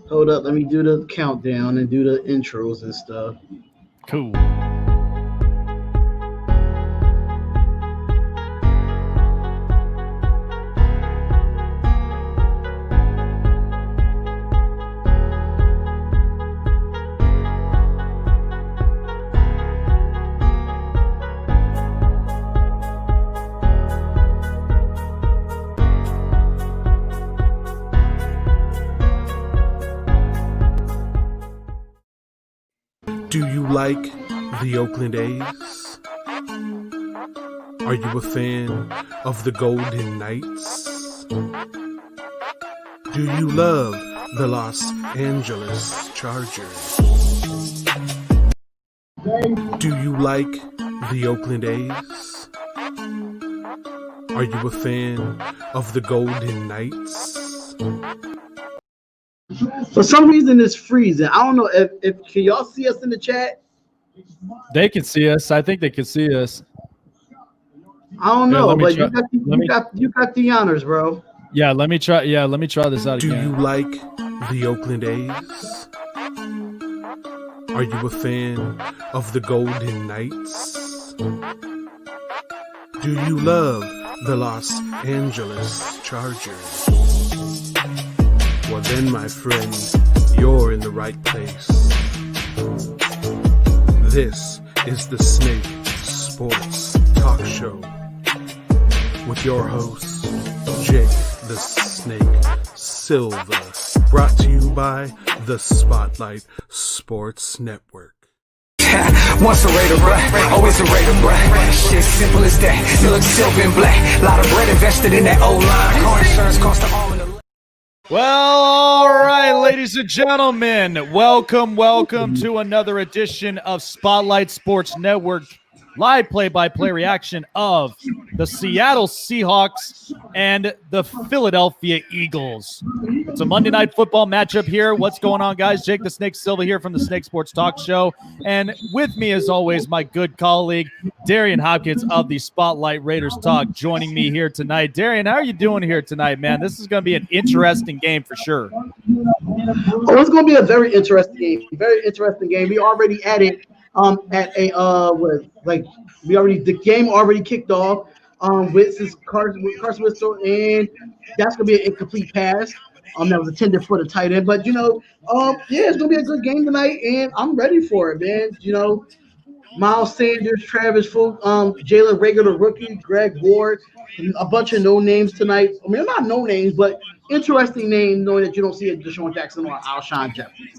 Hold up, let me do the countdown and do the intros and stuff. Cool. Do you like the Oakland A's? Are you a fan of the Golden Knights? Do you love the Los Angeles Chargers? Do you like the Oakland A's? Are you a fan of the Golden Knights? For some reason, it's freezing. I don't know if can y'all see us in the chat? They can see us. I think they can see us. I don't know, let me but try- you got the honors, bro. Yeah, let me try. Yeah, let me try this out Do again. you like the Oakland A's? Are you a fan of the Golden Knights? Do you love the Los Angeles Chargers? Well then, my friend, you're in the right place. This is the Snake Sports Talk Show with your host, Jake the Snake Silva, brought to you by the Spotlight Sports Network. Once a Raider, bruh, always a Raider, bruh. Shit simple as that. You look silver and black. Lot of bread invested in that old line. Car insurance cost the arm and the. Well, all right, ladies and gentlemen, welcome to another edition of Spotlight Sports Network, live play-by-play reaction of the Seattle Seahawks and the Philadelphia Eagles. It's a Monday Night Football matchup here. What's going on, guys? Jake the Snake Silva here from the Snake Sports Talk Show. And with me, as always, my good colleague, Darion Hopkins of the Spotlight Raiders Talk, joining me here tonight. Darion, how are you doing here tonight, man? This is going to be an interesting game for sure. Oh, it's going to be a very interesting game. Very interesting game. We already at it the game already kicked off with Carson Whistle, and that's going to be an incomplete pass. That was intended for the tight end, but it's gonna be a good game tonight, and I'm ready for it, man. Miles Sanders, Travis Fulton, Jalen Rager, the rookie, Greg Ward, a bunch of no names tonight. I mean, not no names, but interesting names, knowing that you don't see a Deshaun Jackson or Alshon Jeffrey.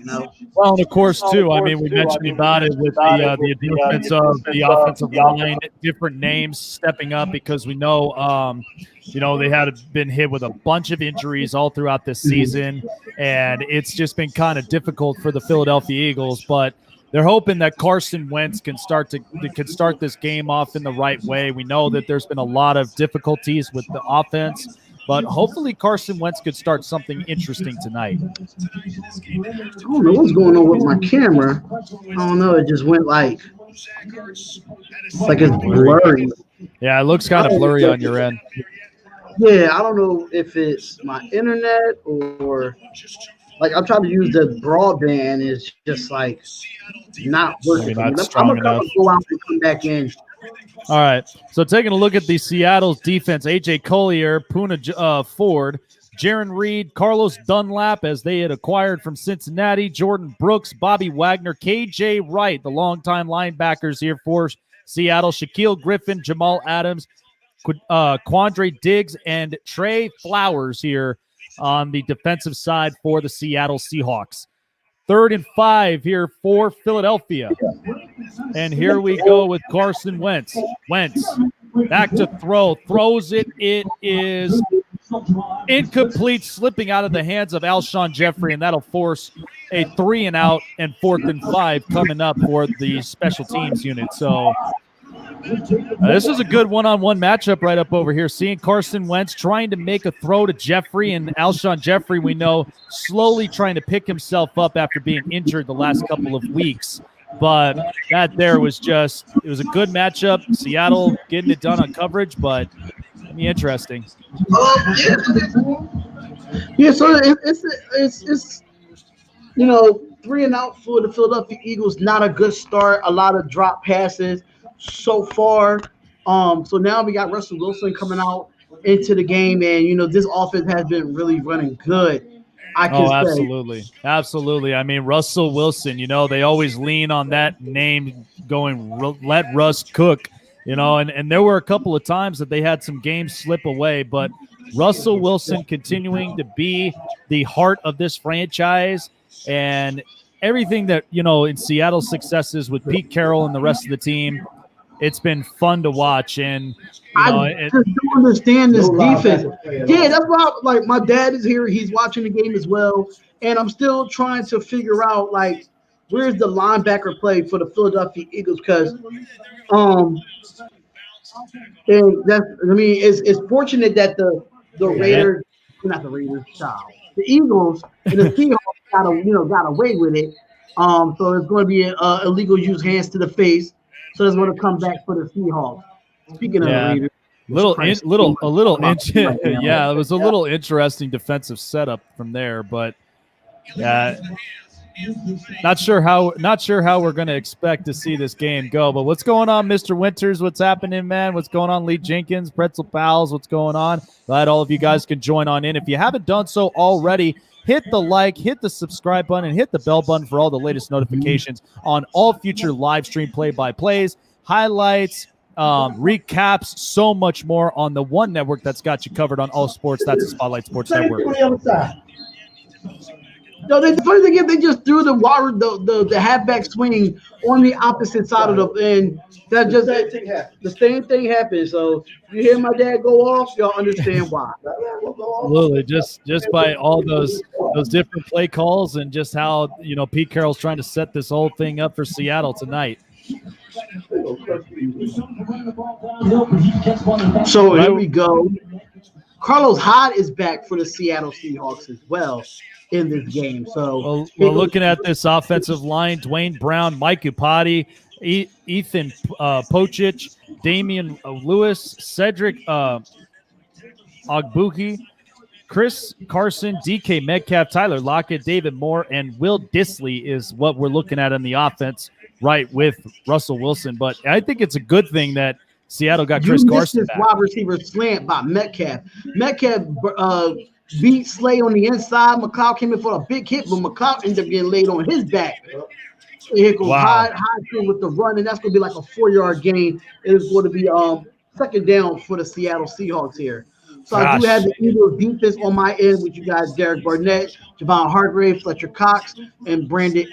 Well, and of course, too. I mean, we mentioned about it with the defense of the offensive line, different names stepping up because we know, they had been hit with a bunch of injuries all throughout this season, and it's just been kind of difficult for the Philadelphia Eagles. But they're hoping that Carson Wentz can start this game off in the right way. We know that there's been a lot of difficulties with the offense, but hopefully Carson Wentz could start something interesting tonight. I don't know what's going on with my camera. I don't know. It just went like it's blurry. Yeah, it looks kind of blurry on your end. Yeah, I don't know if it's my internet or I'm trying to use the broadband. It's just not working. I'm going to go out and come back in. All right. So taking a look at the Seattle's defense, A.J. Collier, Puna Ford, Jaron Reed, Carlos Dunlap, as they had acquired from Cincinnati, Jordan Brooks, Bobby Wagner, K.J. Wright, the longtime linebackers here for Seattle, Shaquille Griffin, Jamal Adams, Quandre Diggs, and Trey Flowers here on the defensive side for the Seattle Seahawks. 3rd and 5 here for Philadelphia. And here we go with Carson Wentz. Wentz back to throw. Throws it. It is incomplete, slipping out of the hands of Alshon Jeffrey, and that'll force a 3-and-out and 4th and 5 coming up for the special teams unit. So this is a good one-on-one matchup right up over here. Seeing Carson Wentz trying to make a throw to Jeffrey, and Alshon Jeffrey, we know, slowly trying to pick himself up after being injured the last couple of weeks. But that there was it was a good matchup. Seattle getting it done on coverage, but it'll be interesting. Yeah, so it's Three and out for the Philadelphia Eagles. Not a good start. A lot of drop passes so far. So now we got Russell Wilson coming out into the game, and this offense has been really running good. I can Oh, say. absolutely. Absolutely. I mean, Russell Wilson, they always lean on that name going, let Russ cook, and there were a couple of times that they had some games slip away, but Russell Wilson continuing to be the heart of this franchise and everything that, in Seattle's successes with Pete Carroll and the rest of the team, it's been fun to watch. And, I just don't understand this defense. Yeah, that's why. Like my dad is here; he's watching the game as well, and I'm still trying to figure out where's the linebacker play for the Philadelphia Eagles because, and it's fortunate that the Raiders, not the Raiders, the Eagles and the Seahawks got away with it. So it's going to be illegal use hands to the face. So it's going to come back for the Seahawks. Speaking of the Raiders, it was a little interesting defensive setup from there, but not sure how we're going to expect to see this game go. But what's going on, Mr. Winters? What's happening, man? What's going on, Lee Jenkins, Pretzel Pals? What's going on? Glad all of you guys can join on in. If you haven't done so already, hit the like, hit the subscribe button, and hit the bell button for all the latest notifications on all future live stream play-by-plays, highlights, recaps, so much more on the one network that's got you covered on all sports. That's the Spotlight Sports Network. No, the funny thing is they just threw the halfback swing on the opposite side of the and that just the same thing happened. So you hear my dad go off, y'all understand why. Absolutely, just by all those different play calls and just how Pete Carroll's trying to set this whole thing up for Seattle tonight. So here we go. Carlos Hyde is back for the Seattle Seahawks as well in this game. So we're looking at this offensive line: Dwayne Brown, Mike Upati, Ethan Pocic, Damian Lewis, Cedric Ogbuki, Chris Carson, DK Metcalf, Tyler Lockett, David Moore, and Will Dissly is what we're looking at in the offense, right, with Russell Wilson. But I think it's a good thing that Seattle got Chris Carson back. Wide receiver slant by Metcalf. Metcalf beat Slay on the inside. McLeod came in for a big hit, but McLeod ended up getting laid on his back. Here goes Hyde with the run, and that's going to be like a 4-yard gain. It is going to be second down for the Seattle Seahawks here. So I do have the Eagles defense on my end with you guys: Derek Barnett, Javon Hargrave, Fletcher Cox, and Brandon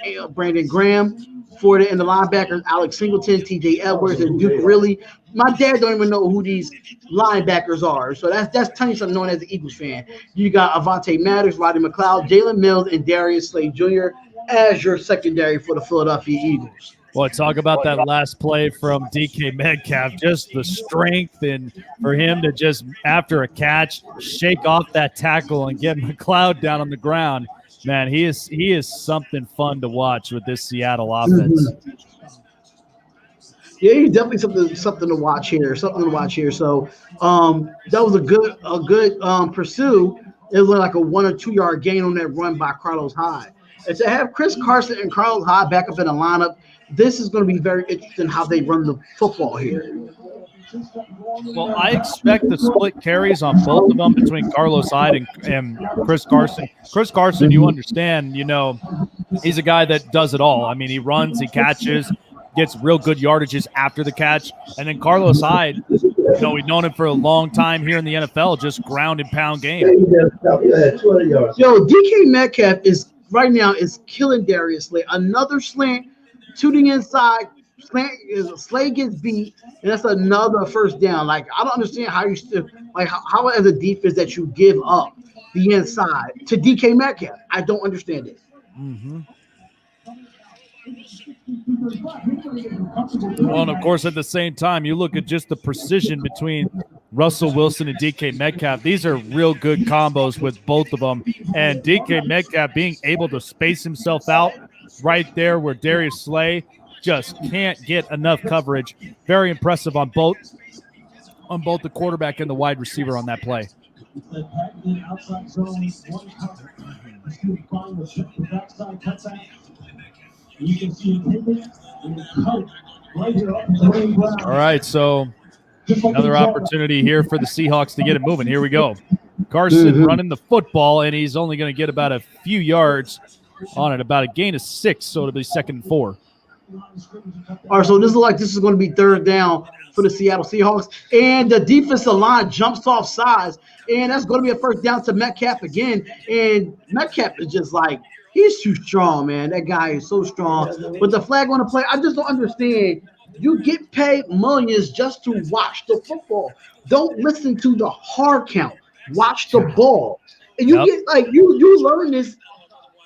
Graham. For the linebackers: Alex Singleton, T.J. Edwards, and Duke Riley. My dad don't even know who these linebackers are, so that's telling you something known as an Eagles fan. You got Avonte Matters, Roddy McLeod, Jalen Mills, and Darius Slay Jr. as your secondary for the Philadelphia Eagles. Well, talk about that last play from DK Metcalf, just the strength and for him to just, after a catch, shake off that tackle and get McLeod down on the ground. Man, he is something fun to watch with this Seattle offense. Yeah, he's definitely something to watch here. So that was a good pursue. It was like a 1 or 2 yard gain on that run by Carlos Hyde. And to have Chris Carson and Carlos Hyde back up in the lineup, this is going to be very interesting how they run the football here. Well, I expect the split carries on both of them between Carlos Hyde and Chris Carson. Chris Carson, you understand, he's a guy that does it all. I mean, he runs, he catches, gets real good yardages after the catch. And then Carlos Hyde, we've known him for a long time here in the NFL, just ground and pound game. DK Metcalf is killing Darius Slay. Another slant to the inside. Slay gets beat, and that's another first down. I don't understand how you still how as a defense that you give up the inside to DK Metcalf. I don't understand it. Mm-hmm. Well, and of course, at the same time, you look at just the precision between Russell Wilson and DK Metcalf. These are real good combos with both of them. And DK Metcalf being able to space himself out right there where Darius Slay just can't get enough coverage. Very impressive on both the quarterback and the wide receiver on that play. All right, so another opportunity here for the Seahawks to get it moving. Here we go. Carson running the football, and he's only going to get about a few yards on it, about a gain of 6, so it'll be 2nd and 4. All right, so this is going to be 3rd down for the Seattle Seahawks, and the defensive line jumps off sides, and that's going to be a 1st down to Metcalf again, and Metcalf is just like, he's too strong, man. That guy is so strong. With the flag on the play, I just don't understand. You get paid millions just to watch the football. Don't listen to the hard count. Watch the ball. And you get like you learn this.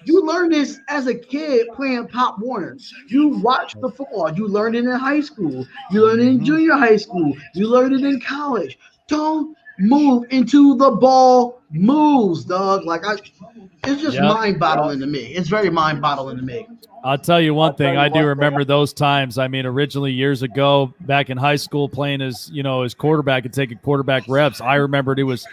You learn this as a kid playing Pop Warner. You watch the football. You learn it in high school. You learn it in junior high school. You learn it in college. Don't move into the ball moves, dog. It's just mind-boggling to me. It's very mind-boggling to me. I'll tell you one thing. I do remember those times. I mean, originally years ago, back in high school, playing as quarterback and taking quarterback reps, I remembered it was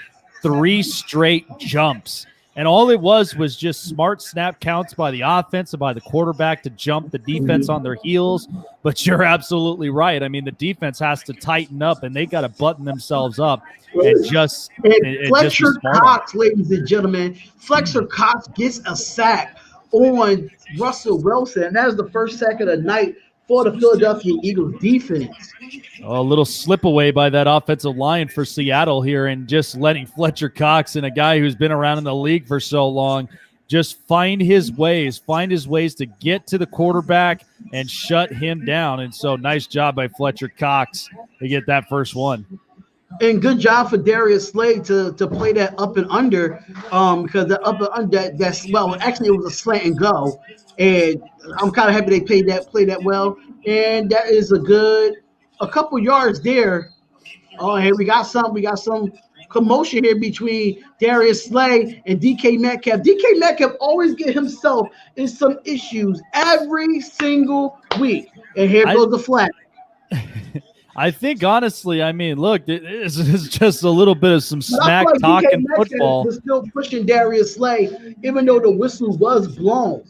3 straight jumps. And all it was just smart snap counts by the offense and by the quarterback to jump the defense on their heels. But you're absolutely right. I mean, the defense has to tighten up, and they got to button themselves up and just Fletcher Cox, ladies and gentlemen, Fletcher Cox gets a sack on Russell Wilson. And that is the 1st sack of the night for the Philadelphia Eagles defense. A little slip away by that offensive line for Seattle here, and just letting Fletcher Cox, and a guy who's been around in the league for so long, just find his ways to get to the quarterback and shut him down. And so nice job by Fletcher Cox to get that first one. And good job for Darius Slay to play that up and under, because the up and under actually it was a slant and go, and I'm kind of happy they played that well, and that is a couple yards there. Oh, hey, we got some commotion here between Darius Slay and DK Metcalf. DK Metcalf always get himself in some issues every single week, and here goes the flag. I think, honestly, I mean, look, this is just a little bit of some smack talking football. Was still pushing Darius Slay, even though the whistle was blown.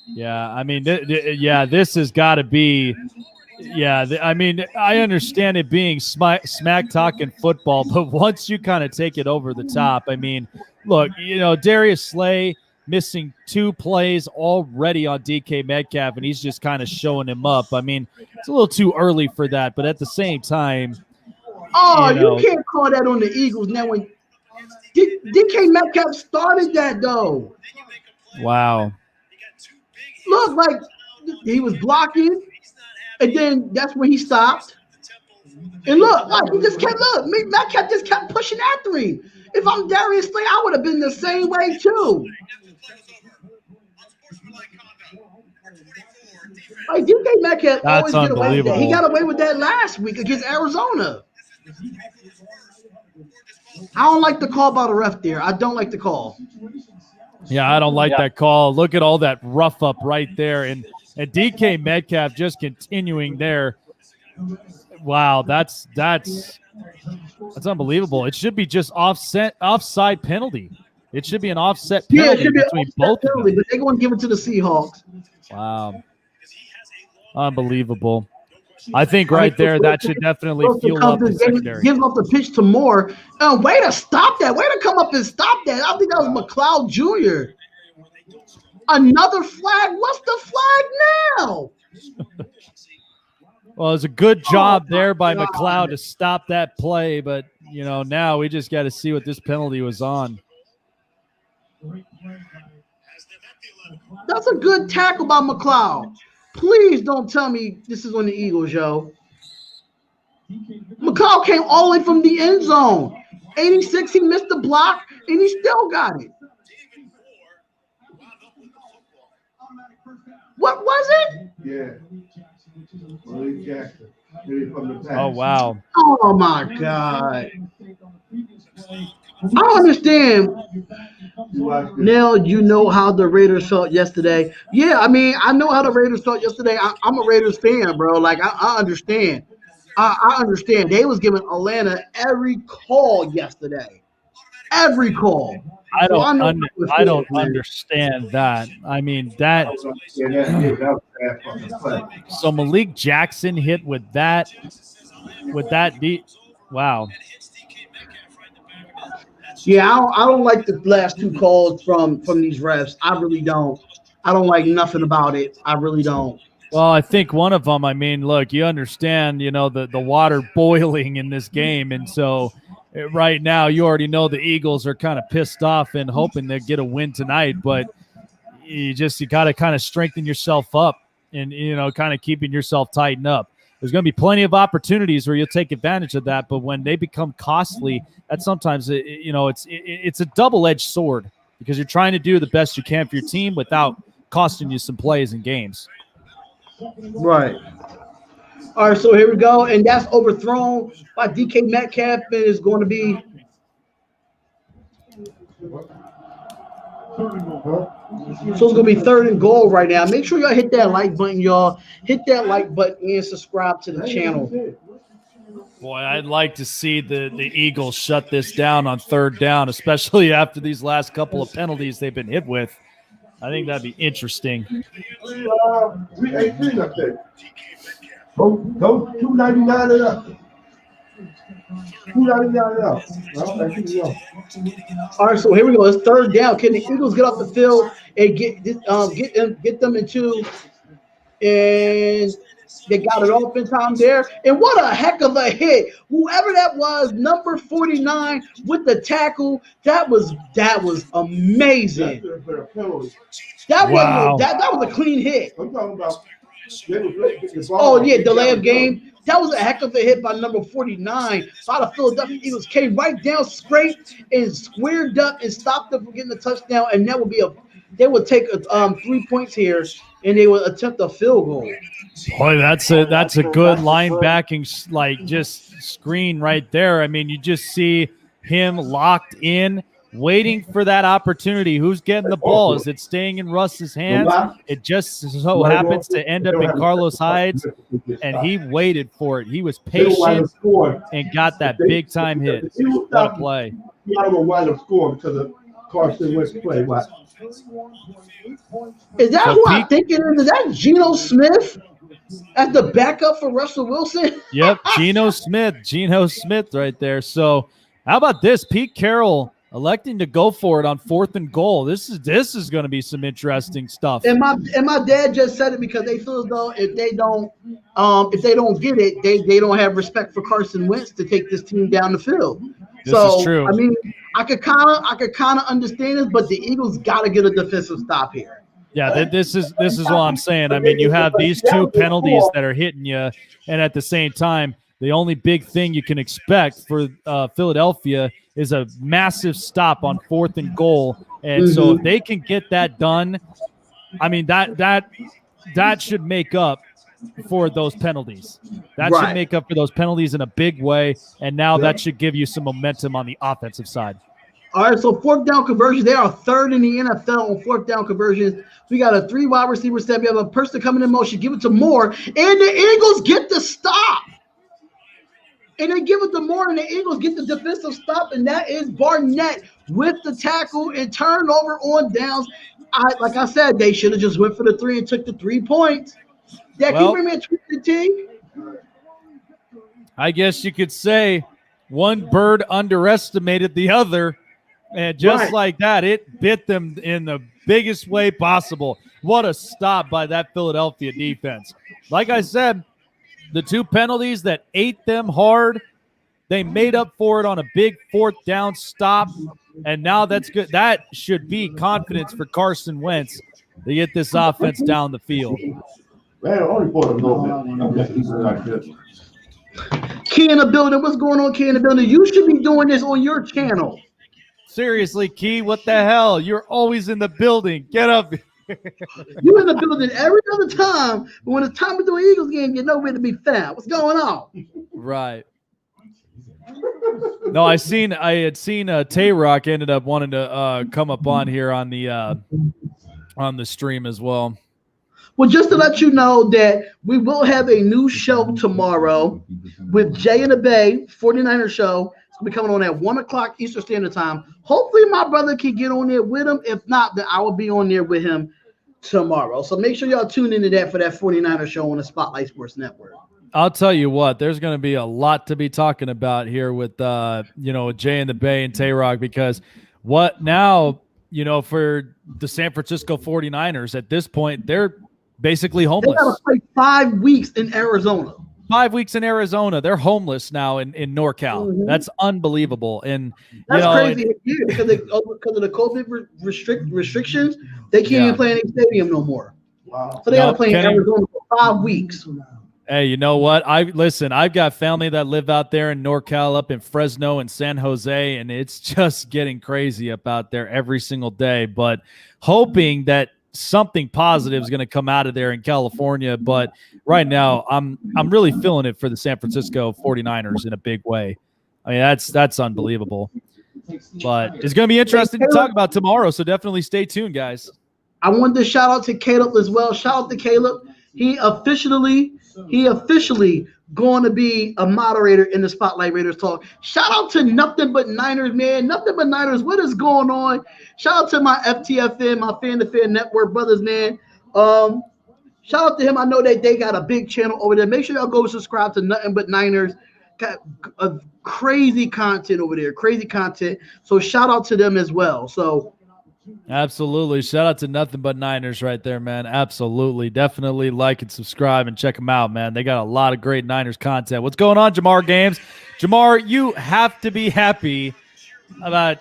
Yeah, I mean, this has got to be. Yeah, I mean, I understand it being smack talking football, but once you kind of take it over the top, I mean, look, Darius Slay missing 2 plays already on DK Metcalf, and he's just kind of showing him up. I mean, it's a little too early for that, but at the same time. You can't call that on the Eagles. Now, when DK Metcalf started that, though. Wow. Look, like he was blocking, and then that's when he stopped. And look, like he just kept, Metcalf just kept pushing after him. If I'm Darius Slay, I would have been the same way, too. Like DK Metcalf always get away with that. He got away with that last week against Arizona. I don't like the call by the ref there. I don't like the call. Yeah, I don't like that call. Look at all that rough up right there. And DK Metcalf just continuing there. Wow, that's unbelievable. It should be just offside penalty. It should be an offset penalty between both of them. But they're going to give it to the Seahawks. Wow. Unbelievable. I think right there that should definitely fuel up the secondary. Gives up the pitch to Moore. Way to stop that. Way to come up and stop that. I think that was McLeod Jr. Another flag. What's the flag now? Well, it was a good job there by McLeod to stop that play, but, now we just got to see what this penalty was on. That's a good tackle by McLeod. Please don't tell me this is on the Eagles, yo. McLeod came all the way from the end zone. 86, he missed the block, and he still got it. What was it? Yeah. Malik Jackson. Oh, wow. Oh, my God. I don't understand. Nell, you know how the Raiders felt yesterday. Yeah, I mean, I know how the Raiders felt yesterday. I'm a Raiders fan, bro. Like, I understand. I understand. They was giving Atlanta every call yesterday. every call. I So don't, know under, how it I don't feels, man. understand that. I mean, that. Yeah, that was a bad fucking play. So Malik Jackson hit with that deep. Wow. Yeah, I don't like the last two calls from these refs. I really don't. I don't like nothing about it. I really don't. Well, I think one of them, I mean, look, you understand, the water boiling in this game. And so right now you already know the Eagles are kind of pissed off and hoping to get a win tonight. But you got to kind of strengthen yourself up and, kind of keeping yourself tightened up. There's going to be plenty of opportunities where you'll take advantage of that. But when they become costly, that sometimes, it's a double-edged sword because you're trying to do the best you can for your team without costing you some plays and games. Right. All right, so here we go. And that's overthrown by DK Metcalf and is going to be so it's going to be 3rd and goal right now. Make sure y'all hit that like button, y'all. Hit that like button and subscribe to the channel. Boy, I'd like to see the Eagles shut this down on 3rd down, especially after these last couple of penalties they've been hit with. I think that'd be interesting. 318 up there. Go 299 it up. 299 it up. All right, so here we go. It's 3rd down. Can the Eagles get off the field and get them into and they got it off in time there. And what a heck of a hit. Whoever that was, number 49 with the tackle, that was amazing. That was a clean hit. I'm talking about delay of game. That was a heck of a hit by number 49 by the Philadelphia Eagles. Came right down straight and squared up and stopped them from getting the touchdown. And that would they would take 3 points here and they would attempt a field goal. Boy, that's a good linebacking just screen right there. I mean, you just see him locked in, waiting for that opportunity. Who's getting the ball? Is it staying in Russ's hands? It just so happens to end up in Carlos Hyde's, and he waited for it. He was patient and got that big-time hit. What a play. I don't know why they're scoring because of Carson Wentz play. What? Is that who I think it is? Is that Geno Smith as the backup for Russell Wilson? Yep, Geno Smith right there. So how about this? Pete Carroll electing to go for it on 4th and goal. This is going to be some interesting stuff. And my dad just said it because they feel as though if they don't get it, they don't have respect for Carson Wentz to take this team down the field. This is true. I mean, I could kind of understand this, but the Eagles got to get a defensive stop here. Yeah, this is what I'm saying. I mean, you have these 2 penalties that are hitting you, and at the same time, the only big thing you can expect for Philadelphia is a massive stop on 4th and goal. And so if they can get that done, I mean, that should make up for those penalties. That should make up for those penalties in a big way. And now that should give you some momentum on the offensive side. All right, so 4th down conversions. They are 3rd in the NFL on 4th down conversions. We got a 3 wide receiver set. We have a person coming in motion. Give it to Moore. And the Eagles get the stop. And they give it to Moore, and the Eagles get the defensive stop, and that is Barnett with the tackle and turnover on downs. Like I said, they should have just went for the 3 and took the 3 points. Yeah, can you bring me a tweet to T? I guess you could say one bird underestimated the other, and just like that, it bit them in the biggest way possible. What a stop by that Philadelphia defense. Like I said, the 2 penalties that ate them hard, they made up for it on a big 4th down stop, and now that's good. That should be confidence for Carson Wentz to get this offense down the field. Man, only for the Key in the building. What's going on, Key in the building? You should be doing this on your channel. Seriously, Key, what the hell? You're always in the building. Get up. You in the building every other time, but when it's time to do an Eagles game, you're nowhere to be found. What's going on? Right. No, I had seen Tay-Rock ended up wanting to come up on here on the stream as well. Well, just to let you know that we will have a new show tomorrow with Jay and the Bay, 49er show. It's I'll be coming on at 1 o'clock Eastern Standard Time. Hopefully my brother can get on there with him. If not, then I will be on there with him tomorrow. So make sure y'all tune into that for that 49er show on the Spotlight Sports Network. I'll tell you what, there's going to be a lot to be talking about here with, Jay and the Bay and Tay-Rock, because what now, for the San Francisco 49ers at this point, they're basically homeless. They got to play 5 weeks in Arizona. 5 weeks in Arizona. They're homeless now in NorCal. Mm-hmm. That's unbelievable. And that's crazy because of the COVID restrictions, they can't even play in a stadium no more. Wow. So they got to play in Arizona for 5 weeks. Hey, you know what? I've got family that live out there in NorCal, up in Fresno and San Jose, and it's just getting crazy up out there every single day. But hoping that something positive is going to come out of there in California. But right now, I'm really feeling it for the San Francisco 49ers in a big way. I mean, that's unbelievable. But it's going to be interesting to talk about tomorrow, so definitely stay tuned, guys. I wanted to shout out to Caleb as well. Shout out to Caleb. He officially going to be a moderator in the Spotlight Raiders Talk. Shout out to Nothing But Niners, man. Nothing But Niners. What is going on? Shout out to my FTFN, my Fan to Fan Network brothers, man. Shout out to him. I know that they got a big channel over there. Make sure y'all go subscribe to Nothing But Niners. Got a crazy content over there. Crazy content. So shout out to them as well. So absolutely. Shout out to Nothing But Niners right there, man. Absolutely. Definitely like and subscribe and check them out, man. They got a lot of great Niners content. What's going on, Jamar Games? Jamar, you have to be happy about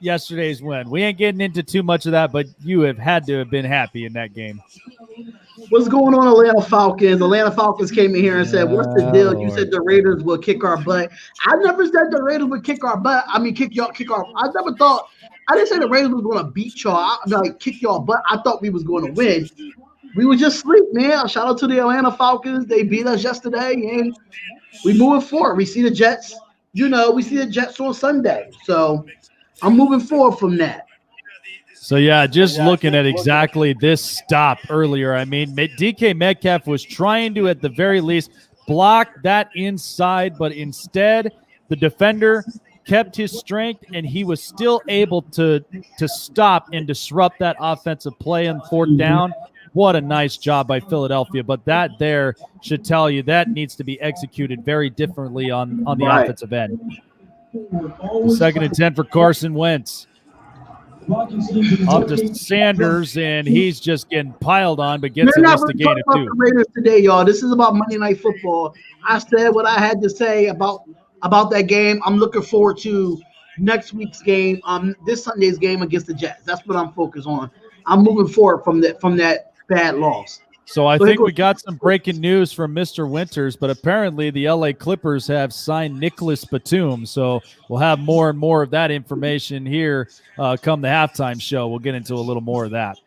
yesterday's win. We ain't getting into too much of that, but you have had to have been happy in that game. What's going on, Atlanta Falcons? Atlanta Falcons came in here and said, what's the deal? You said the Raiders will kick our butt. I never said the Raiders would kick our butt. I mean, kick our I never thought – I didn't say the Raiders was going to beat y'all. Kick y'all butt. I thought we was going to win. We were just asleep, man. Shout out to the Atlanta Falcons. They beat us yesterday, and we moving forward. We see the Jets. We see the Jets on Sunday. So I'm moving forward from that. So, just looking at exactly this stop earlier, I mean, DK Metcalf was trying to, at the very least, block that inside, but instead the defender kept his strength, and he was still able to stop and disrupt that offensive play on 4th down. What a nice job by Philadelphia. But that there should tell you that needs to be executed very differently on the offensive end. 2nd and 10 for Carson Wentz. Up to Sanders, and he's just getting piled on, but gets at least a gain of 2. The Raiders today, y'all. This is about Monday Night Football. I said what I had to say about that game. I'm looking forward to next week's game, this Sunday's game against the Jets. That's what I'm focused on. I'm moving forward from that bad loss. So I think we got some breaking news from Mr. Winters, but apparently the LA Clippers have signed Nicholas Batum. So we'll have more and more of that information here come the halftime show. We'll get into a little more of that.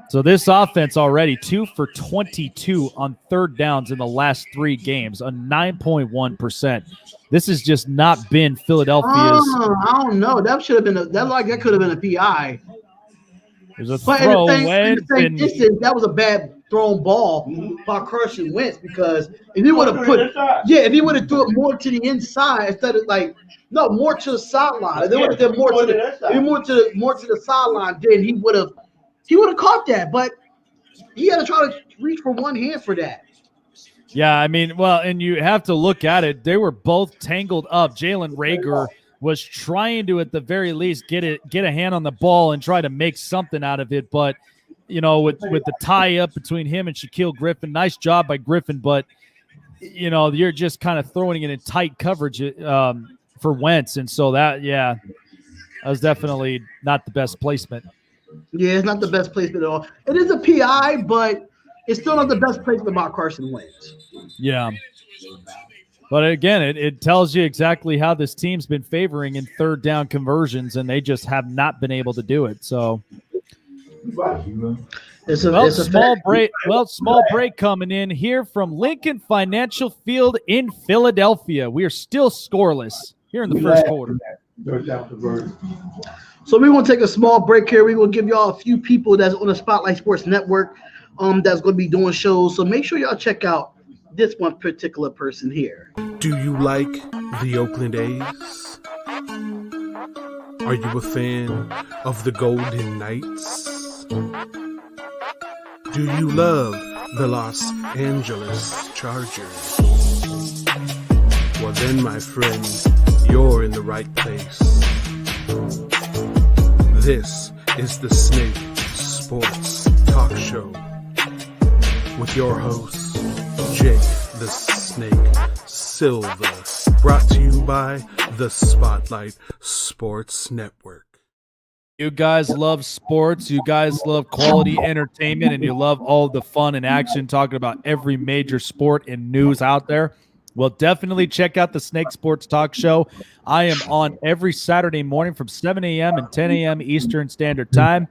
So this offense already 2 for 22 on 3rd downs in the last 3 games, a 9.1%. This has just not been Philadelphia's. I don't know. That should have been that could have been a PI. There's a throw. That was a bad thrown ball by Carson Wentz, because if he would have threw it more to the inside instead of more to the sideline. If they would have done more to the sideline, then he would have caught that. But he had to try to reach for one hand for that. Yeah, I mean, and you have to look at it. They were both tangled up. Jalen Reagor was trying to, at the very least, get a hand on the ball and try to make something out of it. But, with the tie-up between him and Shaquille Griffin, nice job by Griffin. But, you're just kind of throwing it in tight coverage for Wentz. And so that was definitely not the best placement. Yeah, it's not the best placement at all. It is a PI, but it's still not the best placement by Carson Wentz. Yeah. But again, it tells you exactly how this team's been favoring in 3rd down conversions, and they just have not been able to do it. So, small break coming in here from Lincoln Financial Field in Philadelphia. We are still scoreless here in the first quarter. So we're going to take a small break here. We're going to give y'all a few people that's on the Spotlight Sports Network that's going to be doing shows. So make sure y'all check out this one particular person here. Do you like the Oakland A's? Are you a fan of the Golden Knights? Do you love the Los Angeles Chargers? Well then, my friend, you're in the right place. This is the Snake Sports Talk Show with your host, Jake the Snake Silva, brought to you by the Spotlight Sports Network. You guys love sports, you guys love quality entertainment, and you love all the fun and action talking about every major sport and news out there. Well, definitely check out the Snake Sports Talk Show. I am on every Saturday morning from 7 a.m. and 10 a.m. Eastern Standard Time.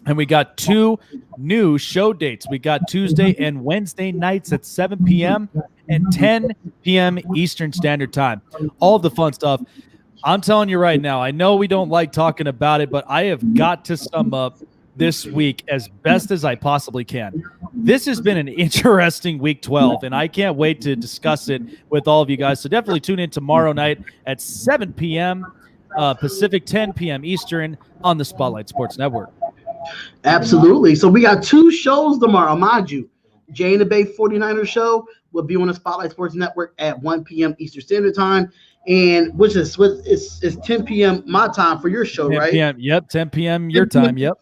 And we got 2 new show dates. We got Tuesday and Wednesday nights at 7 p.m. and 10 p.m. Eastern Standard Time. All the fun stuff. I'm telling you right now, I know we don't like talking about it, but I have got to sum up this week as best as I possibly can. This has been an interesting week 12, and I can't wait to discuss it with all of you guys. So definitely tune in tomorrow night at 7 p.m. Pacific, 10 p.m. Eastern on the Spotlight Sports Network. Absolutely. So we got 2 shows tomorrow, mind you. Jay and the Bay 49ers show will be on the Spotlight Sports Network at 1 p.m. Eastern Standard Time, and which is 10 p.m. my time for your show, 10 right? p.m. Yep, 10 p.m. your time. Yep.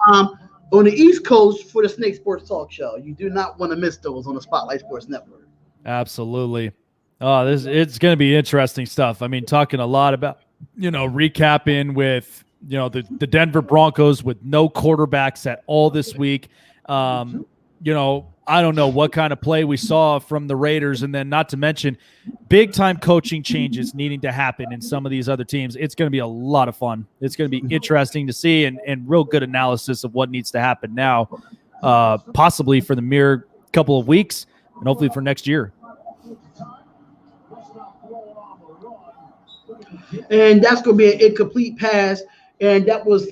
On the East Coast for the Snake Sports Talk Show. You do not want to miss those on the Spotlight Sports Network. Absolutely. Oh, it's going to be interesting stuff. I mean, talking a lot about, recapping with, the Denver Broncos with no quarterbacks at all this week. I don't know what kind of play we saw from the Raiders, and then not to mention big-time coaching changes needing to happen in some of these other teams. It's going to be a lot of fun. It's going to be interesting to see and real good analysis of what needs to happen now, possibly for the mere couple of weeks and hopefully for next year. And that's going to be an incomplete pass, and that was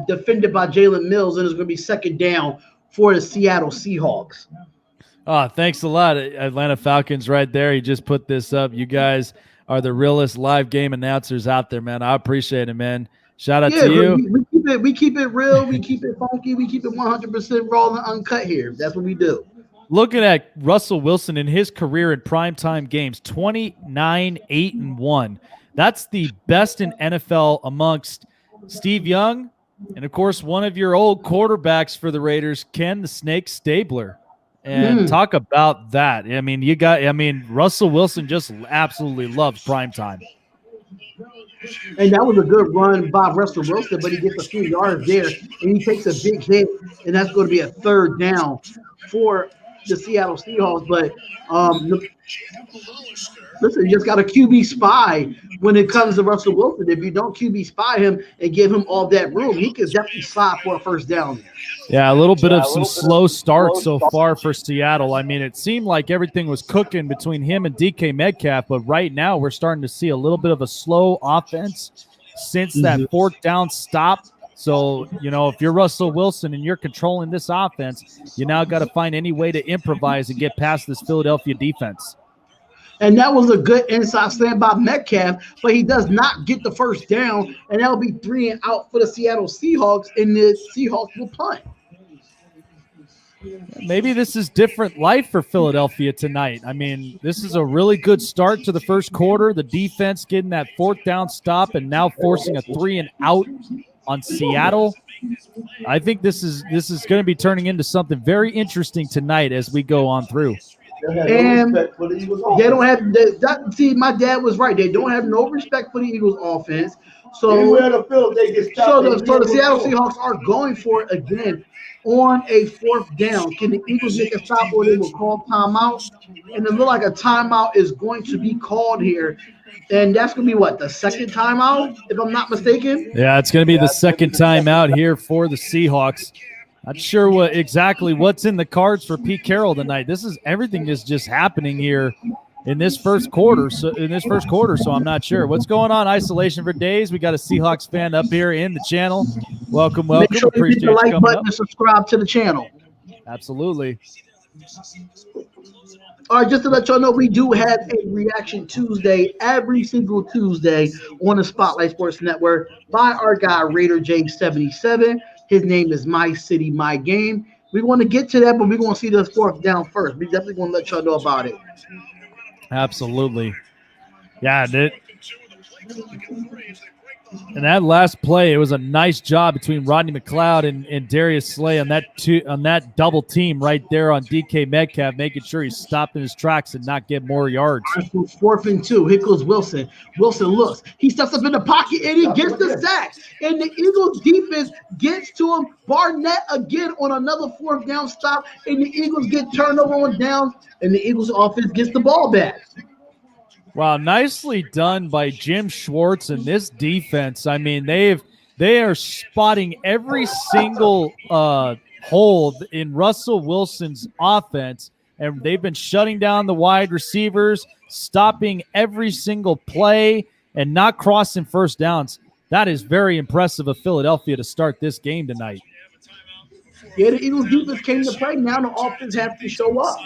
defended by Jalen Mills, and it's going to be second down for the Seattle Seahawks. Thanks a lot, Atlanta Falcons right there. He just put this up. You guys are the realest live game announcers out there, man. I appreciate it, man. Shout out to you. We keep it real. We keep it funky. We keep it 100% raw and uncut here. That's what we do. Looking at Russell Wilson in his career in primetime games, 29-8-1. That's the best in NFL amongst Steve Young, and, of course, one of your old quarterbacks for the Raiders, Ken the Snake Stabler. And talk about that. I mean, Russell Wilson just absolutely loves primetime. And that was a good run by Russell Wilson, but he gets a few yards there, and he takes a big hit, and that's going to be a third down for the Seattle Seahawks. But listen, you just got a QB spy when it comes to Russell Wilson. If you don't QB spy him and give him all that room, he can definitely slide for a first down. Yeah, a little bit of some slow starts so far for Seattle. I mean, it seemed like everything was cooking between him and DK Metcalf, but right now we're starting to see a little bit of a slow offense since that fourth down stop. So, if you're Russell Wilson and you're controlling this offense, you now got to find any way to improvise and get past this Philadelphia defense. And that was a good inside slant by Metcalf, but he does not get the first down, and that'll be 3 and out for the Seattle Seahawks, and the Seahawks will punt. Maybe this is different life for Philadelphia tonight. I mean, this is a really good start to the first quarter. The defense getting that fourth down stop and now forcing a 3 and out on Seattle. I think this is going to be turning into something very interesting tonight as we go on through. And they don't have see, my dad was right. They don't have no respect for the Eagles offense. So the Seattle Seahawks are going for it again on a fourth down. Can the Eagles make a stop, or they will call timeout? And it looks like a timeout is going to be called here. And that's going to be the second timeout, if I'm not mistaken? Yeah, it's going to be the second timeout here for the Seahawks. Not sure what's in the cards for Pete Carroll tonight. Everything is just happening here in this first quarter. So I'm not sure what's going on. Isolation for days. We got a Seahawks fan up here in the channel. Welcome. Make sure you hit the like button up. and subscribe to the channel. Absolutely. All right, just to let y'all know, we do have a Reaction Tuesday every single Tuesday on the Spotlight Sports Network by our guy, Raider J77. His name is My City, My Game. We want to get to that, but we're going to see this fourth down first. We definitely want to let y'all know about it. Absolutely. Yeah, and that last play, it was a nice job between Rodney McLeod and Darius Slay on that double team right there on DK Metcalf, making sure he's stopped in his tracks and not get more yards. All right, 4th and 2. Here goes Wilson. Wilson looks. He steps up in the pocket and he gets the sack. And the Eagles defense gets to him. Barnett again on another 4th down stop. And the Eagles get turnover on downs. And the Eagles offense gets the ball back. Wow, nicely done by Jim Schwartz and this defense. I mean, they are spotting every single hole in Russell Wilson's offense, and they've been shutting down the wide receivers, stopping every single play, and not crossing first downs. That is very impressive of Philadelphia to start this game tonight. Yeah, the Eagles defense came to play. Now the offense has to show up.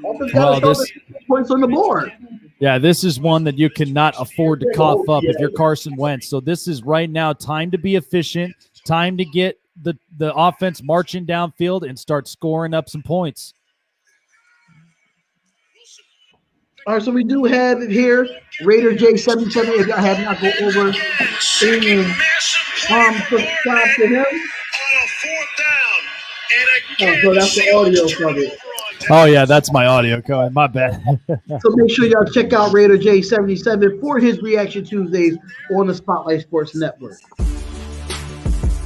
Offense got to show points on the board. Yeah, this is one that you cannot afford to cough up if you're Carson Wentz. So this is right now time to be efficient, time to get the offense marching downfield and start scoring up some points. All right, so we do have it here. Raider J77, if y'all have not go over and subscribe to him. Oh, so that's the audio from it. Oh, yeah, that's my audio code. My bad. So make sure y'all check out Raider J77 for his Reaction Tuesdays on the Spotlight Sports Network.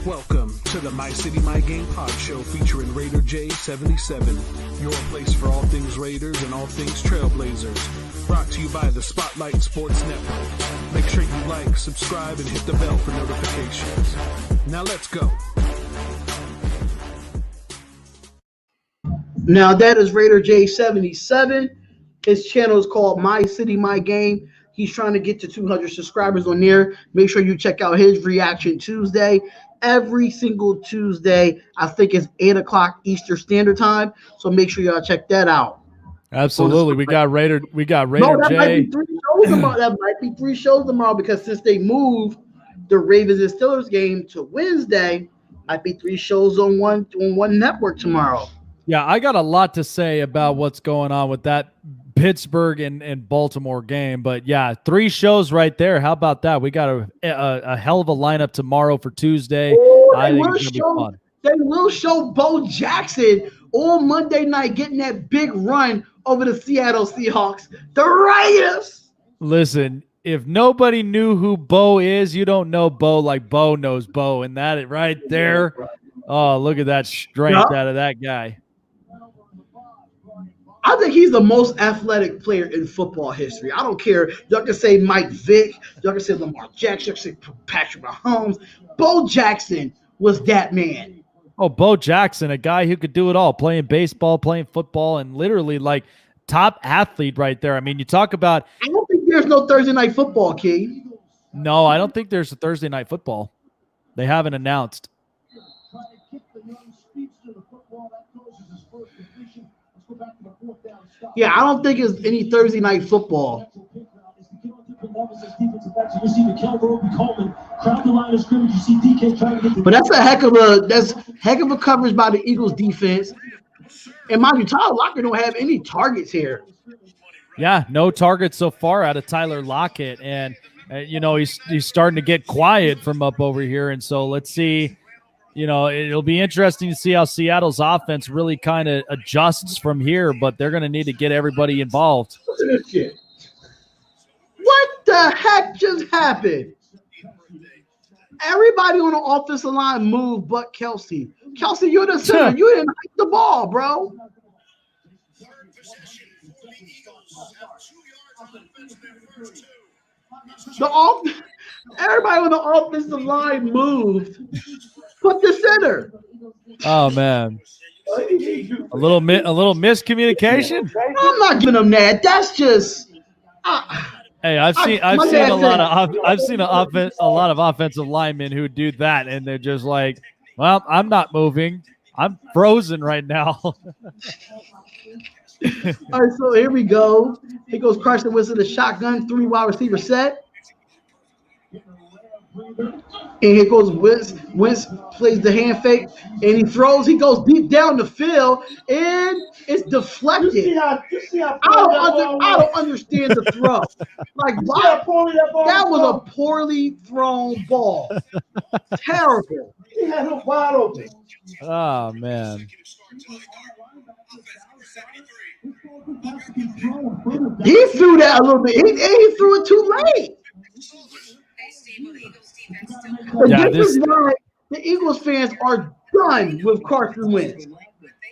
Welcome to the My City, My Game pod show featuring Raider J77, your place for all things Raiders and all things Trailblazers. Brought to you by the Spotlight Sports Network. Make sure you like, subscribe, and hit the bell for notifications. Now let's go. Now that is Raider J77. His channel is called My City, My Game. He's trying to get to 200 subscribers on there. Make sure you check out his Reaction Tuesday. Every single Tuesday, I think it's 8 o'clock Eastern Standard Time. So make sure y'all check that out. Absolutely. We got Raider No, that J. might be 3 shows tomorrow. That might be 3 shows tomorrow because since they moved the Ravens and Steelers game to Wednesday, might be 3 shows on one network tomorrow. Yeah, I got a lot to say about what's going on with that Pittsburgh and Baltimore game. But, yeah, 3 shows right there. How about that? We got a hell of a lineup tomorrow for Tuesday. I think it's going to be fun. They will show Bo Jackson on Monday night getting that big run over the Seattle Seahawks. The Raiders. Listen, if nobody knew who Bo is, you don't know Bo like Bo knows Bo. And that right there, oh, look at that strength out of that guy. I think he's the most athletic player in football history. I don't care. Y'all can say Mike Vick. Y'all can say Lamar Jackson. Y'all can say Patrick Mahomes. Bo Jackson was that man. Oh, Bo Jackson, a guy who could do it all, playing baseball, playing football, and literally like top athlete right there. I mean, you talk about – I don't think there's no Thursday night football, Key. No, I don't think there's a Thursday night football. They haven't announced. Yeah, I don't think it's any Thursday night football. But that's heck of a coverage by the Eagles defense. And mind you, Tyler Lockett don't have any targets here. Yeah, no targets so far out of Tyler Lockett, and he's starting to get quiet from up over here. And so let's see. It'll be interesting to see how Seattle's offense really kind of adjusts from here, but they're going to need to get everybody involved. Listen to this shit. What the heck just happened? Everybody on the offensive line moved but Kelsey. Kelsey, you're the center. You didn't hike the ball, bro. Everybody on the offensive line moved. Put the center. Oh man, a little miscommunication. I'm not giving them that. That's just. Hey, I've seen a lot of offensive linemen who do that, and they're just like, "Well, I'm not moving. I'm frozen right now." All right, so here we go. Here goes Carson Wentz in the shotgun, 3 wide receiver set. And here goes Wentz. Wentz plays the hand fake, and he throws. He goes deep down the field, and it's deflected. I don't understand the throw. Like, why? That was a poorly thrown ball. Terrible. He had him wide open. Oh, man. He threw that a little bit. He threw it too late. Yeah, this is why the Eagles fans are done with Carson Wentz.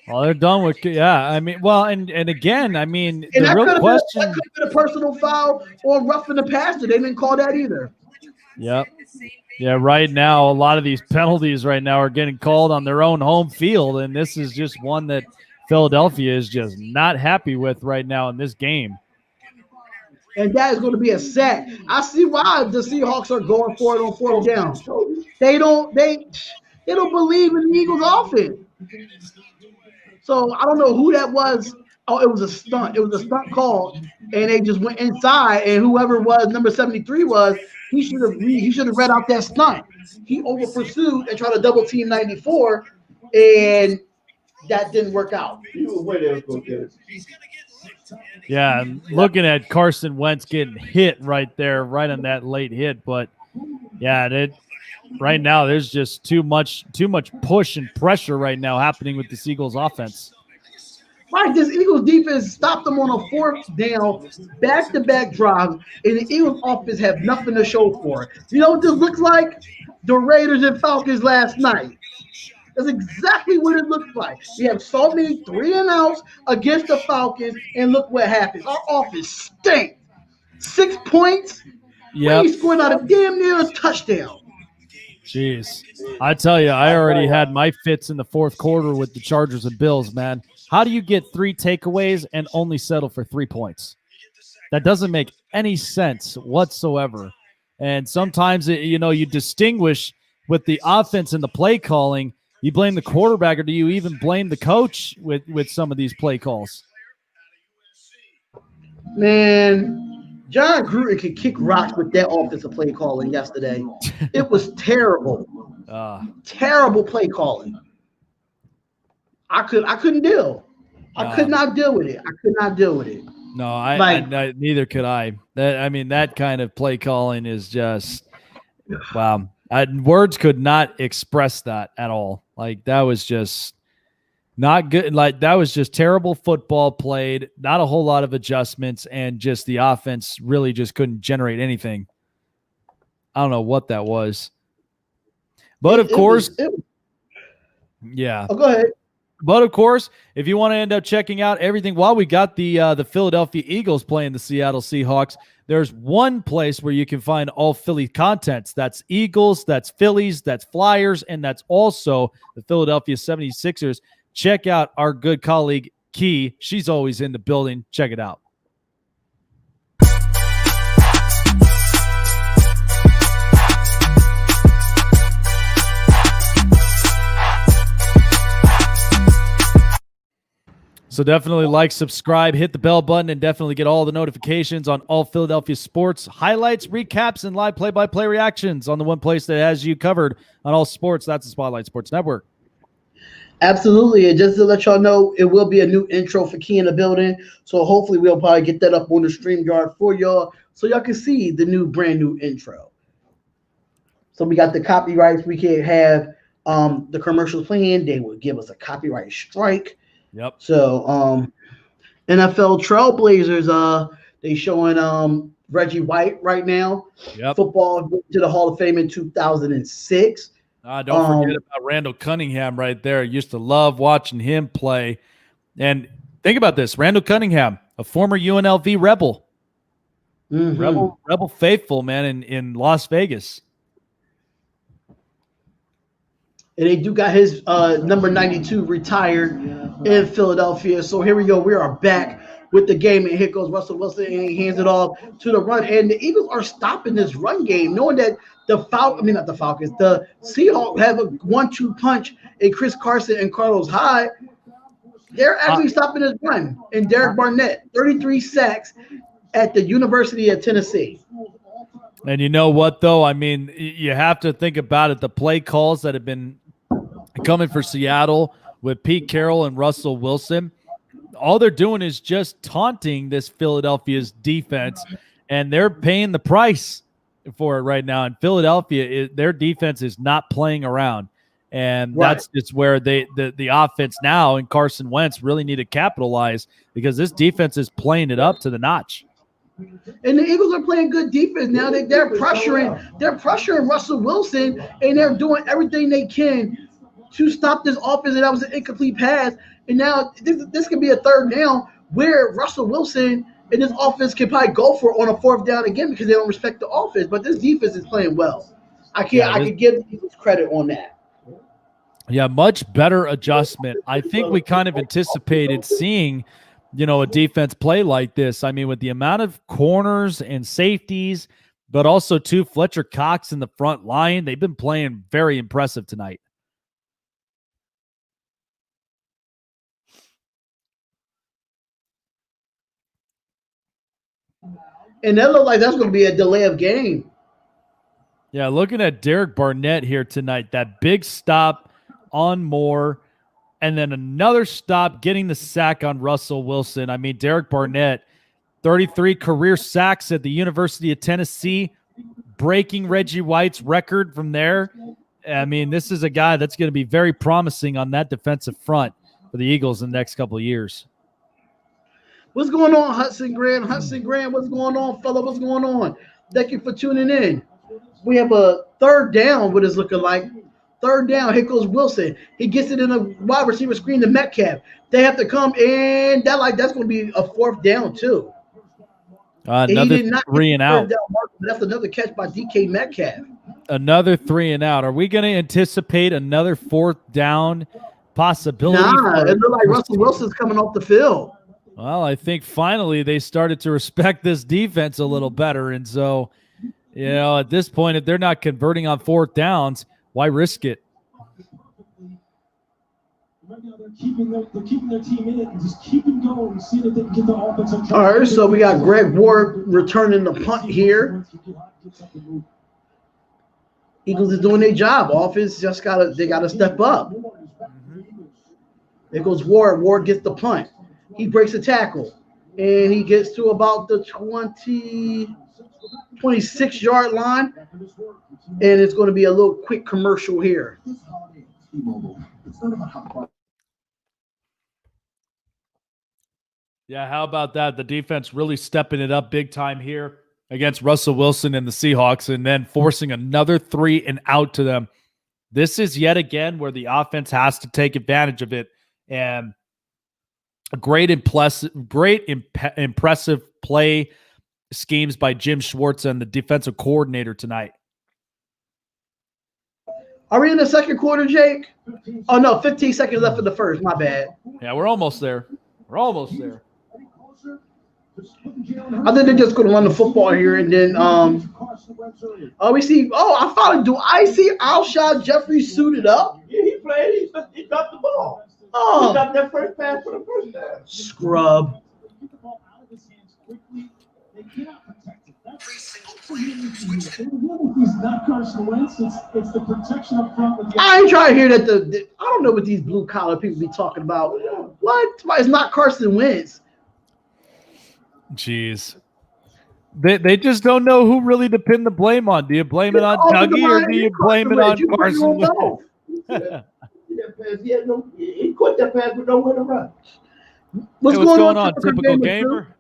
Well, they're done with, I mean, well, and again, I mean, and the real question. That could have been a personal foul or roughing the passer. They didn't call that either. Yep. Yeah, right now, a lot of these penalties right now are getting called on their own home field, and this is just one that Philadelphia is just not happy with right now in this game. And that is going to be a sack. I see why the Seahawks are going for it on 4th down. They don't believe in the Eagles offense. So I don't know who that was. Oh, it was a stunt. It was a stunt call, and they just went inside. And whoever was number 73 was, he should have read out that stunt. He over pursued and tried to double team 94, and that didn't work out. He was way there to go get it. Yeah, and looking at Carson Wentz getting hit right there, right on that late hit. But yeah, right now there's just too much push and pressure right now happening with this Eagles offense. Right, this Eagles defense stopped them on a 4th down, back-to-back drives, and the Eagles offense have nothing to show for it. You know what this looks like? The Raiders and Falcons last night. That's exactly what it looks like. We have so many 3-and-outs against the Falcons, and look what happens. Our offense stinks. 6 points. Yeah, we scored out a damn near a touchdown. Jeez, I tell you, I already had my fits in the 4th quarter with the Chargers and Bills, man. How do you get 3 takeaways and only settle for 3 points? That doesn't make any sense whatsoever. And sometimes, you distinguish with the offense and the play calling. You blame the quarterback, or do you even blame the coach with some of these play calls? Man, John Gruden could kick rocks with that offensive play calling yesterday. It was terrible. Terrible play calling. I couldn't deal. I could not deal with it. I could not deal with it. No, I neither could I. That kind of play calling is just wow. Words could not express that at all. Like, that was just not good. Like, that was just terrible football played, not a whole lot of adjustments, and just the offense really just couldn't generate anything. I don't know what that was. But of course, yeah. Oh, go ahead. But of course, if you want to end up checking out everything while we got the Philadelphia Eagles playing the Seattle Seahawks, there's one place where you can find all Philly contents. That's Eagles, that's Phillies, that's Flyers, and that's also the Philadelphia 76ers. Check out our good colleague, Key. She's always in the building. Check it out. So definitely like, subscribe, hit the bell button, and definitely get all the notifications on all Philadelphia sports, highlights, recaps, and live play-by-play reactions on the one place that has you covered on all sports. That's the Spotlight Sports Network. Absolutely. And just to let y'all know, it will be a new intro for Key in the building. So hopefully we'll probably get that up on the StreamYard for y'all so y'all can see the brand new intro. So we got the copyrights. We can't have the commercials playing. They will give us a copyright strike. Yep. So NFL Trailblazers, they showing Reggie White right now. Yep. Football to the Hall of Fame in 2006. Don't forget about Randall Cunningham right there. I used to love watching him play. And think about this. Randall Cunningham, a former UNLV Rebel. Mm-hmm. Rebel faithful, man, in Las Vegas. And they do got his number 92 retired in Philadelphia. So here we go. We are back with the game. And here goes Russell Wilson, and he hands it off to the run. And the Eagles are stopping this run game, knowing that the Seahawks have a 1-2 punch in Chris Carson and Carlos Hyde. They're actually stopping his run. And Derek Barnett, 33 sacks at the University of Tennessee. And you know what, though? I mean, you have to think about it. The play calls that have been coming for Seattle with Pete Carroll and Russell Wilson, all they're doing is just taunting this Philadelphia's defense, and they're paying the price for it right now. In Philadelphia, their defense is not playing around, and that's just where the offense now and Carson Wentz really need to capitalize, because this defense is playing it up to the notch. And the Eagles are playing good defense now. They're pressuring Russell Wilson, and they're doing everything they can to stop this offense. And that was an incomplete pass. And now this could be a third down where Russell Wilson and this offense can probably go for it on a fourth down again, because they don't respect the offense. But this defense is playing well. I can give the Eagles credit on that. Yeah, much better adjustment. I think we kind of anticipated seeing, a defense play like this. I mean, with the amount of corners and safeties, but also Fletcher Cox in the front line, they've been playing very impressive tonight. And that looked like that's going to be a delay of game. Yeah, looking at Derek Barnett here tonight, that big stop on Moore, and then another stop getting the sack on Russell Wilson. I mean, Derek Barnett, 33 career sacks at the University of Tennessee, breaking Reggie White's record from there. I mean, this is a guy that's going to be very promising on that defensive front for the Eagles in the next couple of years. What's going on, Hudson Graham? Hudson Graham, what's going on, fella? What's going on? Thank you for tuning in. We have a third down, what it's looking like. Third down, here goes Wilson. He gets it in a wide receiver screen to Metcalf. They have to come in. That's going to be a fourth down, too. Another 3 and out. That's another catch by DK Metcalf. Another 3 and out. Are we going to anticipate another fourth down possibility? Nah, it looks like Russell Wilson's coming off the field. Well, I think finally they started to respect this defense a little better. And so, at this point, if they're not converting on fourth downs, why risk it? Right now they're keeping their team in it and just keeping going and seeing if they can get the offense on track. All right, so we got Greg Ward returning the punt here. Eagles is doing their job. Offense just gotta step up. There goes Ward. Ward gets the punt. He breaks the tackle, and he gets to about the 26-yard line, and it's going to be a little quick commercial here. Yeah, how about that? The defense really stepping it up big time here against Russell Wilson and the Seahawks, and then forcing another 3 and out to them. This is yet again where the offense has to take advantage of it, and a great impressive play schemes by Jim Schwartz and the defensive coordinator tonight. Are we in the second quarter, Jake? Oh, no, 15 seconds left in the first. My bad. Yeah, we're almost there. I think they're just going to run the football here, and then we see. Oh, I finally do. I see Alshon Jeffrey suited up. Yeah, he played. He dropped the ball. Oh, he dropped that first pass for the first down. Scrub. I ain't trying to hear that. I don't know what these blue collar people be talking about. What? It's not Carson Wentz. Jeez. They just don't know who really to pin the blame on. Do you blame it on Dougie or do you blame it on Carson Wentz? He caught that pass with nowhere to run. What's going on? Typical gamer?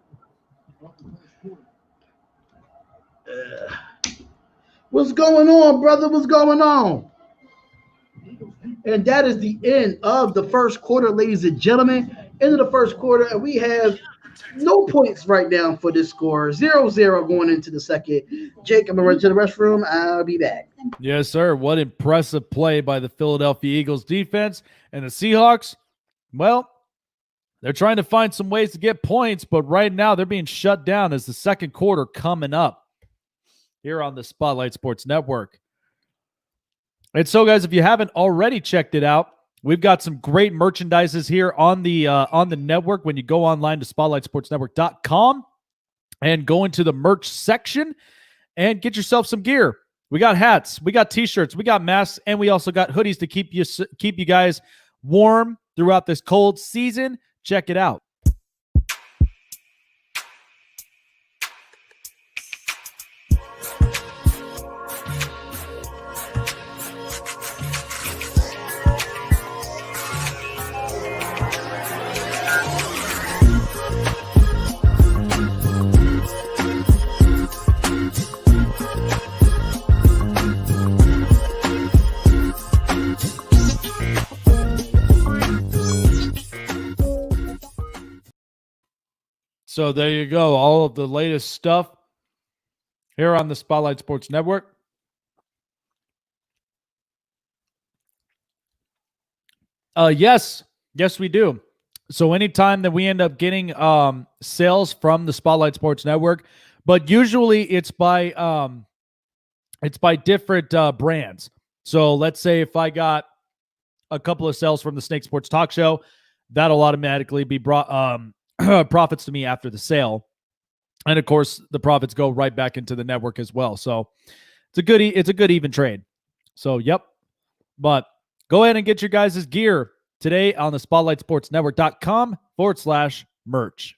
What's going on, brother? What's going on? And that is the end of the first quarter, ladies and gentlemen. End of the first quarter, and we have no points right now for this score. 0-0 going into the second. Jake, I'm going to run to the restroom. I'll be back. Yes, sir. What impressive play by the Philadelphia Eagles defense. And the Seahawks, well, they're trying to find some ways to get points, but right now they're being shut down as the second quarter coming up here on the Spotlight Sports Network. And so, guys, if you haven't already checked it out, We've got some great merchandises here on the network. When you go online to spotlightsportsnetwork.com and go into the merch section and get yourself some gear. We got hats, we got t-shirts, we got masks, and we also got hoodies to keep you guys warm throughout this cold season. Check it out. So there you go. All of the latest stuff here on the Spotlight Sports Network. Yes, we do. So anytime that we end up getting sales from the Spotlight Sports Network, but usually it's by different brands. So let's say if I got a couple of sales from the Snake Sports Talk Show, that'll automatically be brought profits to me after the sale, and of course the profits go right back into the network as well. So it's a good even trade. So yep, but go ahead and get your guys' gear today on the spotlightsportsnetwork.com/merch.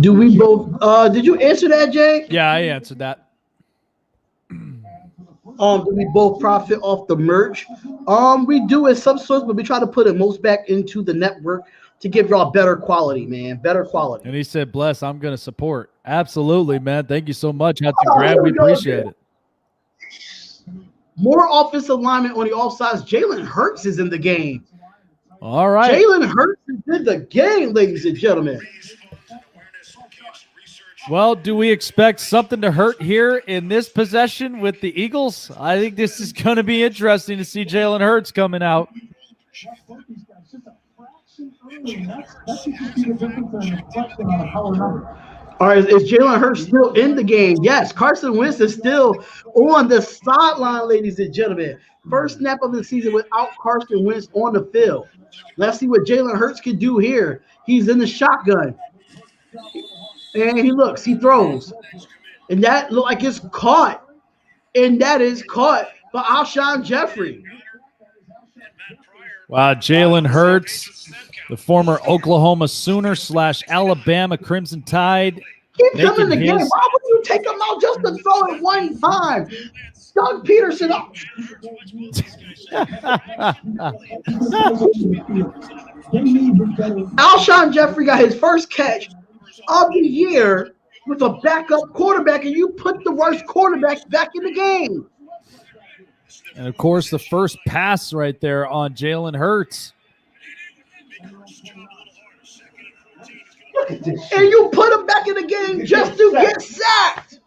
Do we both? Did you answer that, Jay? Yeah, I answered that. Do we both profit off the merch? We do in some sorts, but we try to put it most back into the network to give y'all better quality, man. Better quality. And he said, "Bless, I'm going to support." Absolutely, man. Thank you so much, Hudson Grant. We appreciate it. More offensive alignment on the offsides. Jalen Hurts is in the game. All right. Jalen Hurts is in the game, ladies and gentlemen. Well, do we expect something to hurt here in this possession with the Eagles? I think this is going to be interesting to see Jalen Hurts coming out. All right, is Jalen Hurts still in the game? Yes, Carson Wentz is still on the sideline, ladies and gentlemen. First snap of the season without Carson Wentz on the field. Let's see what Jalen Hurts can do here. He's in the shotgun. And he throws. And that look like it's caught. And that is caught by Alshon Jeffrey. Wow, Jalen Hurts, the former Oklahoma Sooner / Alabama Crimson Tide. Keep him in the game. Why would you take him out just to throw it one time? Doug Peterson up. Alshon Jeffrey got his first catch of the year with a backup quarterback, and you put the worst quarterback back in the game. And, of course, the first pass right there on Jalen Hurts. And you put him back in the game just to get sacked.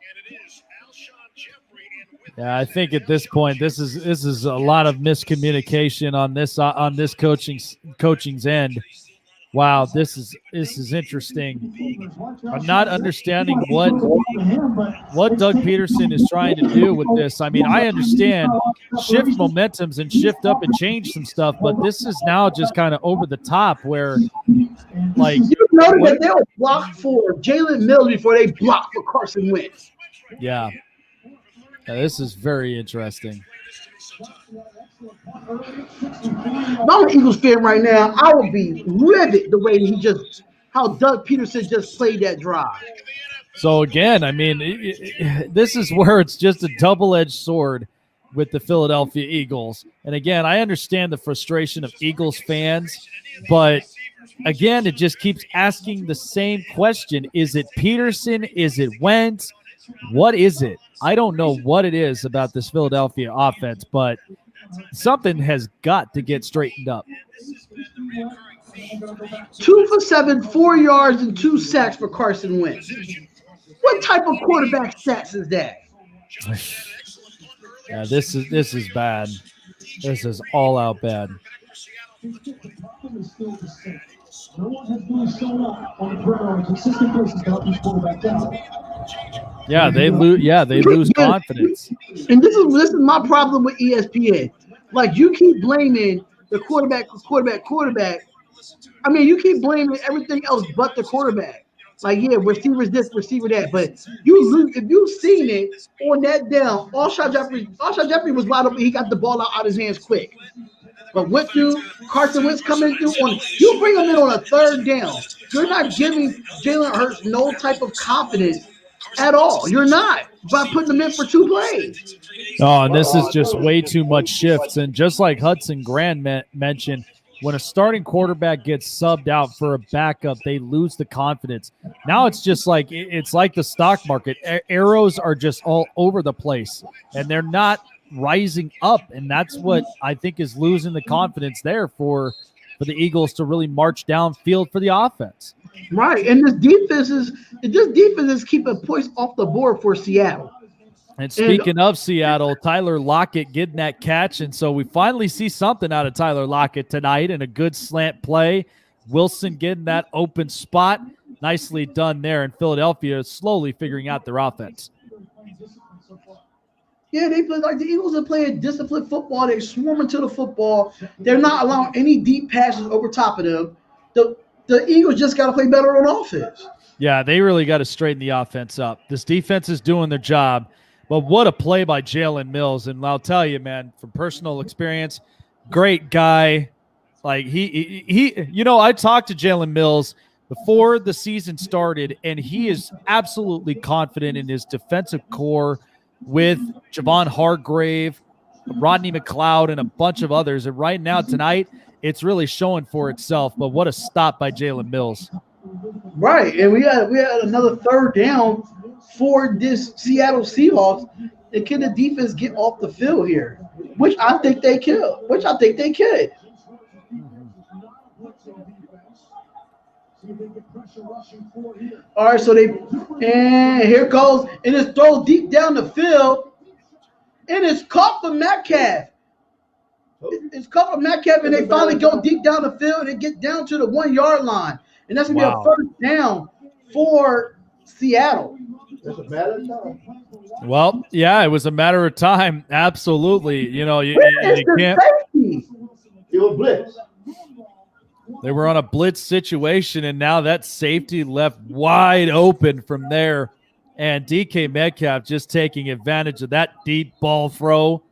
Yeah, I think at this point, this is a lot of miscommunication on this coaching's end. Wow, this is interesting. I'm not understanding what Doug Peterson is trying to do with this. I mean, I understand shift momentums and shift up and change some stuff, but this is now just kind of over the top where, like, you noted that they were blocked for Jalen Mills before they blocked for Carson Wentz. Yeah, this is very interesting. If I'm an Eagles fan right now, I would be livid the way how Doug Peterson just played that drive. So again, I mean, this is where it's just a double-edged sword with the Philadelphia Eagles. And again, I understand the frustration of Eagles fans, but again, it just keeps asking the same question. Is it Peterson? Is it Wentz? What is it? I don't know what it is about this Philadelphia offense, but something has got to get straightened up. 2 for 7, 4 yards, and 2 sacks for Carson Wentz. What type of quarterback stats is that? Yeah, this is bad. This is all out bad. No one has really shown up on the perimeter on a consistent basis to help these quarterbacks out. Yeah, they lose. Yeah, they lose confidence. And this is my problem with ESPN. Like, you keep blaming the quarterback. I mean, you keep blaming everything else but the quarterback. Like, yeah, receivers this, receiver that. But you lose if you've seen it on that down. Alshon Jeffrey was wide open. He got the ball out of his hands quick. But what do Carson Wentz coming through on? You bring him in on a 3rd down. You're not giving Jalen Hurts no type of confidence at all. You're not by putting him in for 2 plays. Oh, and this is just way too much shifts. And just like Hudson Grand mentioned, when a starting quarterback gets subbed out for a backup, they lose the confidence. Now it's just like it's like the stock market. Arrows are just all over the place, and they're not rising up, and that's what I think is losing the confidence there for the Eagles to really march downfield for the offense. Right, and this defense is keeping points off the board for Seattle. And speaking of Seattle, Tyler Lockett getting that catch, and so we finally see something out of Tyler Lockett tonight and a good slant play. Wilson getting that open spot. Nicely done there, and Philadelphia slowly figuring out their offense. Yeah, they play like the Eagles are playing disciplined football. They're swarming to the football. They're not allowing any deep passes over top of them. The Eagles just got to play better on offense. Yeah, they really got to straighten the offense up. This defense is doing their job. But what a play by Jalen Mills. And I'll tell you, man, from personal experience, great guy. Like he I talked to Jalen Mills before the season started, and he is absolutely confident in his defensive core with Javon Hargrave, Rodney McLeod, and a bunch of others. And right now, tonight, it's really showing for itself. But what a stop by Jalen Mills. Right, and we had another 3rd down for this Seattle Seahawks. And can the defense get off the field here? Which I think they could. All right, so and here goes, and it's thrown deep down the field, and it's caught for Metcalf. It's caught for Metcalf, and they finally go deep down the field, and they get down to the 1 yard line, and that's gonna be a 1st down for Seattle. That's a matter of time. Well, yeah, it was a matter of time. Absolutely, you can't. It was blitz. They were on a blitz situation, and now that safety left wide open from there. And DK Metcalf just taking advantage of that deep ball throw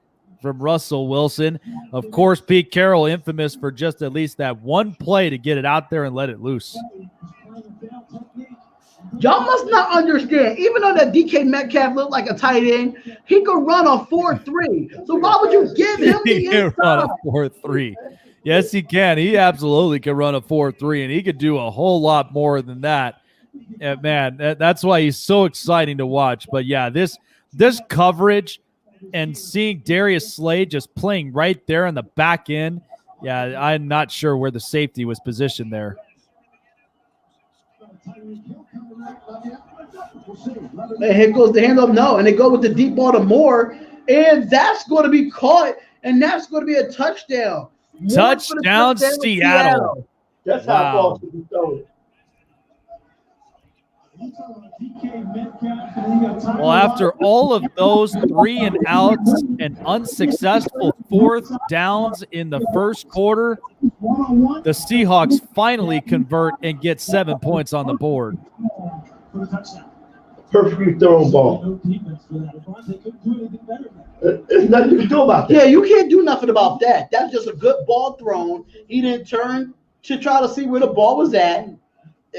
from Russell Wilson. Of course, Pete Carroll, infamous for just at least that one play to get it out there and let it loose. Y'all must not understand. Even though that DK Metcalf looked like a tight end, he could run a 4.3. So why would you give him the inside? Run a 4.3. Yes, he can. He absolutely can run a 4.3, and he could do a whole lot more than that. And man, that's why he's so exciting to watch. But yeah, this coverage and seeing Darius Slade just playing right there in the back end, yeah, I'm not sure where the safety was positioned there. And here goes the handoff. No, and they go with the deep ball to Moore, and that's going to be caught, and that's going to be a touchdown. Touchdown, Seattle. That's how far to be thrown. Well, after all of those 3 and outs and unsuccessful 4th downs in the first quarter, the Seahawks finally convert and get 7 points on the board. Perfectly thrown ball. There's nothing you can do about that. Yeah, you can't do nothing about that. That's just a good ball thrown. He didn't turn to try to see where the ball was at.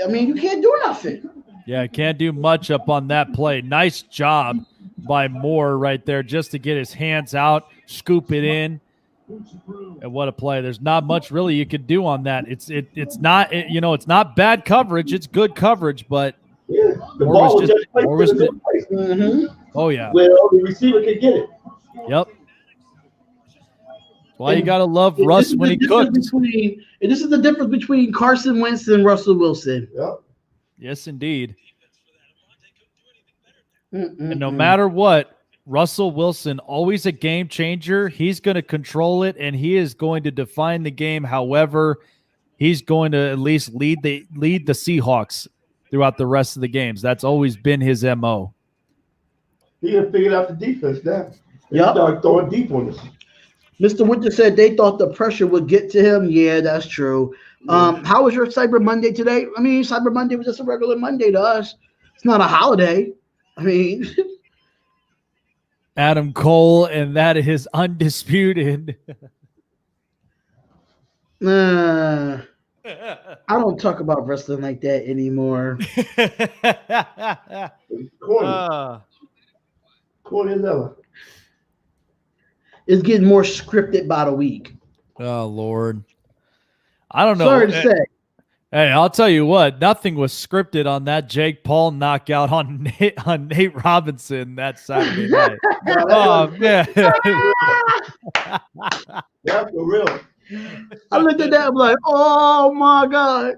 I mean, you can't do nothing. Yeah, can't do much up on that play. Nice job by Moore right there just to get his hands out, scoop it in. And what a play. There's not much really you could do on that. It's not it's not bad coverage. It's good coverage, but Yeah, the Or ball was was just placed or was in the place. oh yeah. Well, the receiver could get it. Yep. Why you And gotta love This Russ is when the he difference cooks. this is the difference between Carson Wentz and Russell Wilson. Yep. Yes, indeed. Mm-mm-mm. And no matter what, Russell Wilson, always a game changer. He's going to control it, and he is going to define the game. However, he's going to at least lead the Seahawks throughout the rest of the games. That's always been his MO. He done figured out the defense now. He Yep. started throwing deep on us. Mr. Winter said they thought the pressure would get to him. Yeah, that's true. How was your Cyber Monday today? I mean, Cyber Monday was just a regular Monday to us. It's not a holiday. I mean, Adam Cole, and that is undisputed. I don't talk about wrestling like that anymore. Corny. Corny as ever. It's getting more scripted by the week. Oh, Lord. I don't know. Sorry to say. Hey, I'll tell you what. Nothing was scripted on that Jake Paul knockout on Nate Robinson that Saturday night. Oh, man. That's for real. I looked at that, I'm like, oh my God.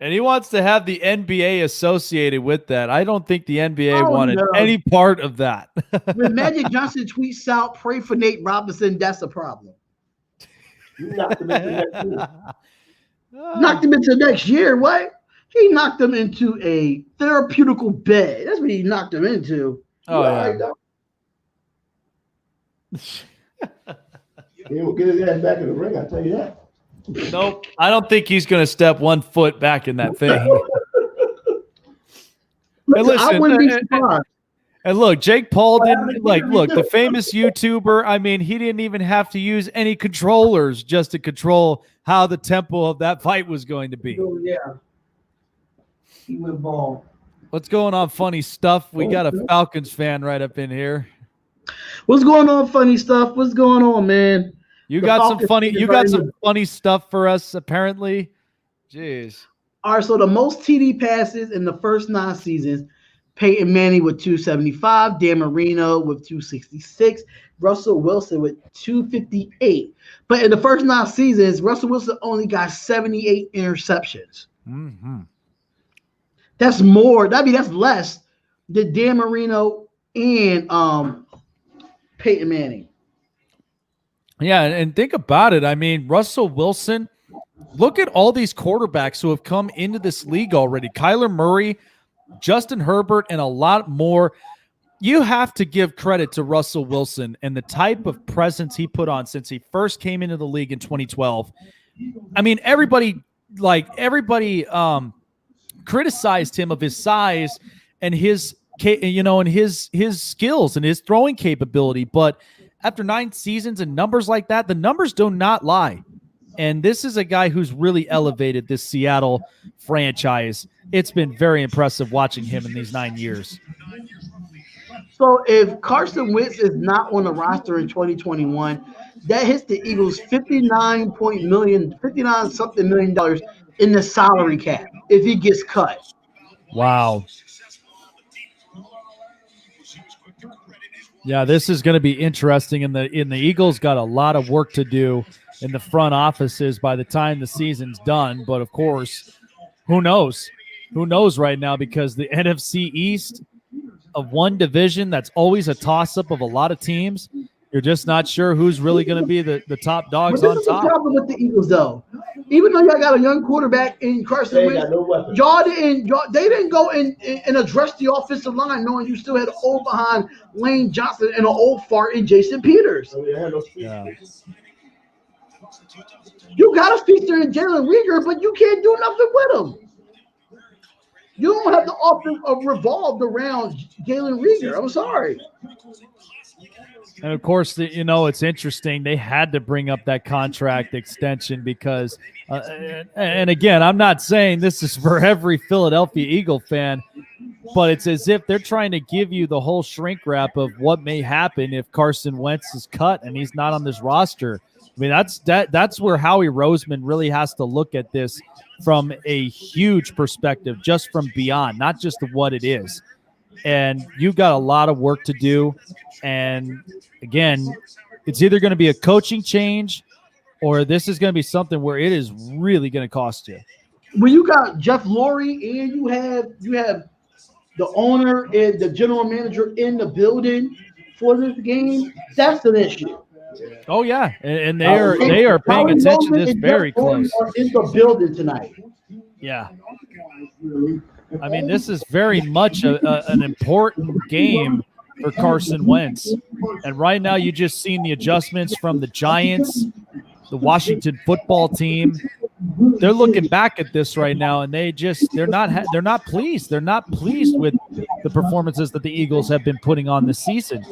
And he wants to have the NBA associated with that. I don't think the NBA wanted no. any part of that. When Magic Johnson tweets out, pray for Nate Robinson, that's a problem. You knocked him into that too. Knocked him into next year. What? He knocked him into a therapeutical bed. That's what he knocked him into. Oh, yeah. He will get his ass back in the ring, I'll tell you that. Nope. I don't think he's going to step 1 foot back in that thing. I wouldn't be surprised. And look, Jake Paul didn't look, the famous YouTuber. I mean, he didn't even have to use any controllers just to control how the tempo of that fight was going to be. Oh, yeah. He went ball. What's going on, funny stuff? We got a Falcons fan right up in here. What's going on, funny stuff? What's going on, man? You The got some Falcons funny. is You right got some here. funny stuff for us, apparently. Jeez. All right, so the most TD passes in the first 9 seasons, Peyton Manning with 275, Dan Marino with 266, Russell Wilson with 258. But in the first 9 seasons, Russell Wilson only got 78 interceptions. Mm-hmm. That's more. That's less than Dan Marino and Peyton Manning. Yeah, and think about it. I mean, Russell Wilson, look at all these quarterbacks who have come into this league already. Kyler Murray, Justin Herbert, and a lot more. You have to give credit to Russell Wilson and the type of presence he put on since he first came into the league in 2012. I mean, everybody criticized him of his size and his skills and his throwing capability, but after 9 seasons and numbers like that, the numbers do not lie. And this is a guy who's really elevated this Seattle franchise. It's been very impressive watching him in these 9 years. So if Carson Wentz is not on the roster in 2021, that hits the Eagles $59 million in the salary cap if he gets cut. Wow. Yeah, this is going to be interesting. And the Eagles got a lot of work to do in the front offices by the time the season's done. But of course, who knows? Who knows right now, because the NFC East of one division, that's always a toss-up of a lot of teams. You're just not sure who's really going to be the top dogs But on this is the top. problem with the Eagles, though. Even though y'all got a young quarterback in Carson They Wentz, got no weapons. they didn't go and address the offensive line, knowing you still had an old behind Lane Johnson and an old fart in Jason Peters. So they had no speed. Yeah. You got a feature in Jalen Rieger, but you can't do nothing with him. You don't have the offense revolved around Jalen Rieger. I'm sorry. And of course, it's interesting. They had to bring up that contract extension because, and again, I'm not saying this is for every Philadelphia Eagle fan, but it's as if they're trying to give you the whole shrink wrap of what may happen if Carson Wentz is cut and he's not on this roster. I mean, that's where Howie Roseman really has to look at this from a huge perspective, just from beyond, not just what it is. And you've got a lot of work to do. And again, it's either going to be a coaching change or this is going to be something where it is really going to cost you. When you got Jeff Lurie and you have the owner and the general manager in the building for this game, that's an issue. Oh yeah, and they are paying attention to this very close. Are in the building tonight. Yeah, I mean this is very much an important game for Carson Wentz, and right now you just seen the adjustments from the Giants, the Washington football team. They're looking back at this right now, and they're not pleased. They're not pleased with the performances that the Eagles have been putting on this season.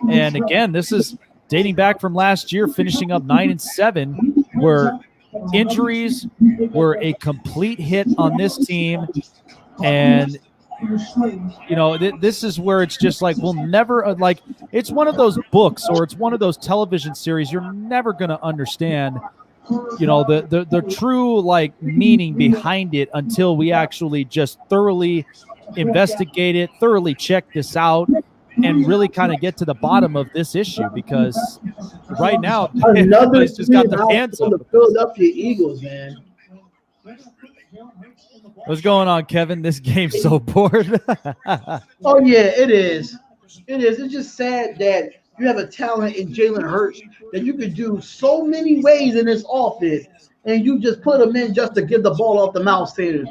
And again, this is dating back from last year, finishing up 9-7, where injuries were a complete hit on this team. And you know, this is where it's just like we'll never it's one of those books or it's one of those television series you're never going to understand. You know, the true meaning behind it until we actually just thoroughly investigate it, thoroughly check this out, and really kind of get to the bottom of this issue. Because right now, everybody's just got their hands up. The Philadelphia Eagles, man. What's going on, Kevin? This game's so bored. Oh yeah, it is. It is. It's just sad that you have a talent in Jalen Hurts that you could do so many ways in this offense, and you just put him in just to get the ball off the mouse. Saying,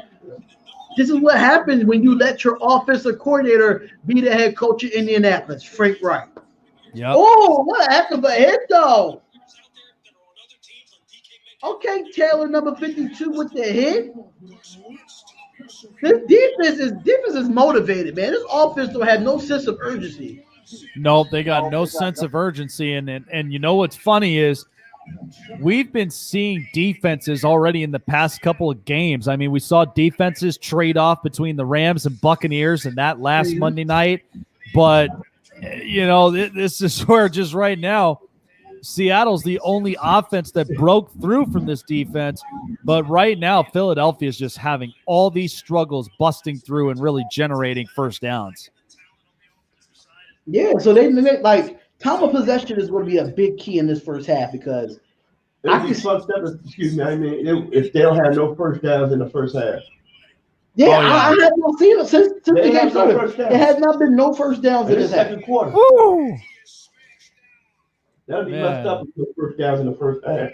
this is what happens when you let your offensive coordinator be the head coach in Indianapolis, Frank Reich. Yep. Oh, what a heck of a hit, though. Okay, Taylor, number 52 with the hit. This defense is motivated, man. This offense don't have no sense of urgency. Nope, they got no sense of urgency. And you know what's funny is we've been seeing defenses already in the past couple of games. I mean, we saw defenses trade off between the Rams and Buccaneers in that last Monday night. But, you know, this is where just right now, Seattle's the only offense that broke through from this defense. But right now, Philadelphia is just having all these struggles busting through and really generating first downs. Yeah, so they time of possession is going to be a big key in this first half because excuse me, I mean, if they'll have no first downs in the first half. Yeah, I have not seen it since the game started. There has not been no first downs in this second quarter. Woo! That'll be messed up with first downs in the first half.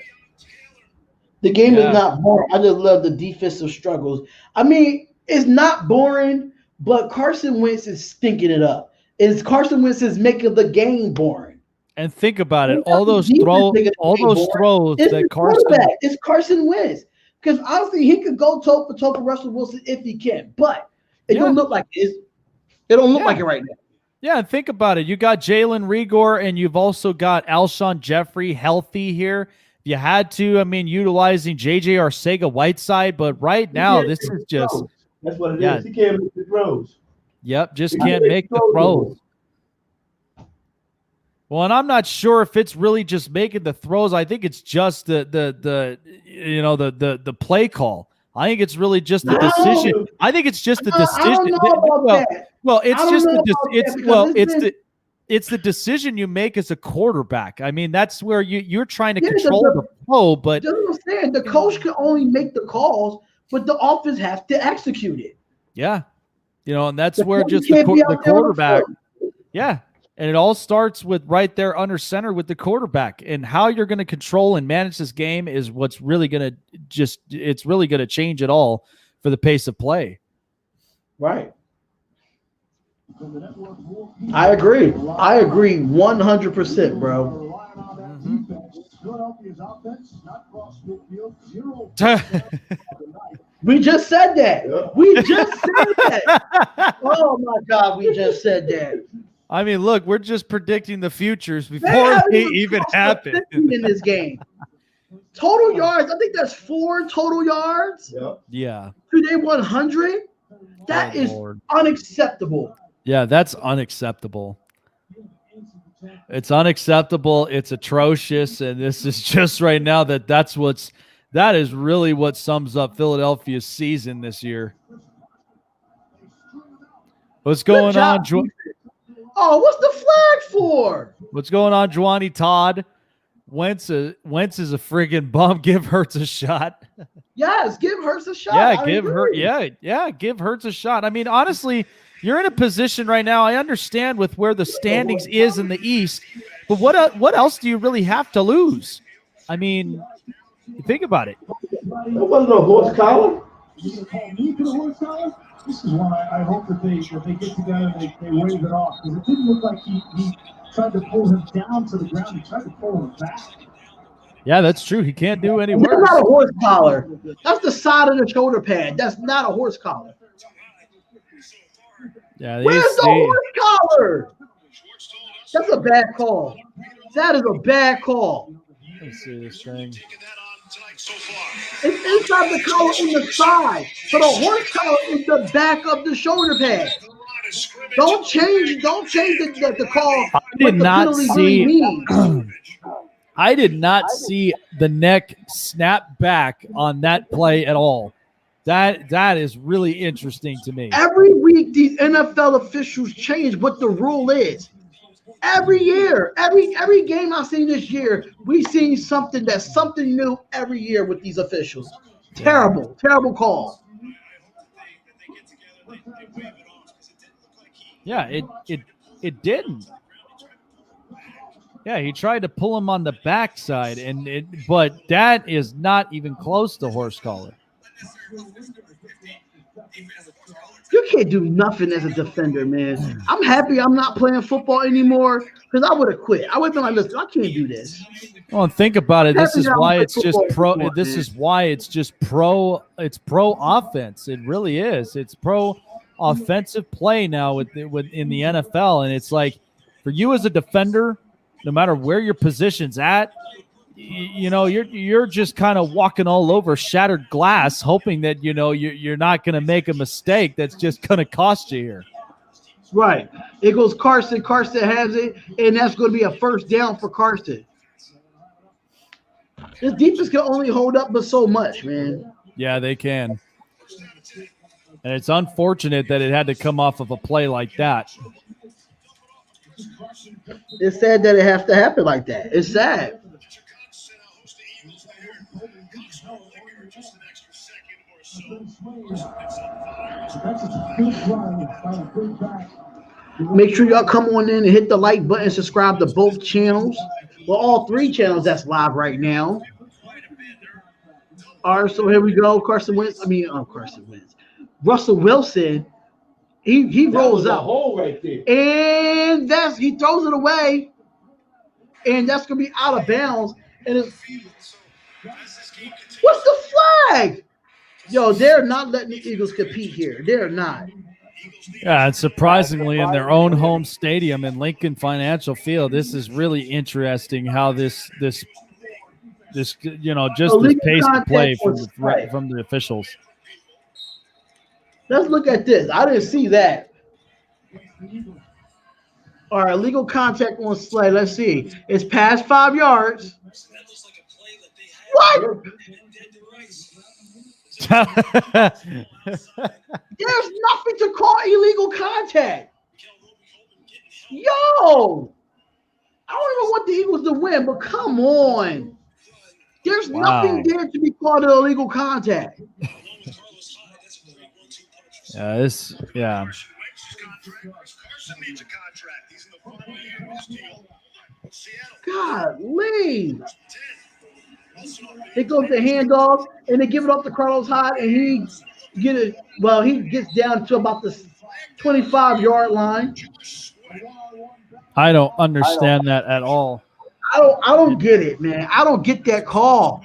The game is not boring. I just love the defensive struggles. I mean, it's not boring, but Carson Wentz is stinking it up. Carson Wentz is making the game boring. And think about it, all those throws that Carson. It's Carson Wentz. Because honestly, he could go toe for toe for Russell Wilson if he can, but it don't look like it. It don't look like it right now. Yeah, and think about it. You got Jalen Reagor, and you've also got Alshon Jeffrey healthy here. If you had to, I mean, utilizing J.J. Arcega-Whiteside, but right now this is just – that's what it is. He can't make the throws. Yep, just can't make the throws. Well, and I'm not sure if it's really just making the throws. I think it's just the play call. I think it's really just the decision. I think it's just the decision. It's the decision you make as a quarterback. I mean, that's where you're trying to control the flow. But the coach can only make the calls, but the offense has to execute it. Yeah, and that's where just the quarterback. Yeah. And it all starts with right there under center with the quarterback, and how you're going to control and manage this game is what's really going to it's really going to change it all for the pace of play. Right. I agree 100%, bro. We just said that. Oh my God, we just said that. I mean, look, we're just predicting the futures before they even happen in this game. Total yards, I think that's 4 total yards. Yeah. Today 100. That is Lord. unacceptable. Yeah, that's unacceptable. It's unacceptable. It's atrocious, and this is just right now that is really what sums up Philadelphia's season this year. What's going on, Oh, what's the flag for? What's going on, Juani Todd? Wentz is a friggin' bum. Give Hurts a shot. Yes, give Hurts a shot. Yeah, give Hurts a shot. I mean, honestly, you're in a position right now. I understand with where the standings is in the East, but what else do you really have to lose? I mean, think about it. It wasn't a horse collar. This is one I hope that they get together and they wave it off, because it didn't look like he tried to pull him down to the ground. He tried to pull him back. Yeah, that's true. He can't do any worse. That's not a horse collar. That's the side of the shoulder pad. That's not a horse collar. Yeah, where's the horse collar? That's a bad call. That is a bad call. Let's see this thing. It's inside the collar on the side. So the horse collar is the back of the shoulder pad. Don't change the call. I did not see the neck snap back on that play at all. That is really interesting to me. Every week these NFL officials change what the rule is. Every year, every game I've seen this year, we've seen something new every year with these officials. Terrible call. Yeah, it didn't. Yeah, he tried to pull him on the backside, but that is not even close to horse collar. You can't do nothing as a defender, man. I'm happy I'm not playing football anymore, because I would have quit. I would have been like, listen, I can't do this. Well, and think about it. This is why it's just pro. Anymore, this is why it's just pro. It's pro offense. It really is. It's pro offensive play now in the NFL, and it's like for you as a defender, no matter where your position's at, you're just kind of walking all over shattered glass, hoping that you're not going to make a mistake that's just going to cost you here. Right. It goes Carson. Carson has it, and that's going to be a first down for Carson. This defense can only hold up but so much, man. Yeah, they can. And it's unfortunate that it had to come off of a play like that. It's sad that it has to happen like that. It's sad. Make sure y'all come on in and hit the like button, subscribe to both channels. Well, all three channels that's live right now. All right, so here we go. Carson Wentz. Russell Wilson. He rolls up. Hole right there. And he throws it away. And that's gonna be out of bounds. And what's the flag? Yo, they're not letting the Eagles compete here. They're not. Yeah, and surprisingly, in their own home stadium in Lincoln Financial Field, this is really interesting how this just this pace of play from the officials. Let's look at this. I didn't see that. All right, illegal contact on Slay. Let's see. It's past 5 yards. What? There's nothing to call illegal contact. Yo, I don't even want the Eagles to win, but come on. There's nothing there to be called an illegal contact. Yeah. Golly. It goes to handoff, and they give it off to Carlos Hyde, and he gets down to about the 25-yard line. I don't understand that at all. I don't get it, man. I don't get that call.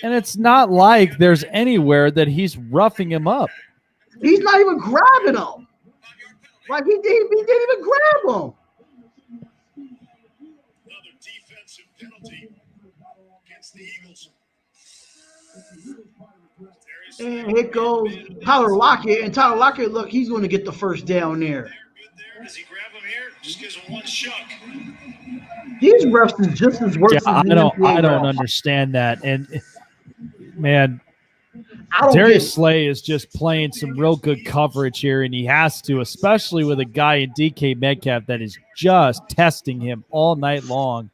And it's not like there's anywhere that he's roughing him up. He's not even grabbing him. Like he didn't even grab him. Another defensive penalty against the Eagles. And here goes Tyler Lockett. And Tyler Lockett, look, he's going to get the first down there. Does he grab him here? Just gives him one shuck. These refs is just as worse. Yeah, I don't understand that. And man, I don't Darius Slay is just playing some real good coverage here, and he has to, especially with a guy in DK Metcalf that is just testing him all night long.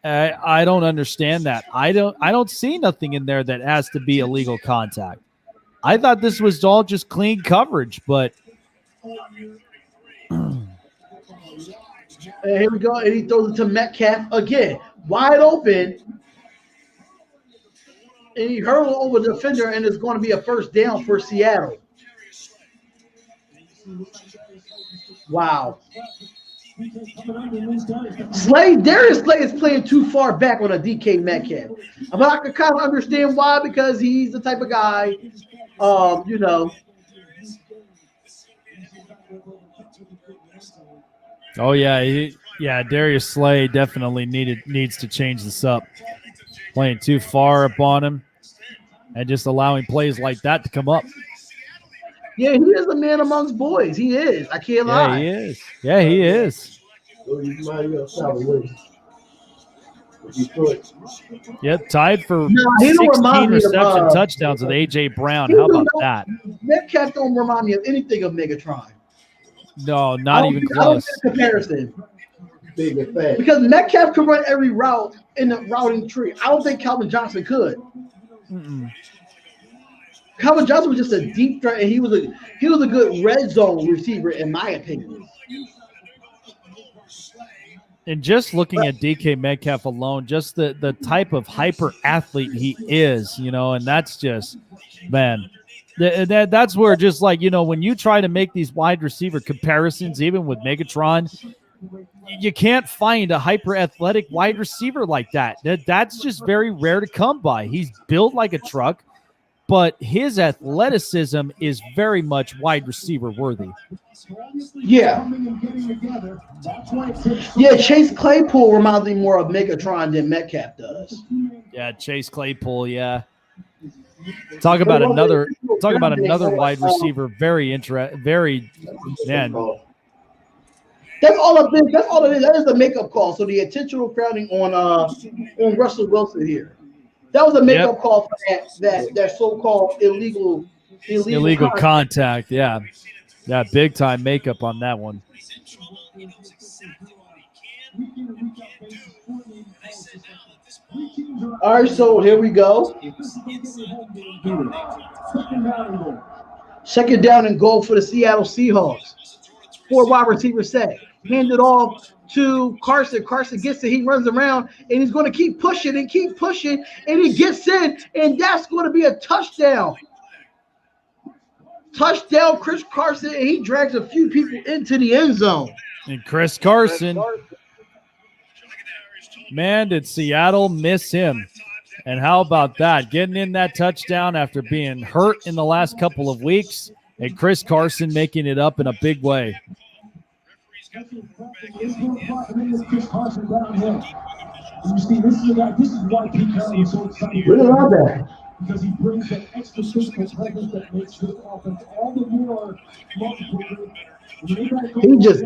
I don't understand that. I don't see nothing in there that has to be illegal contact. I thought this was all just clean coverage, but And here we go. And he throws it to Metcalf again. Wide open. And he hurled over the defender, and it's going to be a first down for Seattle. Wow. Darius Slay is playing too far back on a DK Metcalf. But I can kind of understand why, because he's the type of guy, you know. oh yeah, Darius Slay definitely needs to change this up. Playing too far up on him and just allowing plays like that to come up. Yeah, he is a man amongst boys. He is. I can't lie. He is. Yeah, he is. Yep, tied for he don't 16 remind me of, reception touchdowns with A.J. Brown. How about that? Metcalf don't remind me of anything of Megatron. No, not even I don't close. get a comparison. Because Metcalf could run every route in the routing tree. I don't think Calvin Johnson could. Mm-mm. Calvin Johnson was just a deep threat, and he was a good red zone receiver, in my opinion. And just looking at DK Metcalf alone, just the type of hyper athlete he is, you know, and that's just, man, that's where just like, you know, when you try to make these wide receiver comparisons, even with Megatron, you can't find a hyper athletic wide receiver like that. That's just very rare to come by. He's built like a truck, but his athleticism is very much wide receiver worthy. Yeah. Yeah, Chase Claypool reminds me more of Megatron than Metcalf does. Yeah, Chase Claypool, yeah. Talk about another wide receiver, very man. That's all it is. That's all it is. That is the makeup call. So the intentional crowding on Russell Wilson here. That was a makeup call for that so-called illegal contact. Yeah, big time makeup on that one. All right, so here we go. Second down and goal for the Seattle Seahawks. 4 wide receiver set. Hand it off to Carson. Carson gets it. He runs around, and he's going to keep pushing, and he gets in, and that's going to be a touchdown. Touchdown, Chris Carson, and he drags a few people into the end zone. And Chris Carson, man, did Seattle miss him? And how about that? Getting in that touchdown after being hurt in the last couple of weeks, and Chris Carson making it up in a big way. You see, this is the guy. This is why Pete Carroll is so excited. Really love that. Because he brings that extra physical presence that makes this offense all the more multiple. He just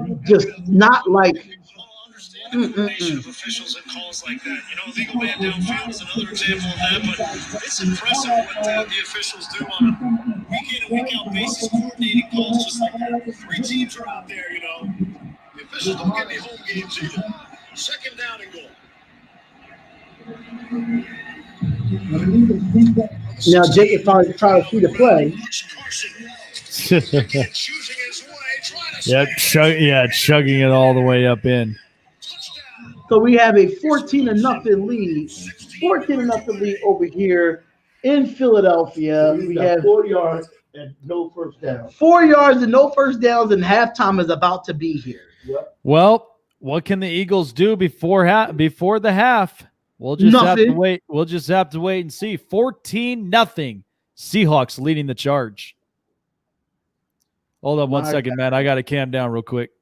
not like. Of officials and calls like that. You know, legal man downfield is another example of that, but it's impressive what the officials do on a week in and week out basis, coordinating calls just like that. 3 teams are out there, you know. The officials don't get any home games either. Second down and goal. Now Jake is probably trying to see the play. Chugging it all the way up in. So we have a 14-0 lead. 14-0 lead over here in Philadelphia. We have 4 yards and no first down. 4 yards and no first downs, and halftime is about to be here. Yep. Well, what can the Eagles do before the half? We'll just have to wait. We'll just have to wait and see. 14-0. Seahawks leading the charge. Hold on one second, man. I got to calm down real quick.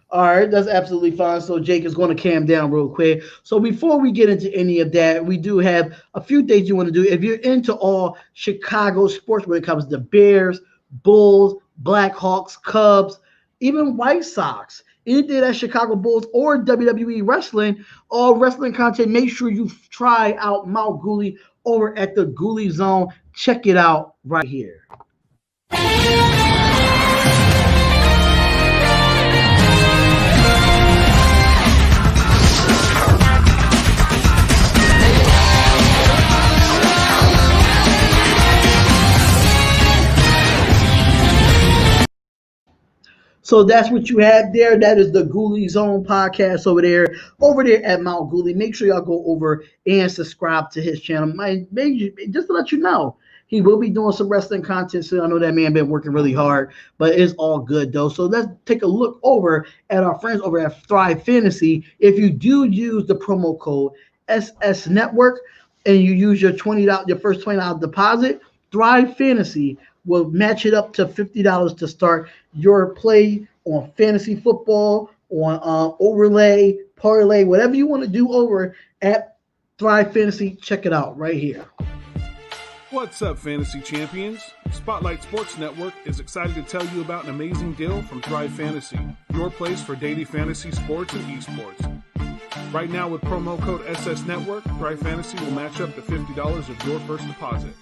All right, that's absolutely fine. So Jake is going to calm down real quick. So before we get into any of that, we do have a few things you want to do. If you're into all Chicago sports when it comes to Bears, Bulls, Blackhawks, Cubs, even White Sox, anything that's Chicago Bulls or WWE wrestling, all wrestling content, make sure you try out MalcGoolie over at the Goolie Zone. Check it out right here. So that's what you have there. That is the Ghoulie Zone podcast over there at Mount Ghoulie. Make sure y'all go over and subscribe to his channel. Just to let you know, he will be doing some wrestling content soon. I know that man been working really hard, but it's all good though. So let's take a look over at our friends over at Thrive Fantasy. If you do use the promo code SS Network and you use your your first $20 deposit, Thrive Fantasy will match it up to $50 to start your play on fantasy football, on overlay, parlay, whatever you want to do over at Thrive Fantasy. Check it out right here. What's up, fantasy champions? Spotlight Sports Network is excited to tell you about an amazing deal from Thrive Fantasy, your place for daily fantasy sports and esports. Right now with promo code SS Network, Thrive Fantasy will match up to $50 of your first deposit.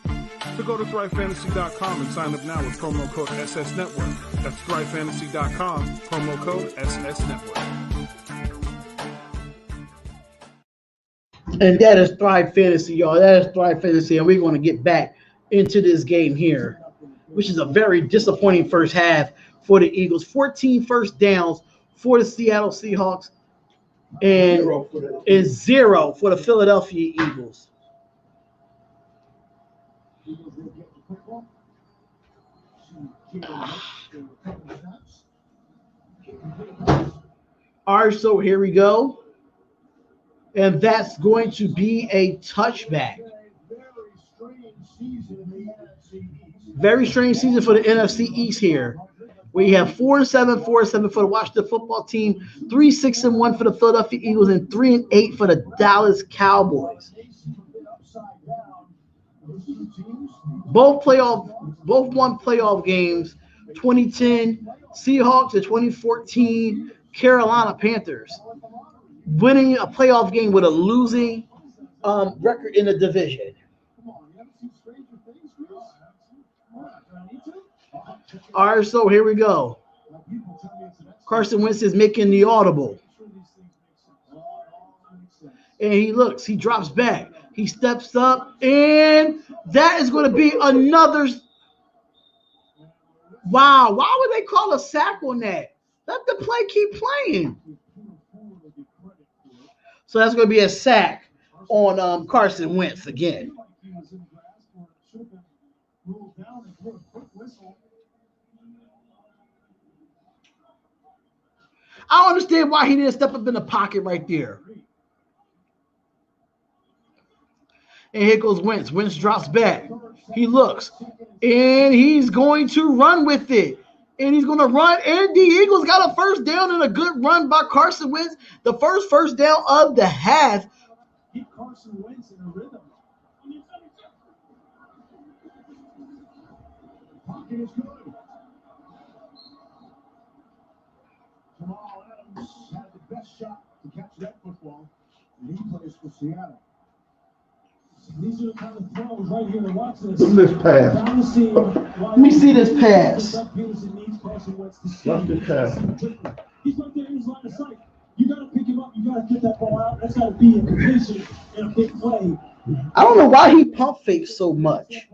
So go to thrivefantasy.com and sign up now with promo code SS Network. That's thrivefantasy.com, promo code SS Network. And that is Thrive Fantasy, y'all. That is Thrive Fantasy, and we're going to get back into this game here, which is a very disappointing first half for the Eagles. 14 first downs for the Seattle Seahawks and 0 for the Philadelphia Eagles. All right, so here we go. And that's going to be a touchback. Very strange season for the NFC East here. We have 4-7, 4-7 for the Washington football team, 3-6-1 for the Philadelphia Eagles, and 3-8 for the Dallas Cowboys. Both won playoff games. 2010 Seahawks and 2014 Carolina Panthers. Winning a playoff game with a losing record in the division. All right, so here we go. Carson Wentz is making the audible. And he drops back. He steps up, and that is going to be another. Wow, why would they call a sack on that? Let the play keep playing. So that's going to be a sack on Carson Wentz again. I don't understand why he didn't step up in the pocket right there. And here goes Wentz. Wentz drops back. He looks, and he's going to run with it. And he's going to run, and the Eagles got a first down and a good run by Carson Wentz. The first down of the half. Keep Carson Wentz in a rhythm. Pocket is good. Jamal Adams had the best shot to catch that football, and he plays for Seattle. These are the kind of throws right here to watch this. Look at this pass. Let me see this pass. Watch this pass. He's right there in his line of sight. You got to pick him up. You got to get that ball out. That's got to be a completion and a big play. I don't know why he pump fakes so much.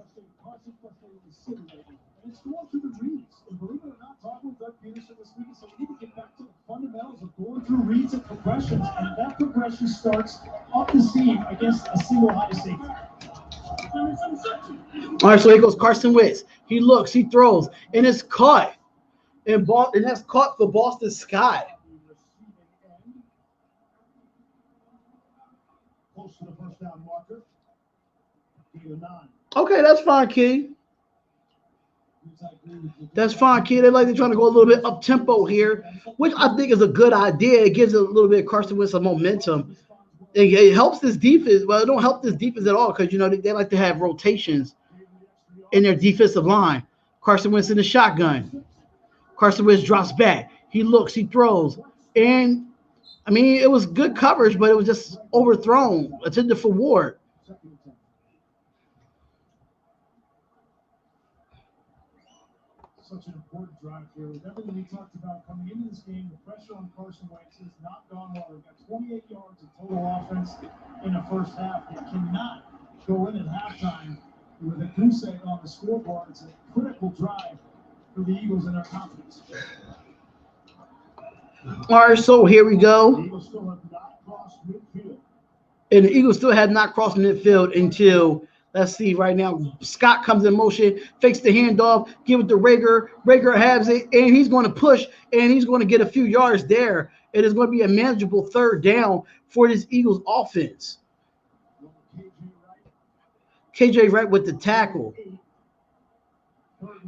It's going through the reads. And believe it or not, talking with Doug Peterson this week, so we need to get back to the fundamentals of going through reads and progressions. And that progression starts up the seam against a single high safety. All right, so here goes Carson Wentz. He looks, he throws, and it's caught. And that's caught for Boston Scott. Close to the first down marker. Okay, that's fine, Key. That's fine, kid. They're trying to go a little bit up tempo here, which I think is a good idea. It gives a little bit of Carson with some momentum. It helps this defense. Well, it don't help this defense at all because they like to have rotations in their defensive line. Carson Wentz in the shotgun. Carson Wentz drops back. He looks. He throws. And I mean, it was good coverage, but it was just overthrown. Intended for Ward. Such an important drive here. With everything we talked about coming into this game, the pressure on Carson Wentz has not gone well. We've got 28 yards of total offense in the first half. You cannot go in at halftime with a goose egg on the scoreboard. It's a critical drive for the Eagles and their confidence. All right, so here we go. The Eagles still have not crossed midfield. And the Eagles still had not crossed midfield until, let's see, right now, Scott comes in motion, fakes the handoff, give it to Rager. Rager has it, and he's going to push, and he's going to get a few yards there. It is going to be a manageable third down for this Eagles offense. KJ Wright with the tackle.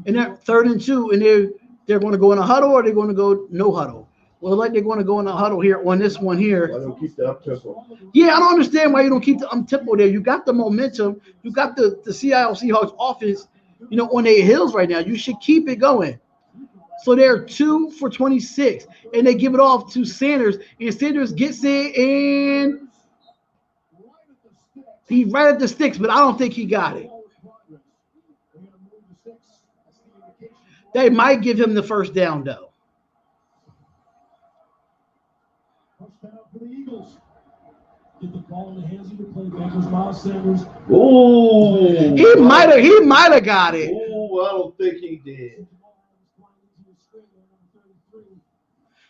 And that 3rd and 2, and they're going to go in a huddle or they're going to go no huddle. Well, like they're going to go in a huddle here on this one here. Why don't keep the up tempo? Yeah, I don't understand why you don't keep the tempo there. You got the momentum. You got the Seahawks offense, on their heels right now. You should keep it going. So they're 2 for 26, and they give it off to Sanders, and Sanders gets it, and he's right at the sticks, but I don't think he got it. They might give him the first down, though. For the Eagles. Get the ball in the hands of the playmakers. Miles Sanders. Ooh. He might have got it. Ooh, I don't think he did.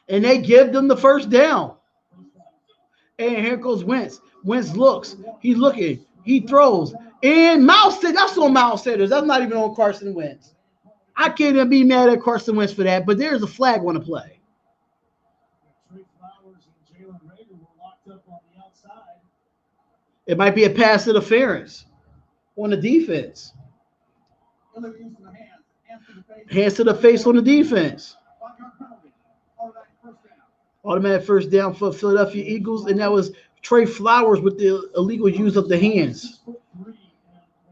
And they give them the first down. And here goes Wentz. Wentz looks. He's looking. He throws. And that's on Miles Sanders. That's not even on Carson Wentz. I can't even be mad at Carson Wentz for that, but there's a flag on the play. It might be a pass interference on the defense. Hands to the face on the defense. Automatic first down for Philadelphia Eagles, and that was Trey Flowers with the illegal use of the hands. When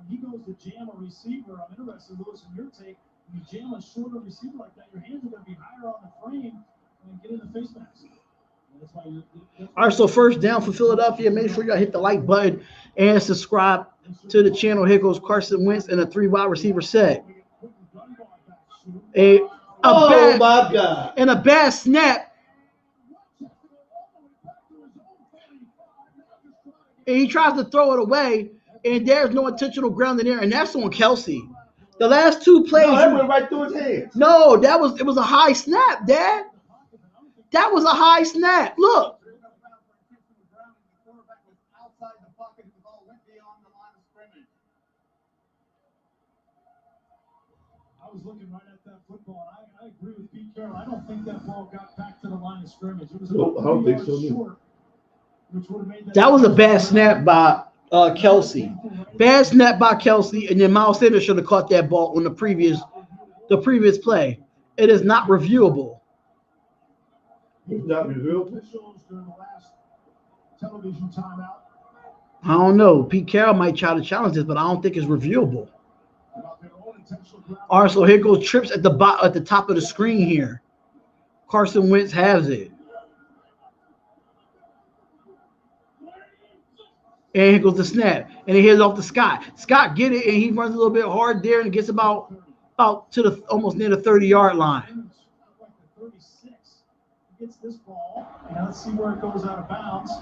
he goes to jam a receiver, I'm interested, Lewis, in your take. When you jam a shorter receiver like that, your hands are going to be higher on the frame and get in the face mask. All right, so first down for Philadelphia. Make sure you hit the like button and subscribe to the channel. Here goes Carson Wentz and a 3 wide receiver set. My God. And a bad snap. And he tries to throw it away, and there's no intentional grounding there, and that's on Kelsey. The last 2 plays. No, that went right through his hands. No, it was a high snap, Dad. That was a high snap. Look. I was looking right at that football, and I agree with Pete Carroll. I don't think that ball got back to the line of scrimmage. It was about 3 yards short, which would have made that was a bad snap by Kelsey. Bad snap by Kelsey, and then Miles Sanders should have caught that ball on the previous play. It is not reviewable. He's not reviewable. I don't know. Pete Carroll might try to challenge this, but I don't think it's reviewable. All right, so here goes trips at the top of the screen here. Carson Wentz has it. And here goes the snap. And he heads off to Scott. Scott get it, and he runs a little bit hard there and gets about to the almost near the 30-yard line. Gets this ball, and let's see where it goes out of bounds.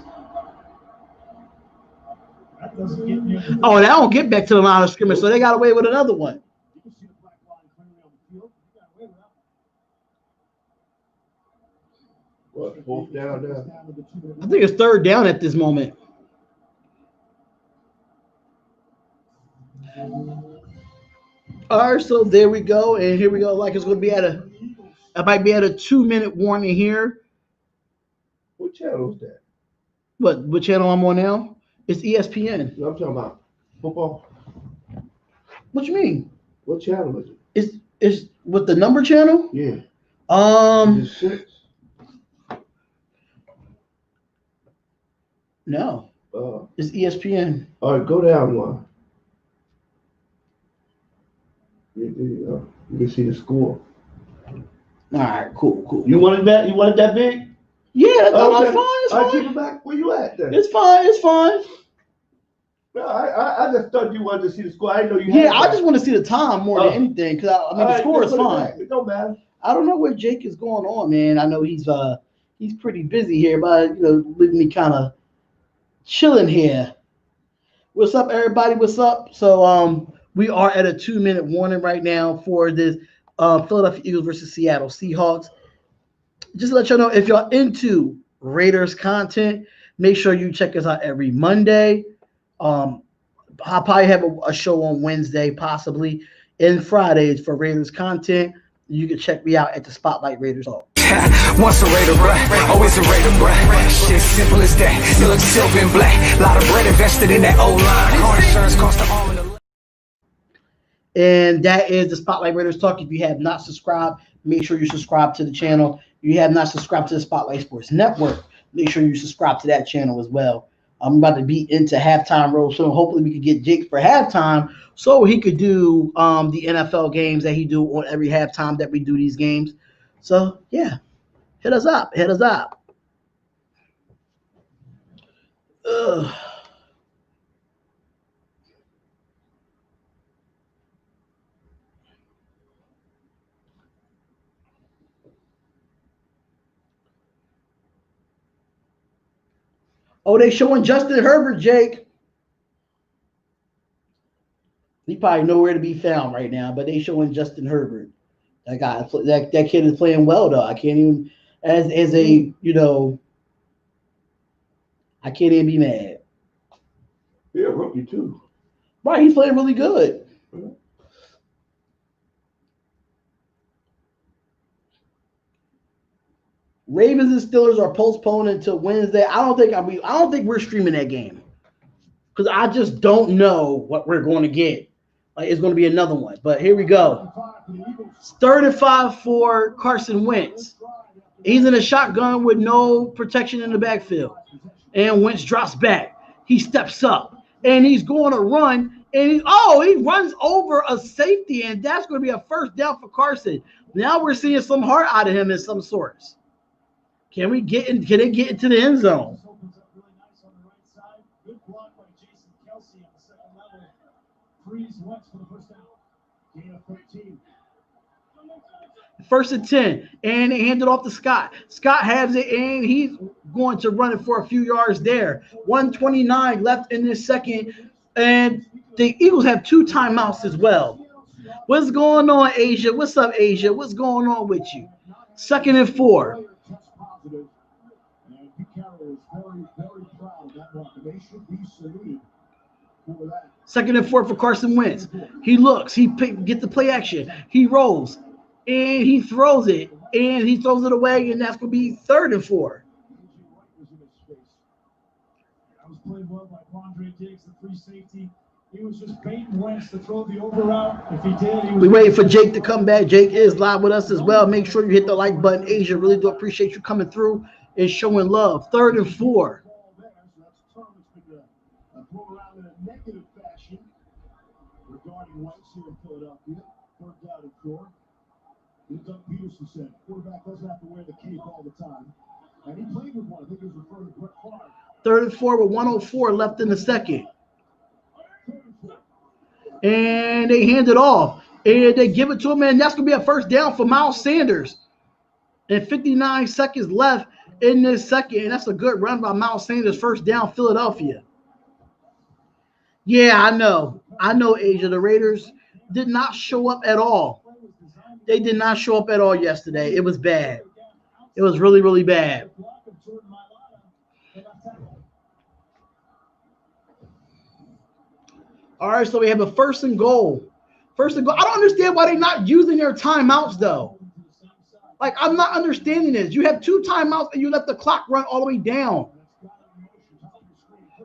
That doesn't get near. Oh, that don't get back to the line of scrimmage, so they got away with another one. You can see the black line clearly on the field. You got away with that. What, 4th down now? I think it's 3rd down at this moment. All right, so there we go, and here we go. Like it's going to be I might be at a 2-minute warning here. What channel is that? What channel I'm on now? It's ESPN. No, I'm talking about football. What you mean? What channel is it? It's with the number channel. Yeah. Um, 6. no, Uh, it's ESPN. all right, go down one. You can see the score. All right, cool. You wanted that? You wanted that big? Yeah, that's Okay. fine. It's All right, keep fine. it back. Where you at then? It's fine. No, I just thought you wanted to see the score. I didn't know you. Yeah, had I that. just want to see the time more than anything because I mean All the right, score just is put it fine. back. It don't matter. I don't know what Jake is going on, man. I know he's pretty busy here, but leaving me kind of chilling here. What's up, everybody? What's up? So we are at a 2-minute warning right now for this Philadelphia Eagles versus Seattle Seahawks. Just to let y'all know, if y'all into Raiders content, make sure you check us out every Monday. I'll probably have a show on Wednesday, possibly, and Fridays for Raiders content. You can check me out at the Spotlight Raiders Talk. Once a Raider, bruh, always a Raider, bruh. Shit simple as that. You look silver and black. Lot of bread invested in that O-line. Car insurance cost the arm and the... And that is the Spotlight Raiders Talk. If you have not subscribed, make sure you subscribe to the channel. If you have not subscribed to the Spotlight Sports Network, make sure you subscribe to that channel as well. I'm about to be into halftime roll soon. Hopefully we could get Jake for halftime so he could do the NFL games that he do on every halftime that we do these games. So, yeah, hit us up. Ugh. Oh, they showing Justin Herbert, Jake. He probably nowhere to be found right now, but they showing Justin Herbert. That guy, that kid is playing well though. I can't even, as a I can't even be mad. Yeah, rookie too. Right, he's playing really good. Ravens and Steelers are postponed until Wednesday. I don't think we're streaming that game because I just don't know what we're going to get. Like it's going to be another one. But here we go. It's 3rd and 5 for Carson Wentz. He's in a shotgun with no protection in the backfield, and Wentz drops back. He steps up and he's going to run. And he runs over a safety, and that's going to be a first down for Carson. Now we're seeing some heart out of him in some sorts. Can they get into the end zone? First and 10, and they hand it off to Scott. Scott has it, and he's going to run it for a few yards there. 1:29 left in this second, and the Eagles have 2 timeouts as well. What's going on, Asia? What's up, Asia? What's going on with you? 2nd and 4. Second and 4 for Carson Wentz. He looks. Gets the play action. He rolls, and he throws it, away, and that's going to be 3rd and 4. I was played well by Quandre Diggs, the free safety. He was just baiting Wentz to throw the over route. If he did, we waiting for Jake to come back. Jake is live with us as well. Make sure you hit the like button. Asia, really do appreciate you coming through and showing love. 3rd and 4. Regarding Wentz here in Philadelphia, 3rd down and 4. Doug Peterson said, quarterback doesn't have to wear the cape all the time. And he played with one. I think he was referring to Brett Favre. 3rd and 4 with 1:04 left in the second. And they hand it off. And they give it to him, and that's going to be a first down for Miles Sanders. And 59 seconds left in this second. And that's a good run by Miles Sanders. First down, Philadelphia. Yeah, I know, Asia. The Raiders did not show up at all. They did not show up at all yesterday. It was bad. It was really, really bad. All right, so we have a 1st and goal. 1st and goal. I don't understand why they're not using their timeouts, though. Like, I'm not understanding this. You have 2 timeouts, and you let the clock run all the way down.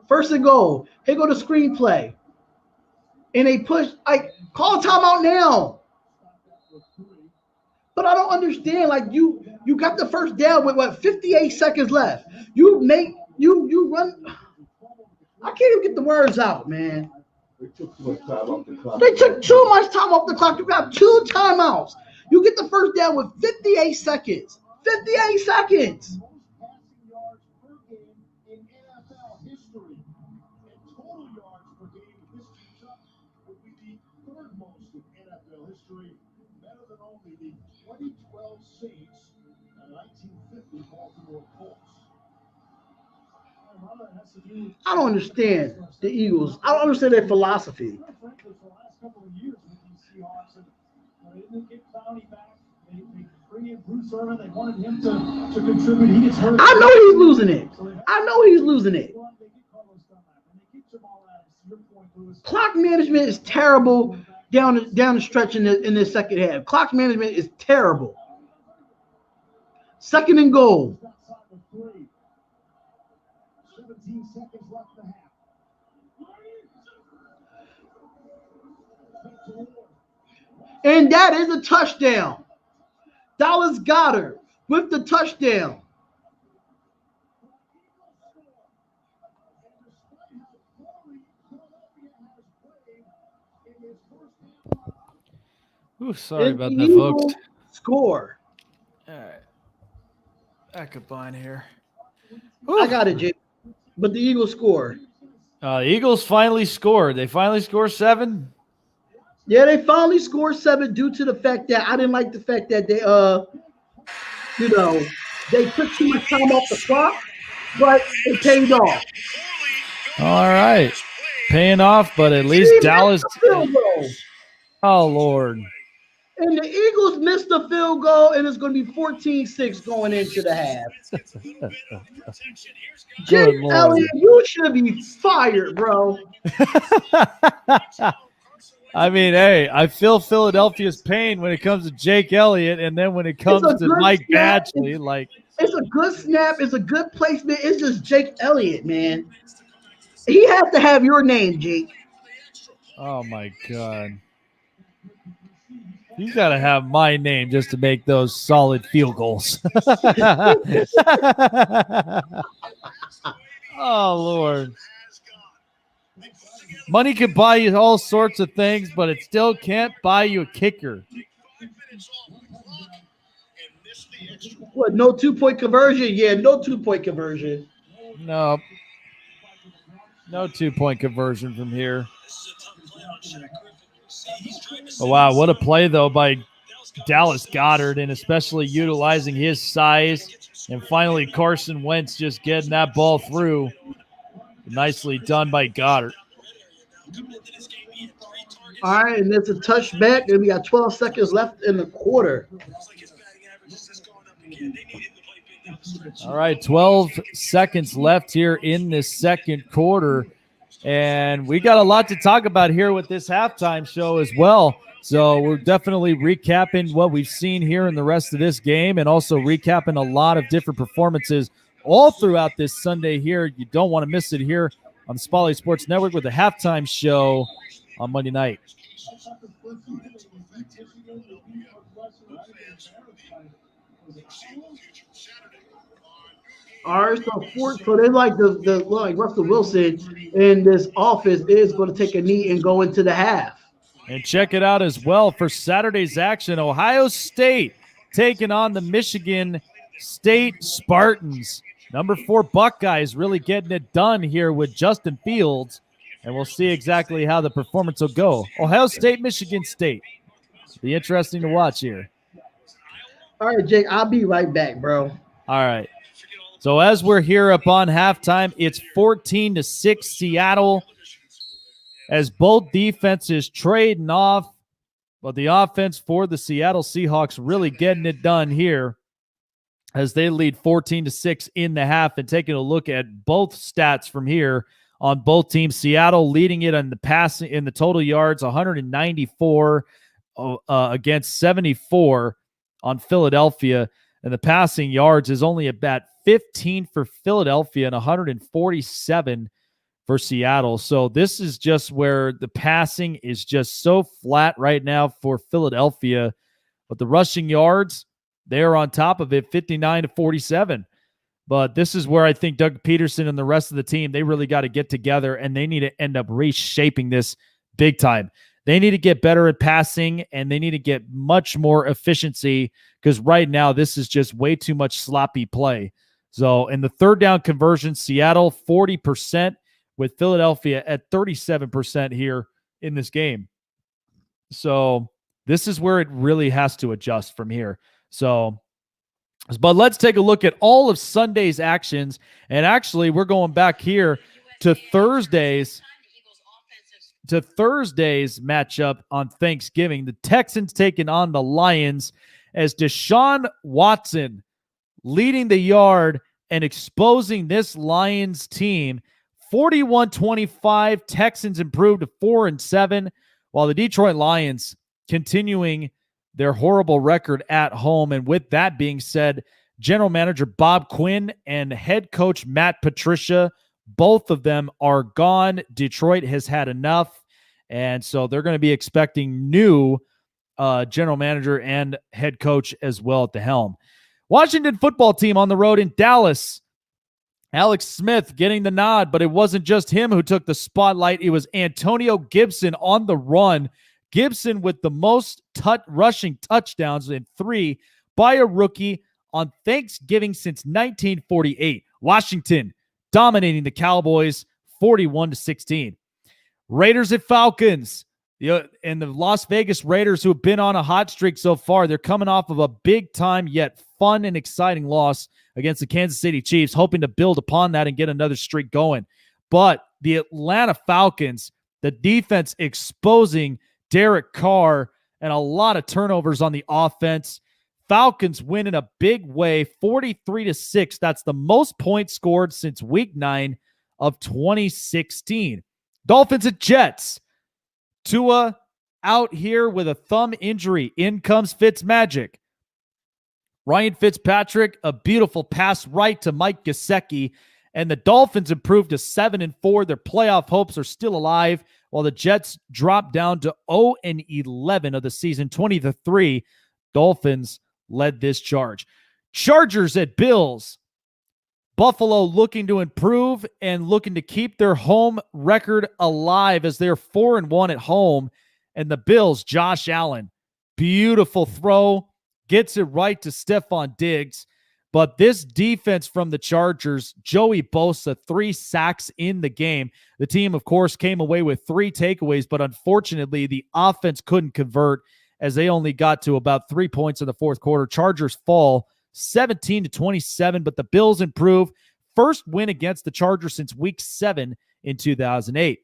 1st and goal. Here go the screenplay. And they push, call a timeout now. But I don't understand. Like you got the first down with what 58 seconds left. You run. I can't even get the words out, man. They took too much time off the clock. They took too much time off the clock. You got 2 timeouts. You get the first down with 58 seconds. 58 seconds. Passing yards per game in NFL history. And total yards per game with this matchup would be the third most in NFL history, better than only the 2012 Saints and 1950 Baltimore Colts. I don't understand the Eagles. I don't understand their philosophy. Frankly, for the last couple of years with these Seahawks, and they didn't get Clowney back. They bring in Bruce Irvin. They wanted him to contribute. He gets hurt. I know he's losing it. I know he's losing it. Clock management is terrible down the stretch in the second half. Clock management is terrible. Second and goal. 17 seconds left in the half. And that is a touchdown. Dallas Goedert with the touchdown. Ooh, sorry And about the that, Eagles folks. Score. All right. Back up on here. I got it, Jake. But the Eagles score. Eagles finally scored. They finally scored 7. Yeah, they finally scored 7 due to the fact that I didn't like the fact that they they took too much time off the clock, but it paid off. All right. Paying off, but at least Dallas. Oh, Lord. And the Eagles missed the field goal, and it's going to be 14-6 going into the half. Jake Elliott, you should be fired, bro. I mean, hey, I feel Philadelphia's pain when it comes to Jake Elliott, and then when it comes to Mike Badgley, like it's a good snap, it's a good placement. It's just Jake Elliott, man. He has to have your name, Jake. Oh my God. You got to have my name just to make those solid field goals. Oh, Lord. Money can buy you all sorts of things, but it still can't buy you a kicker. What, no 2-point conversion? Yeah, no 2-point conversion. No. No 2-point conversion from here. Oh, wow. What a play, though, by Dallas Goedert, and especially utilizing his size. And finally, Carson Wentz just getting that ball through. Nicely done by Goedert. All right, and it's a touchback, and we got 12 seconds left in the quarter. All right, 12 seconds left here in the second quarter. And we got a lot to talk about here with this halftime show as well. So we're definitely recapping what we've seen here in the rest of this game, and also recapping a lot of different performances all throughout this Sunday here. You don't want to miss it here on the Spotlight Sports Network with the halftime show on Monday night. All right, so they like like Russell Wilson in this office is going to take a knee and go into the half. And check it out as well for Saturday's action. Ohio State taking on the Michigan State Spartans. Number 4 Buckeyes really getting it done here with Justin Fields. And we'll see exactly how the performance will go. Ohio State, Michigan State. Be interesting to watch here. All right, Jake, I'll be right back, bro. All right. So as we're here upon halftime, it's 14-6 Seattle as both defenses trading off. But the offense for the Seattle Seahawks really getting it done here as they lead 14-6 in the half. And taking a look at both stats from here on both teams. Seattle leading it on the passing in the total yards, 194 against 74 on Philadelphia. And the passing yards is only about 15 for Philadelphia and 147 for Seattle. So this is just where the passing is just so flat right now for Philadelphia. But the rushing yards, they're on top of it, 59-47. But this is where I think Doug Peterson and the rest of the team, they really got to get together, and they need to end up reshaping this big time. They need to get better at passing, and they need to get much more efficiency, because right now this is just way too much sloppy play. So in the third down conversion, Seattle 40%, with Philadelphia at 37% here in this game. So this is where it really has to adjust from here. So, but let's take a look at all of Sunday's actions. And actually, we're going back here to Thursday's matchup on Thanksgiving. The Texans taking on the Lions, as Deshaun Watson leading the yard and exposing this Lions team. 41-25, Texans improved to 4-7, while the Detroit Lions continuing their horrible record at home. And with that being said, General Manager Bob Quinn and head coach Matt Patricia, both of them are gone. Detroit has had enough, and so they're going to be expecting new general manager and head coach as well at the helm. Washington football team on the road in Dallas. Alex Smith getting the nod, but it wasn't just him who took the spotlight. It was Antonio Gibson on the run. Gibson with the most rushing touchdowns in 3 by a rookie on Thanksgiving since 1948. Washington dominating the Cowboys 41-16. Raiders at Falcons. And the Las Vegas Raiders, who have been on a hot streak so far, they're coming off of a big-time yet fun and exciting loss against the Kansas City Chiefs, hoping to build upon that and get another streak going. But the Atlanta Falcons, the defense exposing Derek Carr and a lot of turnovers on the offense. Falcons win in a big way, 43-6. That's the most points scored since week 9 of 2016. Dolphins at Jets. Tua out here with a thumb injury. In comes Fitzmagic. Ryan Fitzpatrick, a beautiful pass right to Mike Gesicki, and the Dolphins improved to 7-4. Their playoff hopes are still alive, while the Jets drop down to 0-11 of the season, 20-3. Dolphins led this charge. Chargers at Bills. Buffalo looking to improve and looking to keep their home record alive as they're 4-1 at home. And the Bills, Josh Allen, beautiful throw, gets it right to Stephon Diggs. But this defense from the Chargers, Joey Bosa, 3 sacks in the game. The team, of course, came away with 3 takeaways, but unfortunately, the offense couldn't convert as they only got to about 3 points in the fourth quarter. Chargers fall 17-27, but the Bills improve. First win against the Chargers since week 7 in 2008.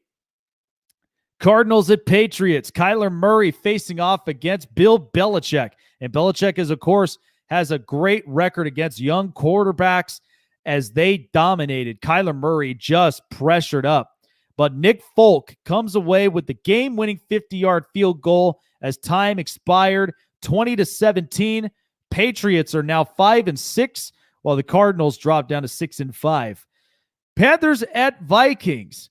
Cardinals at Patriots. Kyler Murray facing off against Bill Belichick. And Belichick is, of course, has a great record against young quarterbacks as they dominated. Kyler Murray just pressured up. But Nick Folk comes away with the game-winning 50-yard field goal as time expired, 20-17. Patriots are now 5-6, while the Cardinals drop down to 6-5. Panthers at Vikings.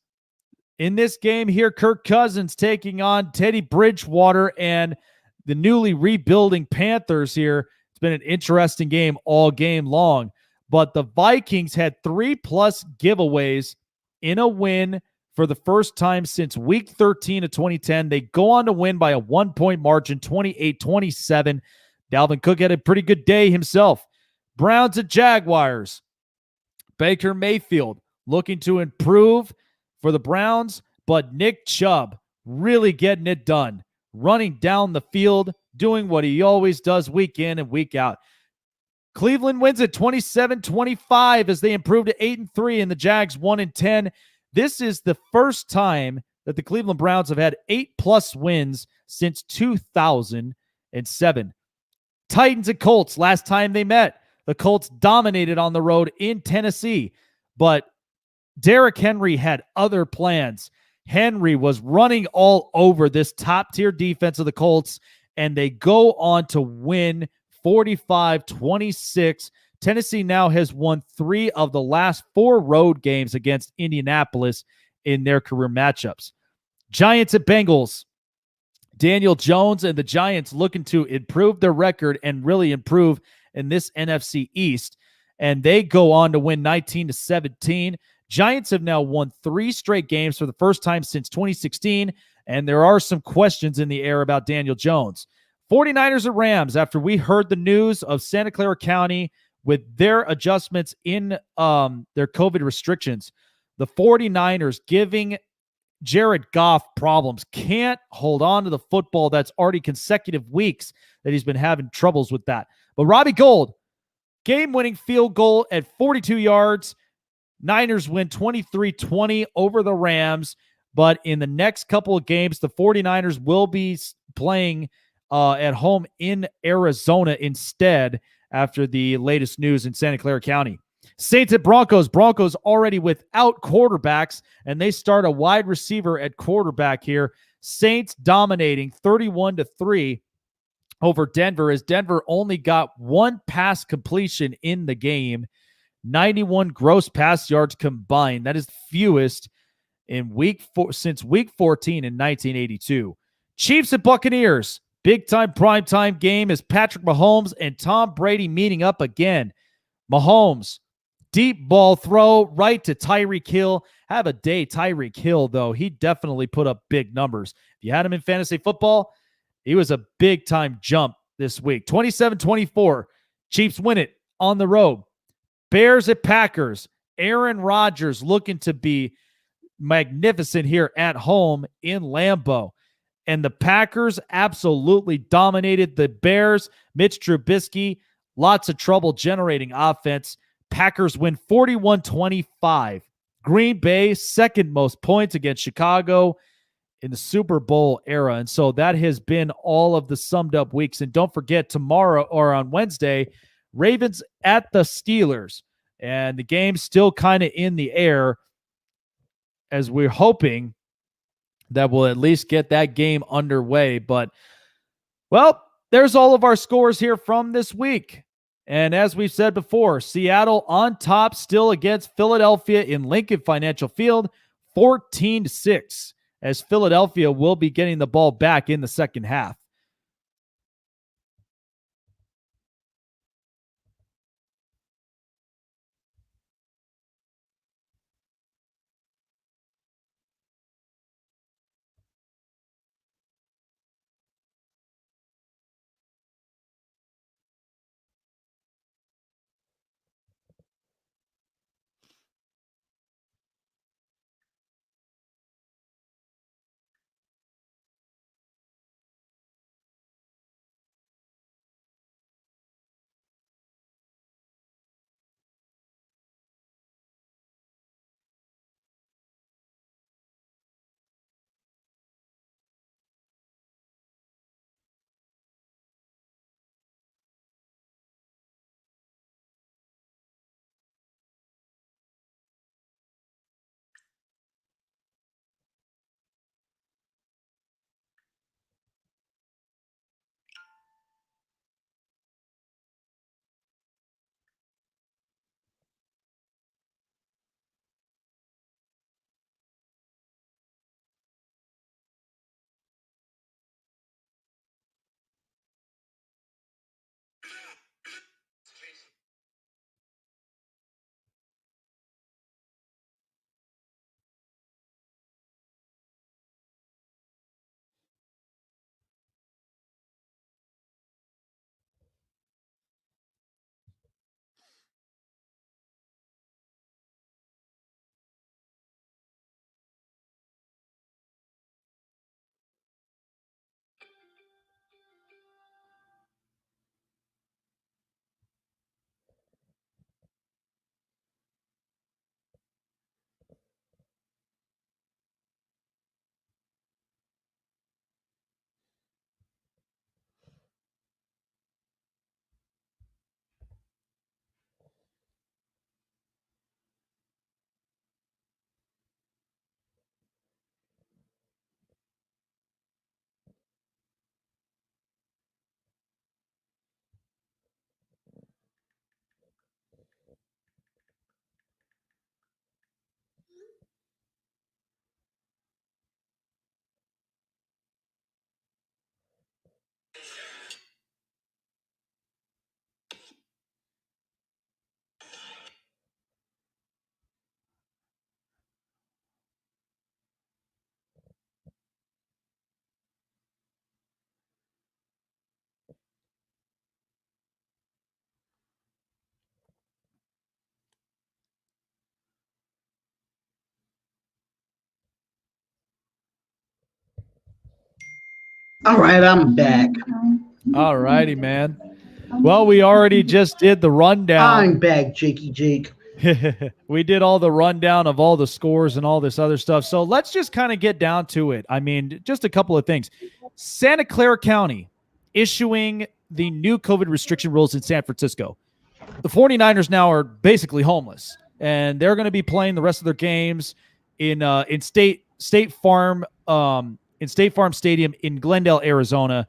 In this game here, Kirk Cousins taking on Teddy Bridgewater and the newly rebuilding Panthers here. It's been an interesting game all game long, but the Vikings had 3+ giveaways in a win for the first time since week 13 of 2010. They go on to win by a 1-point margin, 28-27. Dalvin Cook had a pretty good day himself. Browns at Jaguars. Baker Mayfield looking to improve for the Browns, but Nick Chubb really getting it done, running down the field, doing what he always does week in and week out. Cleveland wins at 27-25 as they improve to 8-3 and the Jags 1-10. This is the first time that the Cleveland Browns have had 8+ wins since 2007. Titans and Colts, last time they met, the Colts dominated on the road in Tennessee, but Derrick Henry had other plans. Henry was running all over this top-tier defense of the Colts, and they go on to win 45-26. Tennessee now has won 3 of the last 4 road games against Indianapolis in their career matchups. Giants at Bengals. Daniel Jones and the Giants looking to improve their record and really improve in this NFC East. And they go on to win 19-17. Giants have now won 3 straight games for the first time since 2016. And there are some questions in the air about Daniel Jones. 49ers at Rams, after we heard the news of Santa Clara County with their adjustments in their COVID restrictions, the 49ers giving Jared Goff problems, can't hold on to the football. That's already consecutive weeks that he's been having troubles with that. But Robbie Gould, game-winning field goal at 42 yards. Niners win 23-20 over the Rams. But in the next couple of games, the 49ers will be playing at home in Arizona instead after the latest news in Santa Clara County. Saints at Broncos. Broncos already without quarterbacks, and they start a wide receiver at quarterback here. Saints dominating 31-3 over Denver, as Denver only got 1 pass completion in the game. 91 gross pass yards combined. That is the fewest in since week 14 in 1982. Chiefs and Buccaneers. Big-time primetime game is Patrick Mahomes and Tom Brady meeting up again. Mahomes, deep ball throw right to Tyreek Hill. Have a day, Tyreek Hill, though. He definitely put up big numbers. If you had him in fantasy football, he was a big-time jump this week. 27-24. Chiefs win it on the road. Bears at Packers. Aaron Rodgers looking to be magnificent here at home in Lambeau. And the Packers absolutely dominated the Bears. Mitch Trubisky, lots of trouble generating offense. Packers win 41-25. Green Bay, second most points against Chicago in the Super Bowl era. And so that has been all of the summed up weeks. And don't forget, tomorrow or on Wednesday, Ravens at the Steelers. And the game's still kind of in the air, as we're hoping that we'll at least get that game underway. But, well, there's all of our scores here from this week. And as we've said before, Seattle on top still against Philadelphia in Lincoln Financial Field, 14-6, as Philadelphia will be getting the ball back in the second half. All right, I'm back. All righty, man. Well, we already just did the rundown. I'm back, Jakey Jake. We did all the rundown of all the scores and all this other stuff. So let's just kind of get down to it. I mean, just a couple of things. Santa Clara County issuing the new COVID restriction rules in San Francisco. The 49ers now are basically homeless, and they're going to be playing the rest of their games in State Farm Stadium in Glendale, Arizona.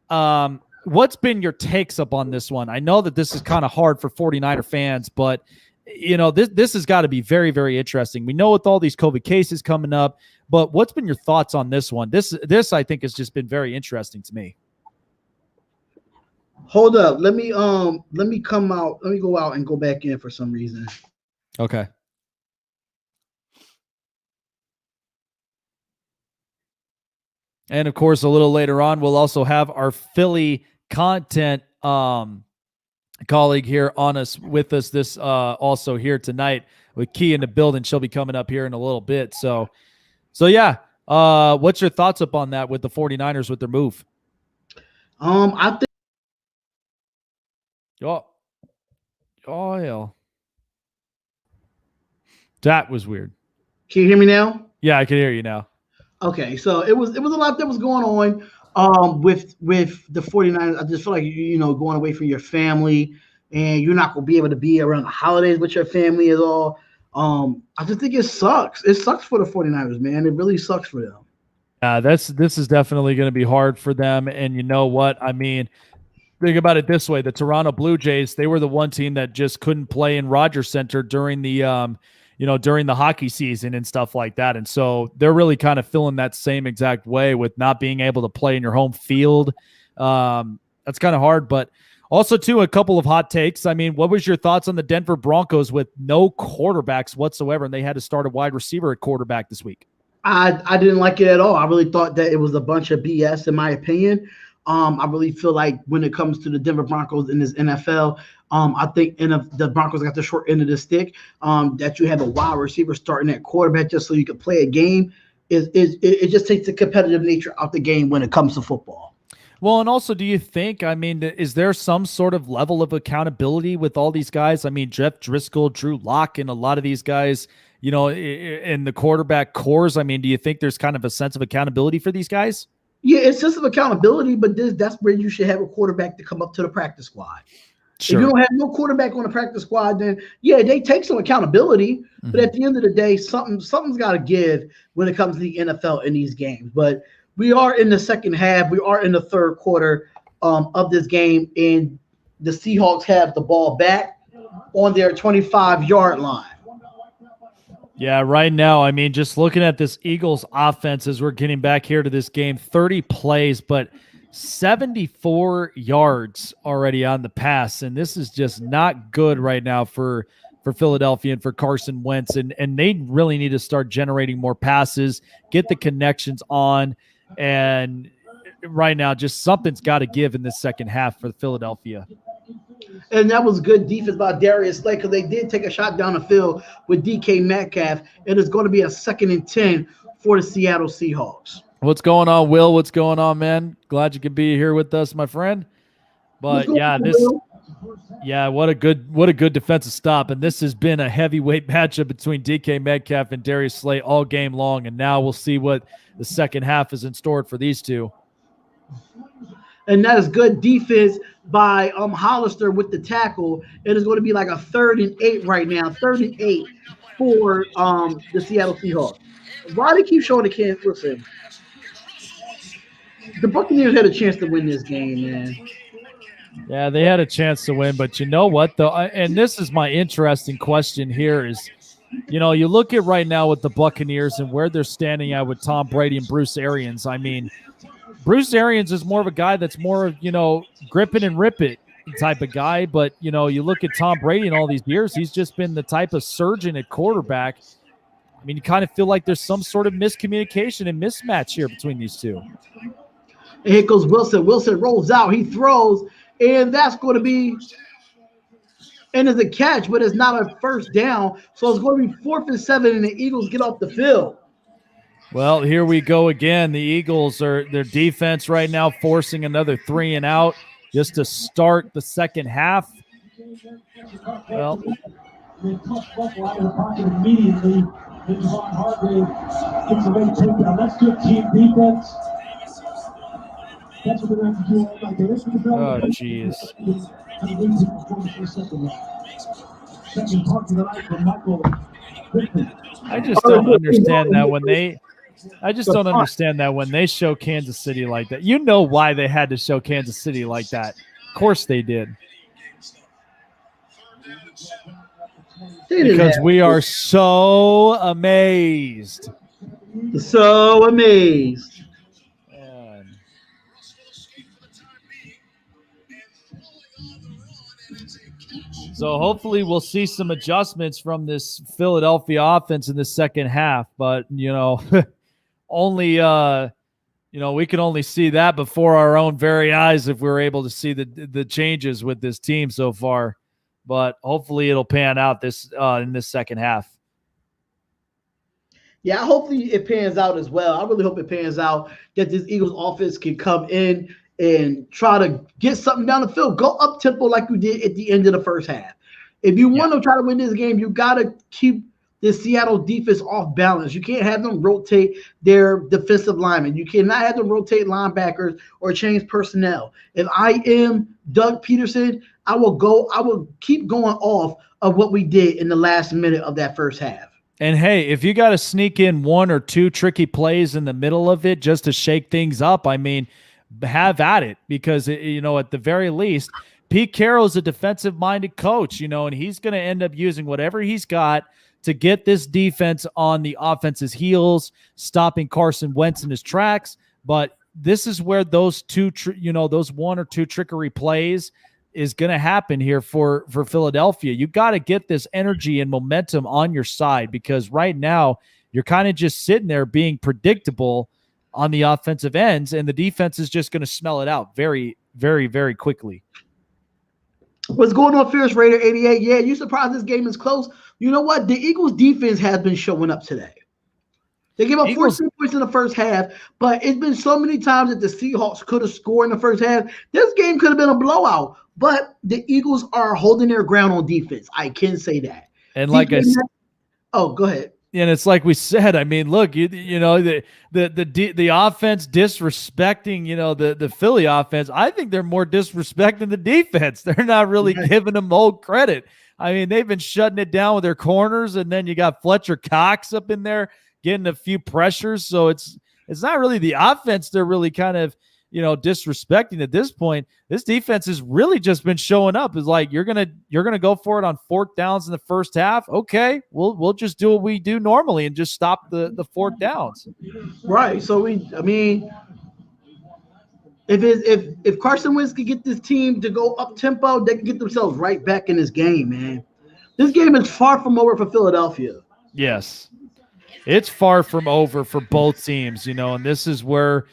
What's been your takes up on this one? I know that this is kind of hard for 49er fans, but this has got to be very, very interesting. We know with all these COVID cases coming up, but what's been your thoughts on this one? This I think has just been very interesting to me. Hold up. Let me come out. Let me go out and go back in for some reason. Okay. And of course, a little later on, we'll also have our Philly content colleague here with us this also here tonight with Key in the building. She'll be coming up here in a little bit. So yeah. What's your thoughts up on that with the 49ers with their move? I think. Oh, hell. That was weird. Can you hear me now? Yeah, I can hear you now. Okay, so it was a lot that was going on with the 49ers. I just feel like going away from your family, and you're not gonna be able to be around the holidays with your family at all. I just think it sucks. It sucks for the 49ers, man. It really sucks for them. This is definitely going to be hard for them. And you know what? I mean, think about it this way: the Toronto Blue Jays, they were the one team that just couldn't play in Rogers Center during the during the hockey season and stuff like that. And so they're really kind of feeling that same exact way with not being able to play in your home field. That's kind of hard, but also too, a couple of hot takes. I mean, what was your thoughts on the Denver Broncos with no quarterbacks whatsoever? And they had to start a wide receiver at quarterback this week. I didn't like it at all. I really thought that it was a bunch of BS in my opinion. I really feel like when it comes to the Denver Broncos in this NFL, I think the Broncos got the short end of the stick. That you have a wide receiver starting at quarterback just so you can play a game. It just takes the competitive nature out the game when it comes to football. Well, and also, do you think, I mean, is there some sort of level of accountability with all these guys? I mean, Jeff Driscoll, Drew Lock, and a lot of these guys, in the quarterback cores. I mean, do you think there's kind of a sense of accountability for these guys? Yeah, it's just of accountability, but that's where you should have a quarterback to come up to the practice squad. Sure. If you don't have no quarterback on the practice squad, then yeah, they take some accountability. Mm-hmm. But at the end of the day, something's got to give when it comes to the NFL in these games. But we are in the second half. We are in the third quarter of this game, and the Seahawks have the ball back on their 25-yard line. Yeah, right now, I mean, just looking at this Eagles offense as we're getting back here to this game, 30 plays, but 74 yards already on the pass. And this is just not good right now for Philadelphia and for Carson Wentz. And they really need to start generating more passes, get the connections on. And right now, just something's got to give in this second half for Philadelphia. And that was good defense by Darion Slay because they did take a shot down the field with DK Metcalf. And it's going to be a 2nd and 10 for the Seattle Seahawks. What's going on, Will? What's going on, man? Glad you could be here with us, my friend. But yeah, what a good defensive stop. And this has been a heavyweight matchup between DK Metcalf and Darius Slay all game long. And now we'll see what the second half is in store for these two. And that is good defense by Hollister with the tackle. It is going to be like a 3rd and 8 right now. 3rd and 8 for the Seattle Seahawks. Why they keep showing the kids? Listen, the Buccaneers had a chance to win this game, man. Yeah, they had a chance to win, but you know what, though? And this is my interesting question here is, you look at right now with the Buccaneers and where they're standing at with Tom Brady and Bruce Arians. I mean, Bruce Arians is more of a guy that's more, grip it and rip it type of guy. But, you look at Tom Brady in all these years, he's just been the type of surgeon at quarterback. I mean, you kind of feel like there's some sort of miscommunication and mismatch here between these two. And here goes Wilson. Wilson rolls out. He throws, and that's going to be and it's a catch, but it's not a first down. So it's going to be 4th and 7, and the Eagles get off the field. Well, here we go again. The Eagles their defense right now forcing another 3 and out just to start the second half. Well, immediately. That's good team defense. That's what they're going to do all night. oh, jeez. I just don't understand that when they show Kansas City like that. You know why they had to show Kansas City like that. Of course they did. Because we are so amazed. So amazed. So hopefully we'll see some adjustments from this Philadelphia offense in the second half. But, only, we can only see that before our own very eyes if we're able to see the changes with this team so far. But hopefully it'll pan out in this second half. Yeah, hopefully it pans out as well. I really hope it pans out that this Eagles offense can come in and try to get something down the field. Go up tempo like you did at the end of the first half. If you want to try to win this game, you got to keep the Seattle defense off balance. You can't have them rotate their defensive linemen. You cannot have them rotate linebackers or change personnel. If I am Doug Peterson, I will keep going off of what we did in the last minute of that first half. And hey, if you got to sneak in 1 or 2 tricky plays in the middle of it just to shake things up, I mean, have at it, because at the very least, Pete Carroll's a defensive-minded coach, and he's going to end up using whatever he's got to get this defense on the offense's heels, stopping Carson Wentz in his tracks. But this is where those 1 or 2 trickery plays is going to happen here for Philadelphia. You got to get this energy and momentum on your side, because right now you're kind of just sitting there being predictable on the offensive ends, and the defense is just going to smell it out very, very, very quickly. What's going on, Fierce Raider 88? Yeah, you surprised this game is close. You know what? The Eagles defense has been showing up today. They gave up 14 points in the first half, but it's been so many times that the Seahawks could have scored in the first half. This game could have been a blowout, but the Eagles are holding their ground on defense. I can say that. And like I said, oh, go ahead. And it's like we said. I mean, look, the offense disrespecting, the Philly offense. I think they're more disrespecting the defense. They're not really giving them old credit. I mean, they've been shutting it down with their corners, and then you got Fletcher Cox up in there getting a few pressures. So it's not really the offense they're really kind of disrespecting at this point. This defense has really just been showing up. It's like you're gonna go for it on 4th downs in the first half. Okay, we'll just do what we do normally and just stop the 4th downs. Right. So if Carson Wentz can get this team to go up tempo, they can get themselves right back in this game, man. This game is far from over for Philadelphia. Yes, it's far from over for both teams. And this is where.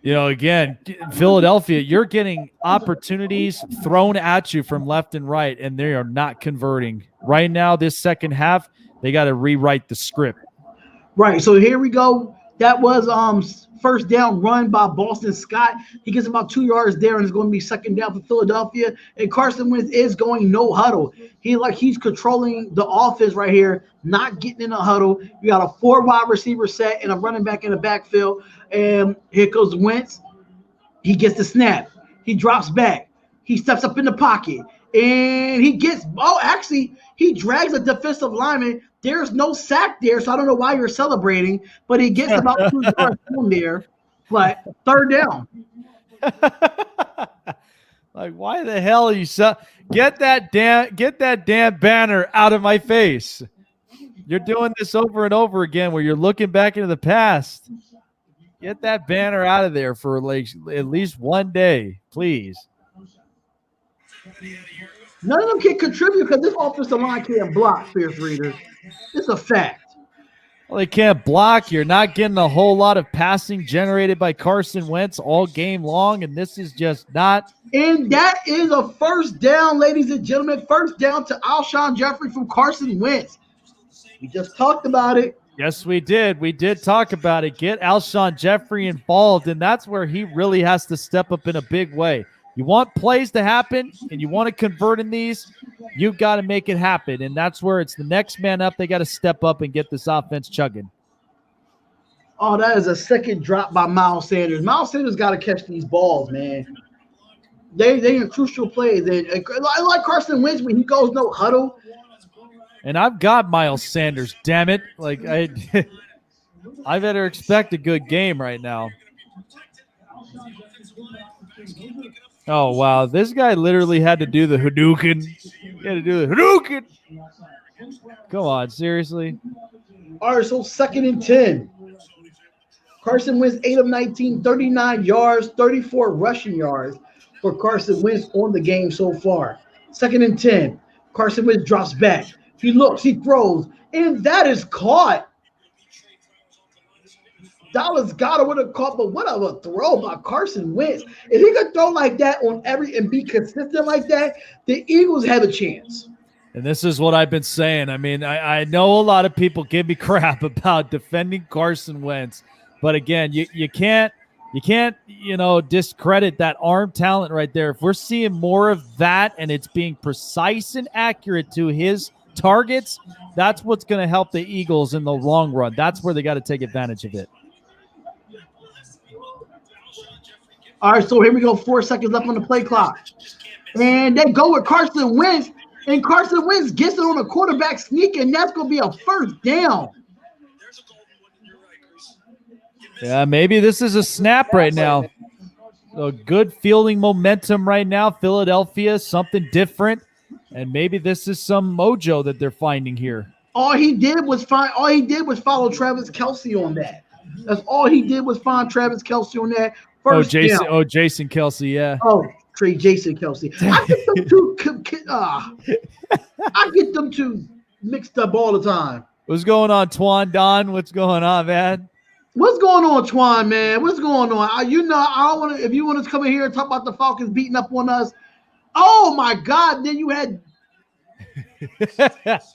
Again, Philadelphia, you're getting opportunities thrown at you from left and right, and they are not converting. Right now, this second half, they got to rewrite the script. Right, so here we go. That was first down run by Boston Scott. He gets about 2 yards there, and it's going to be second down for Philadelphia. And Carson Wentz is going no huddle. He's controlling the offense right here, not getting in a huddle. You got a 4 wide receiver set and a running back in the backfield. And here goes Wentz. He gets the snap. He drops back. He steps up in the pocket. And he drags a defensive lineman. There's no sack there, so I don't know why you're celebrating. But he gets about 2 yards from there. But third down. Like, why the hell are you get that damn banner out of my face? You're doing this over and over again where you're looking back into the past. Get that banner out of there for like at least one day, please. None of them can contribute because this offensive line can't block, Fierce Readers. It's a fact. Well, they can't block. You're not getting a whole lot of passing generated by Carson Wentz all game long, and this is just not. And that is a first down, ladies and gentlemen. First down to Alshon Jeffrey from Carson Wentz. We just talked about it. Yes, we did. We did talk about it. Get Alshon Jeffrey involved, and that's where he really has to step up in a big way. You want plays to happen, and you want to convert in these, you've got to make it happen, and that's where it's the next man up. They got to step up and get this offense chugging. Oh, that is a second drop by Miles Sanders. Miles Sanders got to catch these balls, man. They in crucial plays. I like Carson Wentz when he goes no huddle. And I've got Miles Sanders, damn it. Like, I better expect a good game right now. Oh, wow. This guy literally had to do the Hadouken. He had to do the Hadouken. Come on, seriously? All right, so 2nd and 10. Carson Wentz, 8 of 19, 39 yards, 34 rushing yards for Carson Wentz on the game so far. 2nd and 10. Carson Wentz drops back. He looks, he throws, and that is caught. Dallas Goedert would have caught, but what a throw by Carson Wentz. If he could throw like that on every and be consistent like that, the Eagles have a chance. And this is what I've been saying. I mean, I know a lot of people give me crap about defending Carson Wentz, but again, you can't discredit that arm talent right there. If we're seeing more of that and it's being precise and accurate to his targets, that's what's going to help the Eagles in the long run. That's where they got to take advantage of it. All right, so here we go. 4 seconds left on the play clock. And they go with Carson Wentz, and Carson Wentz gets it on a quarterback sneak, and that's going to be a first down. Yeah, maybe this is a snap right now. A good fielding momentum right now. Philadelphia, something different. And maybe this is some mojo that they're finding here. All he did was follow Travis Kelce on that. That's all he did was find Travis Kelce on that. First Jason Kelce, yeah. Oh, Jason Kelce. I get them two mixed up all the time. What's going on, Twan Don? What's going on, man? What's going on, Twan, man? What's going on? I don't want to. If you want to come in here and talk about the Falcons beating up on us, oh my God! Then you had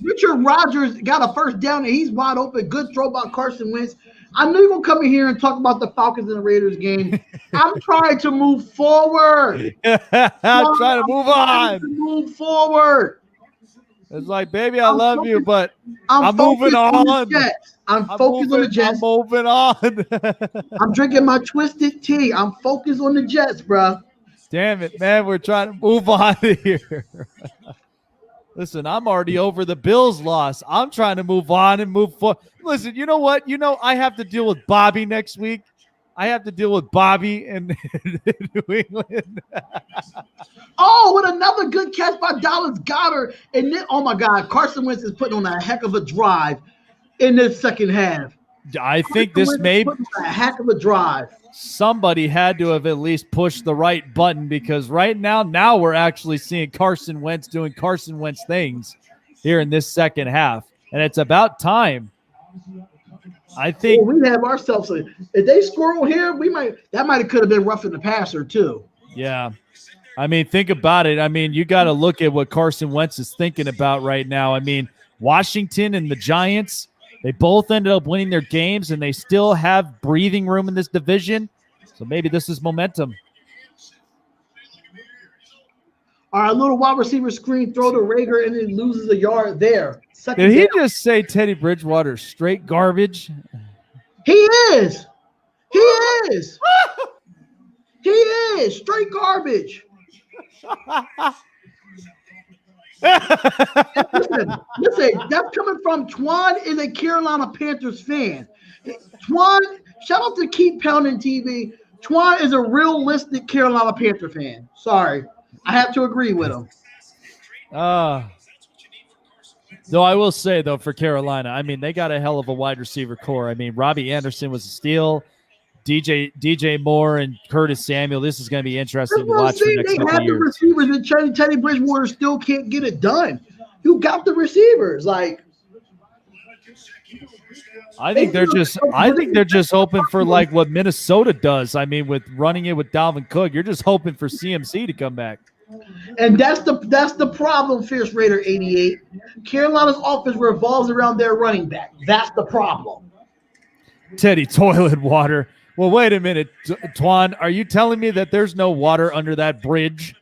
Richard Rodgers got a first down and he's wide open. Good throw by Carson Wentz. I knew you were going to come in here and talk about the Falcons and the Raiders game. I'm trying to move forward. I'm trying to move on. Move forward. It's like, baby, I love you, but I'm moving on. I'm focused on the Jets. I'm moving on. I'm drinking my twisted tea. I'm focused on the Jets, bro. Damn it, man. We're trying to move on here. Listen, I'm already over the Bills loss. I'm trying to move on and move forward. Listen, you know what? I have to deal with Bobby next week. I have to deal with Bobby in New England. Oh, what another good catch by Dallas Goedert. And then, oh, my God, Carson Wentz is putting on a heck of a drive in this second half. I think this may be a heck of a drive. Somebody had to have at least pushed the right button, because right now we're actually seeing Carson Wentz doing Carson Wentz things here in this second half. And it's about time. I think we have ourselves. If they score on here, that might have could have been roughing the passer too. Yeah. I mean, think about it. I mean, you got to look at what Carson Wentz is thinking about right now. I mean, Washington and the Giants, they both ended up winning their games, and they still have breathing room in this division. So maybe this is momentum. All right, a little wide receiver screen throw to Rager, and then loses a yard there. Did he just say Teddy Bridgewater straight garbage? He is. He is. He is straight garbage. Listen, that's coming from Twan is a Carolina Panthers fan. Twan, shout out to Keep Pounding TV. Twan is a realistic Carolina Panther fan. Sorry. I have to agree with him. Though I will say, though, for Carolina, I mean, they got a hell of a wide receiver core. I mean, Robbie Anderson was a steal. DJ Moore and Curtis Samuel. This is going to be interesting That's to what I'm watch for the saying. next They couple have of the years. receivers, and Teddy Bridgewater still can't get it done. You got the receivers. Like, I think they're just hoping for like what Minnesota does. I mean, with running it with Dalvin Cook, you're just hoping for CMC to come back. and that's the problem, Fierce Raider 88. Carolina's offense revolves around their running back. That's the problem. Teddy, toilet water. Well, wait a minute, Twan. Are you telling me that there's no water under that bridge?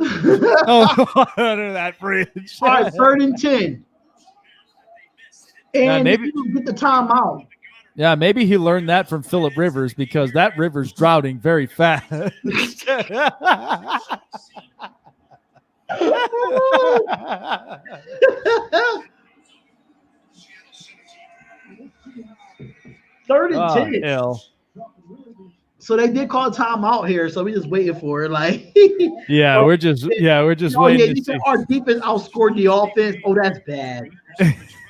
Oh, under that bridge. All right, 3rd and 10. And maybe get the timeout. Yeah, maybe he learned that from Phillip Rivers because that river's drowning very fast. 3rd and 10. Hell. So they did call a timeout here, so we just waiting for it. Like, yeah, we're just waiting to see. Our defense outscored the offense. Oh, that's bad.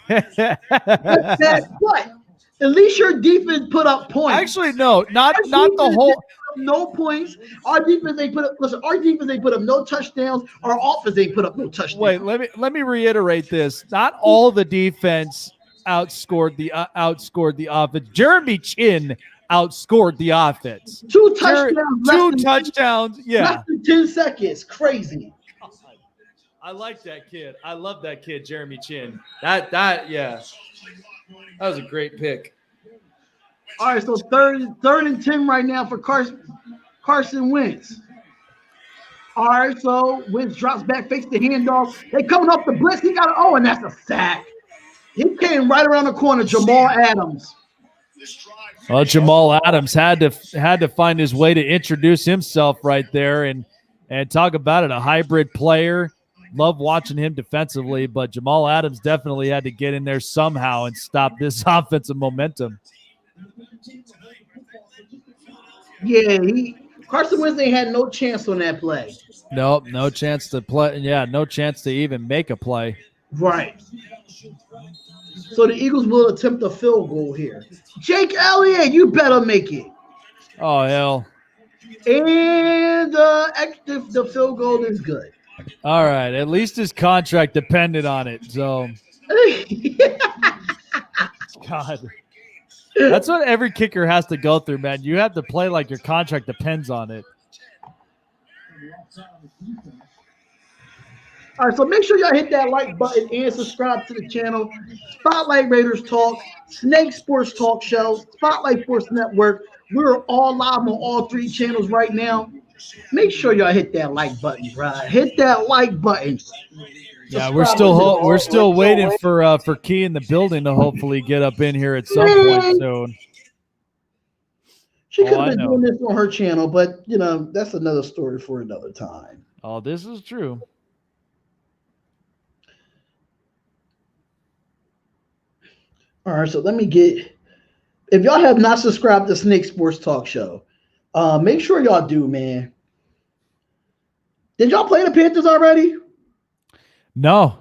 That's bad. But at least your defense put up points. Actually, no, not the whole. No points. Our defense ain't put up. Listen, our defense ain't put up no touchdowns. Our offense ain't put up no touchdowns. Wait, let me reiterate this. Not all the defense outscored the offense. Jeremy Chin outscored the offense. 2 touchdowns. Two touchdowns. Yeah. Less than 10 seconds. Crazy. I like that kid. I love that kid, Jeremy Chin. That was a great pick. All right, so third and 10 right now for Carson Wentz. All right, so Wentz drops back, fakes the handoff. They coming off the blitz. He got it. Oh, and that's a sack. He came right around the corner. Jamal Adams. Well, Jamal Adams had to find his way to introduce himself right there and talk about it. A hybrid player. Love watching him defensively, but Jamal Adams definitely had to get in there somehow and stop this offensive momentum. Yeah, Carson Wentz ain't had no chance on that play. Nope, no chance to play. Yeah, no chance to even make a play. Right. So the Eagles will attempt a field goal here. Jake Elliott, you better make it. Oh, hell. And the field goal is good. All right. At least his contract depended on it. So, God. That's what every kicker has to go through, man. You have to play like your contract depends on it. All right, so make sure y'all hit that like button and subscribe to the channel. Spotlight Raiders Talk, Snake Sports Talk Show, Spotlight Sports Network. We're all live on all 3 channels right now. Make sure y'all hit that like button, bro. Hit that like button. Yeah, we're still waiting for Key in the building to hopefully get up in here at some point soon. She could have been doing this on her channel, but that's another story for another time. Oh, this is true. All right, so let me get. If y'all have not subscribed to Snake Sports Talk Show, make sure y'all do, man. Did y'all play the Panthers already? No.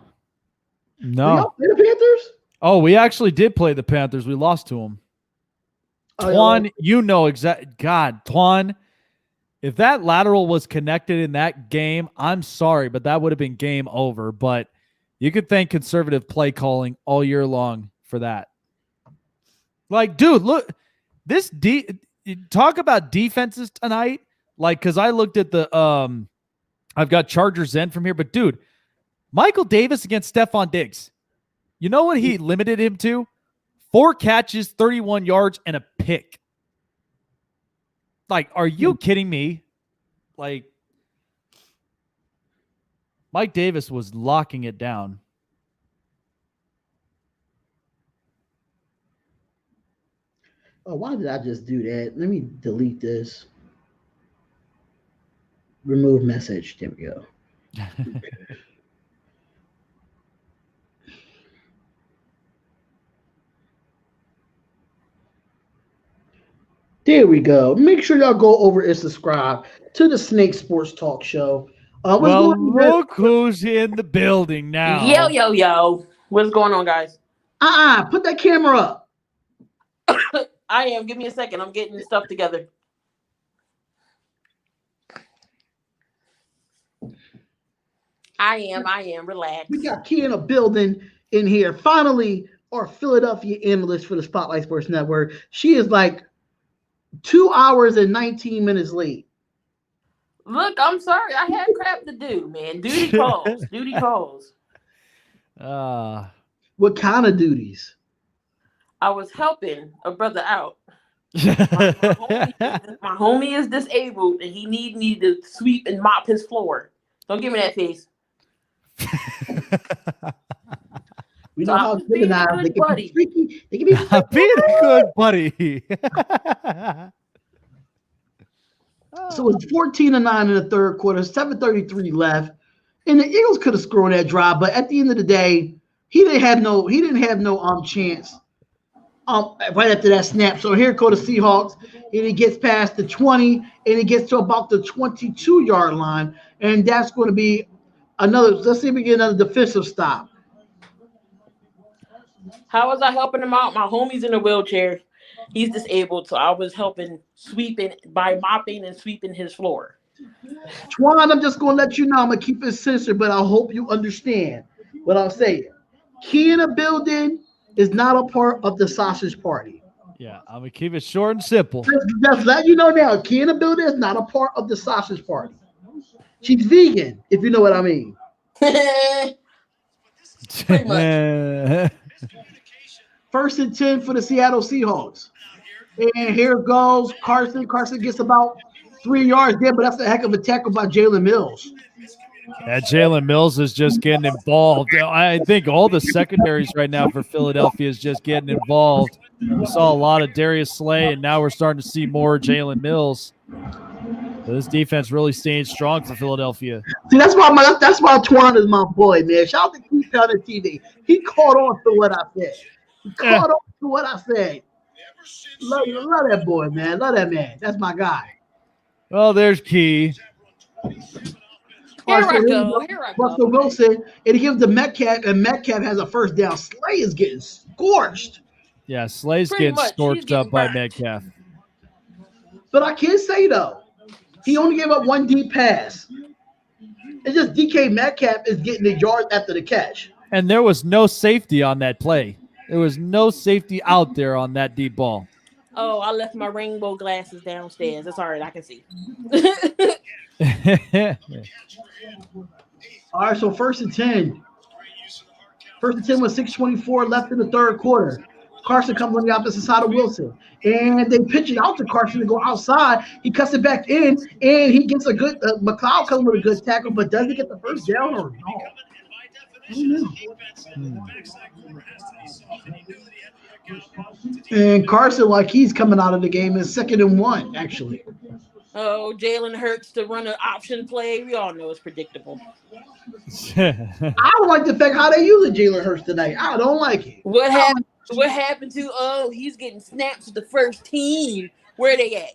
Did y'all play the Panthers? Oh, we actually did play the Panthers. We lost to them. Twan, you know exactly. God, Twan, if that lateral was connected in that game, I'm sorry, but that would have been game over. But you could thank conservative play calling all year long for that. Like, dude, look, talk about defenses tonight. Like, because I looked at the I've got Chargers Zen from here, but dude, Michael Davis against Stephon Diggs. You know what he limited him to? 4 catches, 31 yards, and a pick. Like, are you kidding me? Like, Mike Davis was locking it down. Oh, why did I just do that? Let me delete this. Remove message. There we go. There we go. Make sure y'all go over and subscribe to the Snake Sports Talk Show. Well, look who's in the building now. Yo. What's going on, guys? Put that camera up. I am. Give me a second. I'm getting stuff together. I am. Relax. We got Key in a building in here. Finally, our Philadelphia analyst for the Spotlight Sports Network. She is like 2 hours and 19 minutes late. Look, I'm sorry. I had crap to do, man. Duty calls. Duty calls. What kind of duties? I was helping a brother out. My homie is disabled, and he need me to sweep and mop his floor. Don't give me that face. We know how Gemini, they can be freaky. They can be being a good buddy. So it's 14-9 in the third quarter, 7:33 left, and the Eagles could have scored that drive, but at the end of the day, he didn't have no chance right after that snap. So here go the Seahawks, and he gets past the 20, and he gets to about the 22-yard line, and that's going to be another. Let's see if we get another defensive stop. How was I helping him out? My homie's in a wheelchair. He's disabled, so I was helping sweeping by mopping and sweeping his floor. Twan, I'm just going to let you know. I'm going to keep it censored, but I hope you understand what I'm saying. Key in a building is not a part of the sausage party. Yeah, I'm going to keep it short and simple. Just let you know now, Key in a building is not a part of the sausage party. She's vegan, if you know what I mean. Pretty much. 1st and 10 for the Seattle Seahawks. And here goes Carson. Carson gets about 3 yards there, but that's a heck of a tackle by Jalen Mills. Yeah, Jalen Mills is just getting involved. I think all the secondaries right now for Philadelphia is just getting involved. We saw a lot of Darius Slay, and now we're starting to see more Jalen Mills. So this defense really staying strong for Philadelphia. See, that's why Twan is my boy, man. Shout out to Keith on the TV. He caught on to what I said. He caught on to what I said. Love that boy, man. Love that man. That's my guy. Well, there's Key. Here I go. Russell Wilson, and he gives the Metcalf, and Metcalf has a first down. Slay is getting scorched. Yeah, Slay's Pretty getting much. scorched He's getting up by burnt. Metcalf. But I can't say, though, he only gave up one deep pass. It's just DK Metcalf is getting the yards after the catch. And there was no safety on that play. There was no safety out there on that deep ball. Oh, I left my rainbow glasses downstairs. That's all right. I can see. All right, so 1st and 10. 1st and 10 with 6:24 left in the third quarter. Carson comes on the opposite side of Wilson. And they pitch it out to Carson to go outside. He cuts it back in, and he gets a good McLeod comes with a good tackle, but does he get the first down or no? And Carson, like he's coming out of the game, is 2nd and 1, actually. Oh, Jalen Hurts to run an option play. We all know it's predictable. I don't like the fact how they using Jalen Hurts tonight. I don't like it. What happened? What happened to? Oh, he's getting snaps with the first team. Where they at?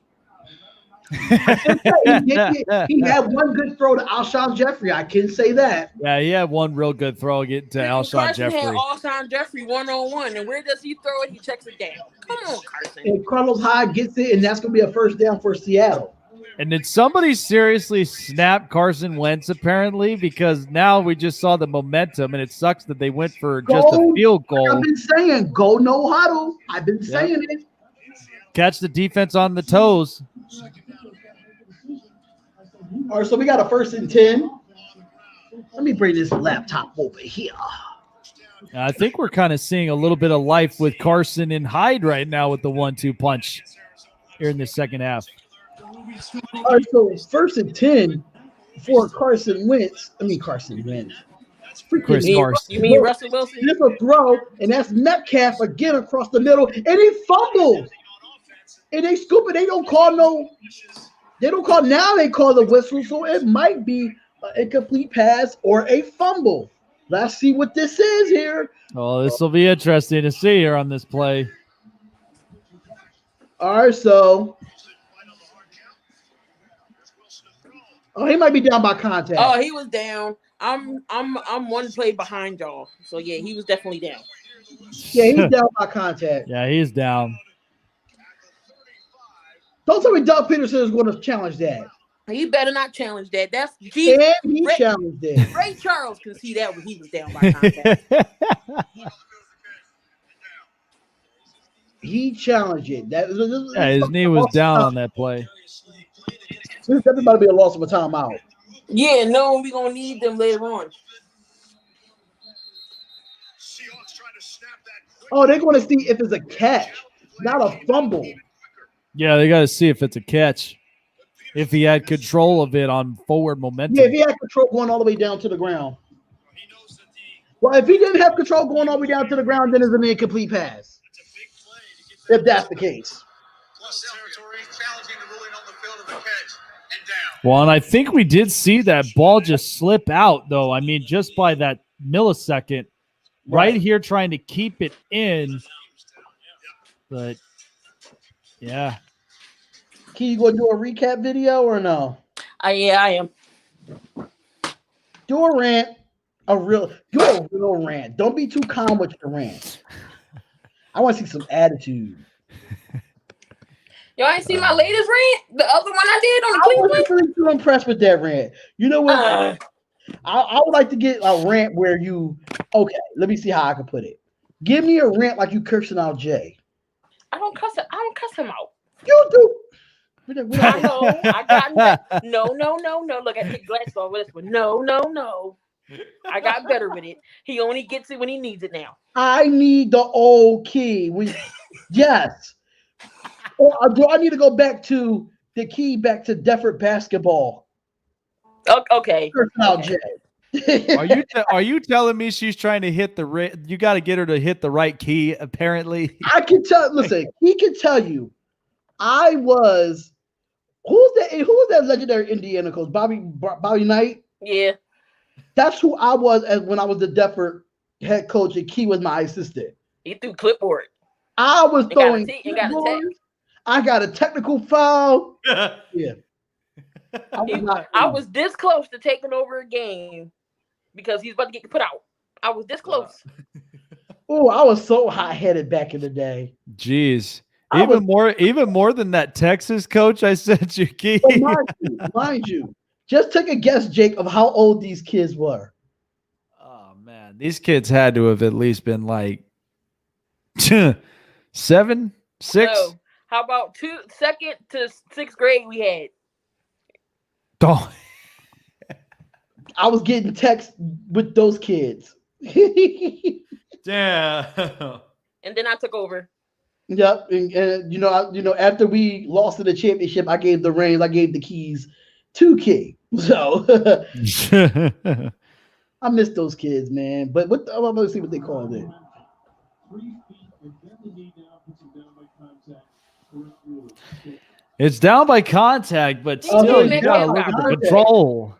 He had one good throw to Alshon Jeffrey. I can say that. Yeah, he had one real good throw getting to Alshon Jeffrey. Carson had Alshon Jeffrey 1-on-1, and where does he throw it? He checks it down. Come on, Carson. And Carlos Hyde gets it, and that's going to be a first down for Seattle. And did somebody seriously snap Carson Wentz apparently? Because now we just saw the momentum, and it sucks that they went for just a field goal. I've been saying, go no huddle. I've been saying it. Catch the defense on the toes. All right, so we got a 1st and 10. Let me bring this laptop over here. I think we're kind of seeing a little bit of life with Carson and Hyde right now with the 1-2 punch here in the second half. All right, so 1st and 10 for Carson Wentz. Carson Wentz. Chris Carson. You mean Russell Wilson? Just a throw, and that's Metcalf again across the middle, and he fumbles. And they scoop it. They don't call now. They call the whistle, so it might be an incomplete pass or a fumble. Let's see what this is here. Oh, this will be interesting to see here on this play. All right, so. Oh, he might be down by contact. Oh, he was down. I'm one play behind y'all. So yeah, he was definitely down. Yeah, he's down by contact. Yeah, he's down. Don't tell me Doug Peterson is going to challenge that. He better not challenge that. That's And Jesus. he challenged it. Ray Charles can see that when he was down by contact. He challenged it. Yeah, his knee was down on that play. This is about to be a loss of a timeout. Yeah, no, we're going to need them later on. Oh, they're going to see if it's a catch, not a fumble. Yeah, they got to see if it's a catch. If he had control of it on forward momentum. Yeah, if he had control going all the way down to the ground. Well, if he didn't have control going all the way down to the ground, then it's an incomplete pass. If that's the case. Well, and I think we did see that ball just slip out, though. I mean, just by that millisecond, right here trying to keep it in. But, yeah. Can you go do a recap video or no? Yeah, I am. Do a rant. Do a real rant. Don't be too calm with your rant. I want to see some attitude. Y'all ain't see my latest rant? The other one I did on the I Cleveland? wasn't really too impressed with that rant. You know what? I would like to get a rant where okay, let me see how I can put it. Give me a rant like you cursing out Jay. I don't cuss him out. You do. I know. I got no. Look, I take glasses off with this one. No. I got better with it. He only gets it when he needs it now. I need the old key. Yes. Or do I need to go back to the key back to Defford basketball? Okay. Are you telling me she's trying to hit you got to get her to hit the right key, apparently? I can tell. Listen, he can tell you. I was. Who's that legendary Indiana coach? Bobby Knight? Yeah. That's who I was when I was the Defford head coach, and Key was my assistant. He threw clipboard. I was throwing. I got a technical foul. Yeah. I was this close to taking over a game because he's about to get put out. I was this close. Oh, I was so hot-headed back in the day. Jeez. Even more than that Texas coach I sent you, Key. Mind you, just take a guess, Jake, of how old these kids were. Oh, man. These kids had to have at least been like 7, 6. No. How about 2nd to 6th grade we had? Oh. I was getting texts with those kids. Damn. And then I took over. Yep, and after we lost in the championship, I gave the reins, I gave the keys to Key. So I miss those kids, man. But I'm gonna see what they called it. It's down by contact, but still you gotta look at the control.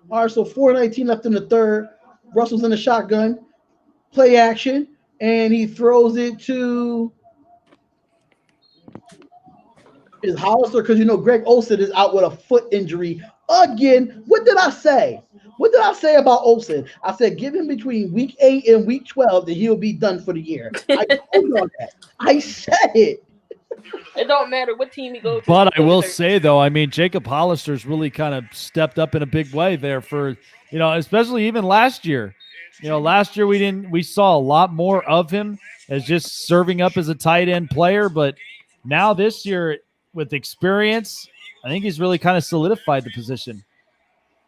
All right, so 4:19 left in the third. Russell's in the shotgun, play action. And he throws it to is Hollister because Greg Olsen is out with a foot injury again. What did I say? What did I say about Olsen? I said give him between week 8 and week 12 and he'll be done for the year. I told you on that. I said it. It don't matter what team he goes to. But I will say though, I mean Jacob Hollister's really kind of stepped up in a big way there for especially even last year. Last year we saw a lot more of him as just serving up as a tight end player, but now this year with experience, I think he's really kind of solidified the position.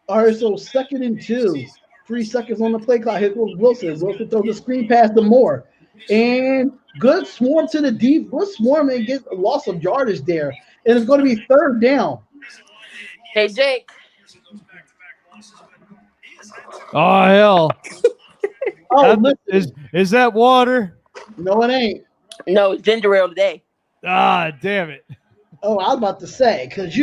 All right, so 2nd and 2, 3 seconds on the play clock. Here goes Wilson. Wilson throws the screen pass to Moore, and good swarm to the deep. Good swarm and get a loss of yardage there, and it's going to be 3rd down. Hey Jake. Oh hell. Is that water? No, it ain't. No, it's ginger ale today. Ah, damn it. Oh, I was about to say, because,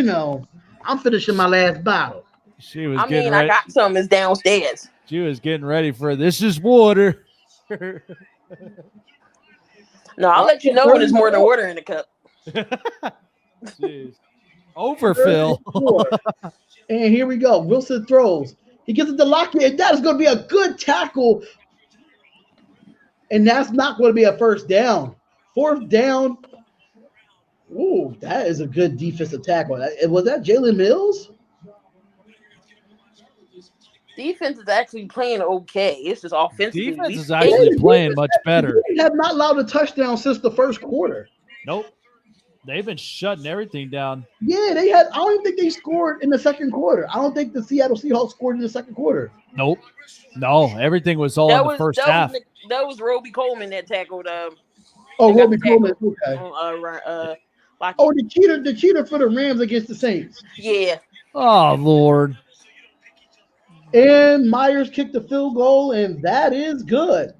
I'm finishing my last bottle. I got some. It's downstairs. She was getting ready for this is water. No, I'll let you know when there's more than water in the cup. Jeez. Overfill. And here we go. Wilson throws. He gets it to Lockett, and that is going to be a good tackle. And that's not going to be a 1st down. 4th down. Ooh, that is a good defensive tackle. Was that Jalen Mills? Defense is actually playing okay. It's just offensively. Defense is Yeah, actually the playing defense much better. have not allowed a touchdown since the first quarter. Nope. They've been shutting everything down. Yeah, they had. I don't even think they scored in the second quarter. I don't think the Seattle Seahawks scored in the second quarter. Nope. No, everything was all in the first half. That was Roby Coleman that tackled. Oh, Roby Coleman. Okay. Oh, the cheater for the Rams against the Saints. Yeah. Oh Lord. And Myers kicked the field goal, and that is good.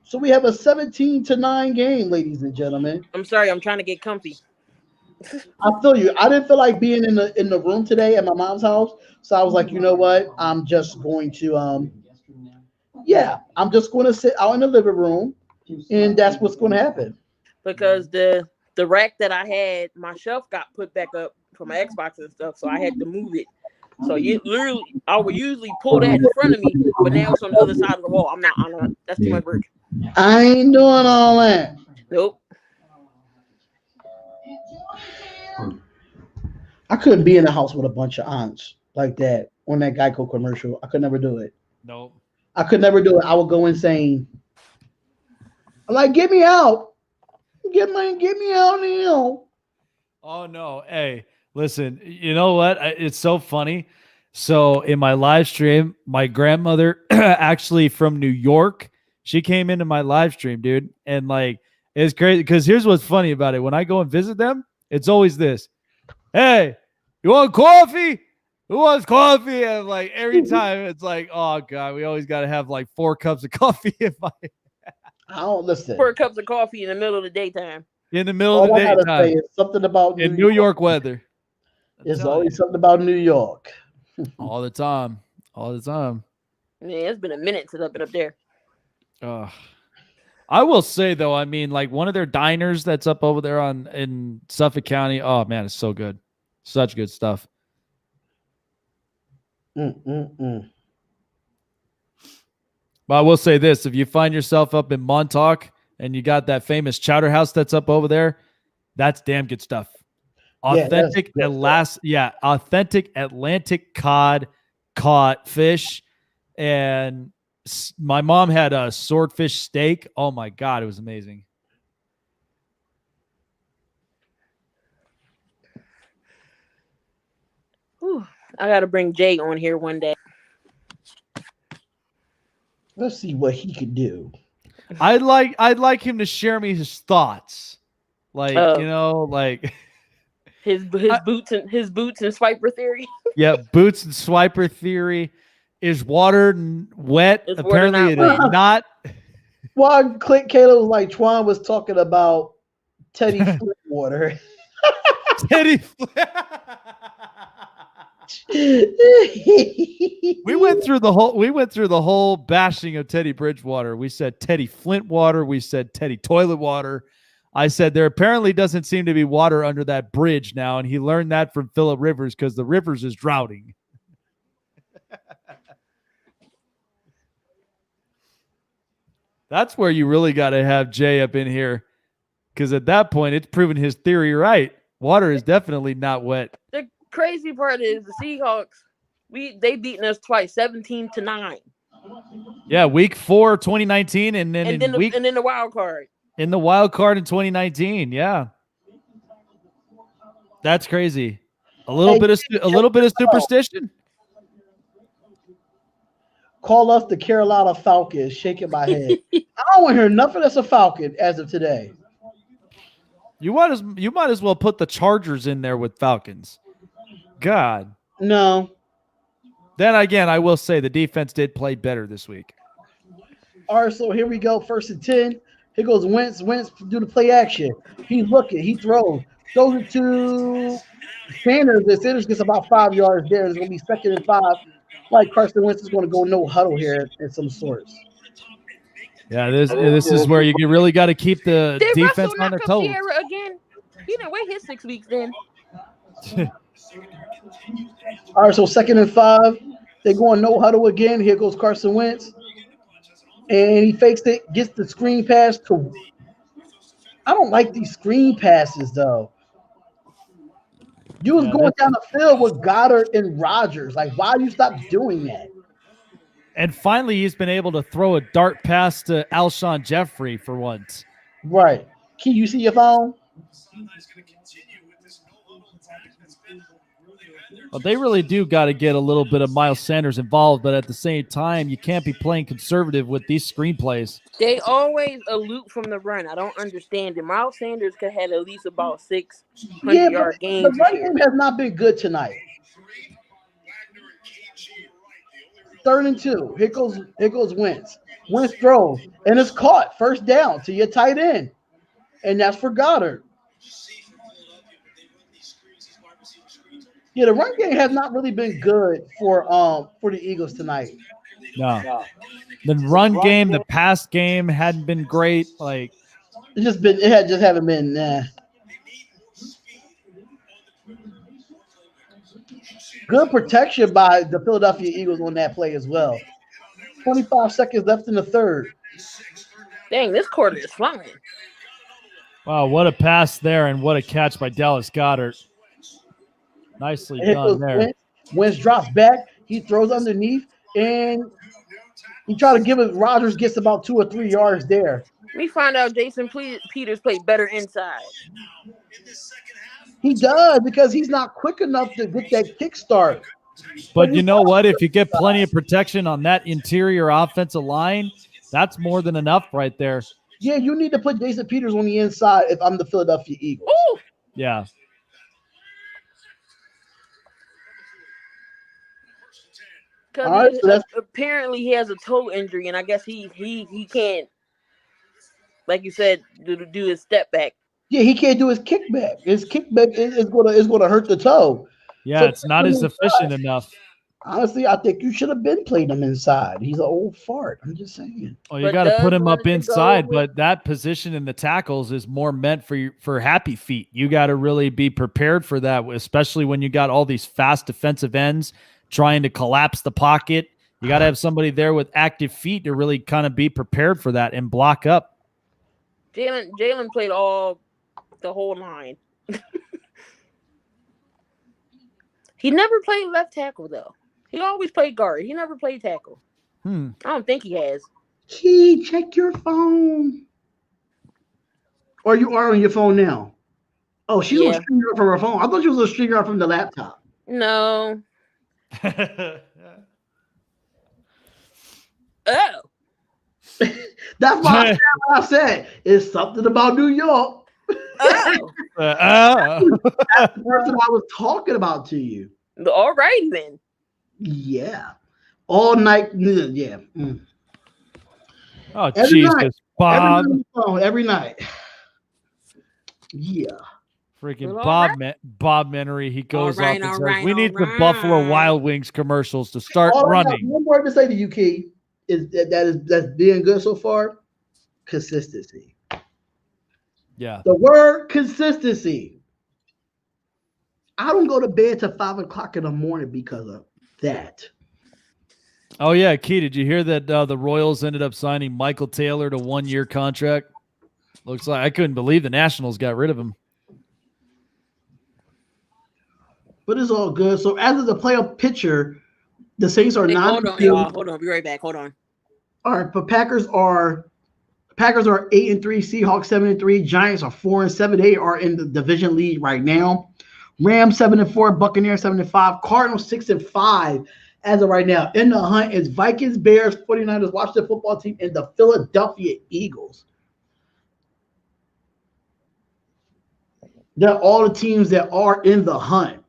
So we have a 17-9 game, ladies and gentlemen. I'm sorry, I'm trying to get comfy. I feel you. I didn't feel like being in the room today at my mom's house, so I was like, you know what? I'm just going to I'm just going to sit out in the living room, and that's what's going to happen. Because the rack that I had, my shelf got put back up for my Xbox and stuff, so I had to move it. So I would usually pull that in front of me, but now it's on the other side of the wall. I'm not. That's too much work. I ain't doing all that. Nope. I couldn't be in the house with a bunch of aunts like that on that Geico commercial. I could never do it. Nope. I could never do it. I would go insane. I'm like, get me out. Get me out now. Oh no. Hey, listen, you know what? It's so funny. So in my live stream, my grandmother actually from New York, she came into my live stream, dude. And like, it's crazy because here's what's funny about it. When I go and visit them, it's always this. Hey, you want coffee? Who wants coffee? And like every time it's like, oh God, we always got to have like 4 cups of coffee. I don't listen. 4 cups of coffee in the middle of the daytime. In the middle of the daytime. Say is something about New York weather. There's always something about New York. All the time. All the time. Yeah, it's been a minute since I've been up there. I will say though, I mean, like one of their diners that's up over there in Suffolk County. Oh man, it's so good. Such good stuff. But I will say this: if you find yourself up in Montauk and you got that famous chowder house that's up over there, that's damn good stuff. Authentic authentic Atlantic cod caught fish, and my mom had a swordfish steak. Oh my God, it was amazing. Whew, I got to bring Jay on here one day. Let's see what he could do. I'd like him to share me his thoughts, like like his boots and swiper theory. Yeah, boots and swiper theory. Is water wet? Apparently, it is not. Well, Kayla was like, Twan was talking about Teddy Flintwater. Teddy. We went through the whole bashing of Teddy Bridgewater. We said Teddy Flintwater. We said Teddy Toilet Water. I said there apparently doesn't seem to be water under that bridge now, and he learned that from Phillip Rivers because the Rivers is drowning. That's where you really got to have Jay up in here, because at that point it's proven his theory right. Water is definitely not wet. The crazy part is the Seahawks. They beaten us twice, 17-9. Yeah, week 4, 2019, and then the wild card. In the wild card in 2019, yeah, that's crazy. A little bit of superstition. Call us the Carolina Falcons. Shaking my head. I don't want to hear nothing that's a Falcon as of today. You might as well put the Chargers in there with Falcons. God. No. Then again, I will say the defense did play better this week. All right, so here we go. 1st and 10. Here goes Wentz. Wentz do the play action. He's looking. He throws. Throws it to Sanders. The Sanders gets about 5 yards there. It's going to be 2nd and 5. Like Carson Wentz is going to go no huddle here in some sorts. Yeah, this is where you really got to keep the defense on their toes. Again? He didn't wait his 6 weeks then. All right, so 2nd and 5. They're going no huddle again. Here goes Carson Wentz. And he fakes it, gets the screen pass to – I don't like these screen passes, though. You was Yeah, going down the field with Goddard and Rodgers. Like, why you stop doing that? And finally, he's been able to throw a dart pass to Alshon Jeffrey for once. Right. Key, you see your phone? Well, they really do got to get a little bit of Miles Sanders involved, but at the same time, you can't be playing conservative with these screenplays. They always allude from the run. I don't understand it. Miles Sanders could have at least about 600-yard The games. run game has not been good tonight. 3rd and 2. Here goes Wentz. Wentz throws, and it's caught. First down to your tight end, and that's for Goddard. Yeah, the run game has not really been good for the Eagles tonight. No. The run game, the pass game hadn't been great. Like it haven't been. Good protection by the Philadelphia Eagles on that play as well. 25 seconds left in the third. Dang, this quarter is flying. Wow, what a pass there and what a catch by Dallas Goedert. Nicely done there. Wentz drops back. He throws underneath, and he try to give it. Rodgers gets about 2 or 3 yards there. We find out Jason Peters played better inside. He does because he's not quick enough to get that kickstart. But you know what? If you get plenty of protection on that interior offensive line, that's more than enough right there. Yeah, you need to put Jason Peters on the inside if I'm the Philadelphia Eagles. Ooh. Yeah. Because apparently he has a toe injury, and I guess he can't, like you said, do his step back. Yeah, he can't do his kickback. His kickback is gonna hurt the toe. Yeah, so it's not as efficient enough. Honestly, I think you should have been playing him inside. He's an old fart. I'm just saying. Well, you got to put him up inside, but that position in the tackles is more meant for happy feet. You got to really be prepared for that, especially when you got all these fast defensive ends trying to collapse the pocket. You got to have somebody there with active feet to really kind of be prepared for that and block up. Jalen played the whole line. He never played left tackle, though. He always played guard. He never played tackle. I don't think he has. Key, check your phone. Or you are on your phone now. Oh, she's on streamer from her phone. I thought she was a streamer from the laptop. No. That's why I said it's something about New York. That's the person I was talking about to you. All right, then. Yeah. All night. Yeah. Oh, Jesus, Bob. Every night. Yeah. Freaking Bob Menery. He goes off and says, we need the Buffalo Wild Wings commercials to start running. One word to say to you, Key, is that's being good so far. Consistency. Yeah. The word consistency. I don't go to bed till 5 o'clock in the morning because of that. Oh, yeah. Key, did you hear that the Royals ended up signing Michael Taylor to 1-year contract? Looks like I couldn't believe the Nationals got rid of him. But it's all good. So as of the playoff picture, the Saints are Hold on, y'all. Hold on. Be right back. Hold on. All right, but Packers are 8-3, Seahawks 7-3, Giants are 4-7. They are in the division lead right now. Rams 7-4, Buccaneers 7-5, Cardinals 6-5 as of right now. In the hunt is Vikings, Bears, 49ers, Washington football team, and the Philadelphia Eagles. They're all the teams that are in the hunt.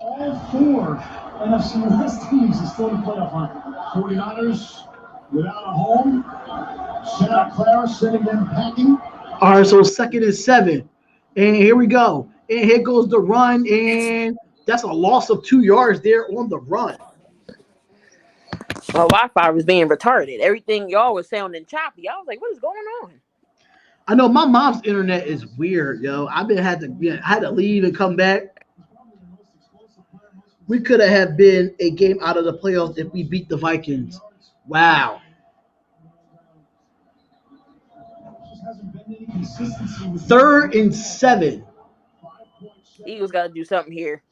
All 4 NFC West teams are still in playoff hunt. 49ers without a home. Santa Clara sending them packing. All right, so 2nd and 7. And here we go. And here goes the run. And that's a loss of 2 yards there on the run. My Wi-Fi was being retarded. Everything y'all was sounding choppy. I was like, what is going on? I know my mom's internet is weird, yo. I had to leave and come back. We could have been a game out of the playoffs if we beat the Vikings. Wow. 3rd and 7. Eagles got to do something here.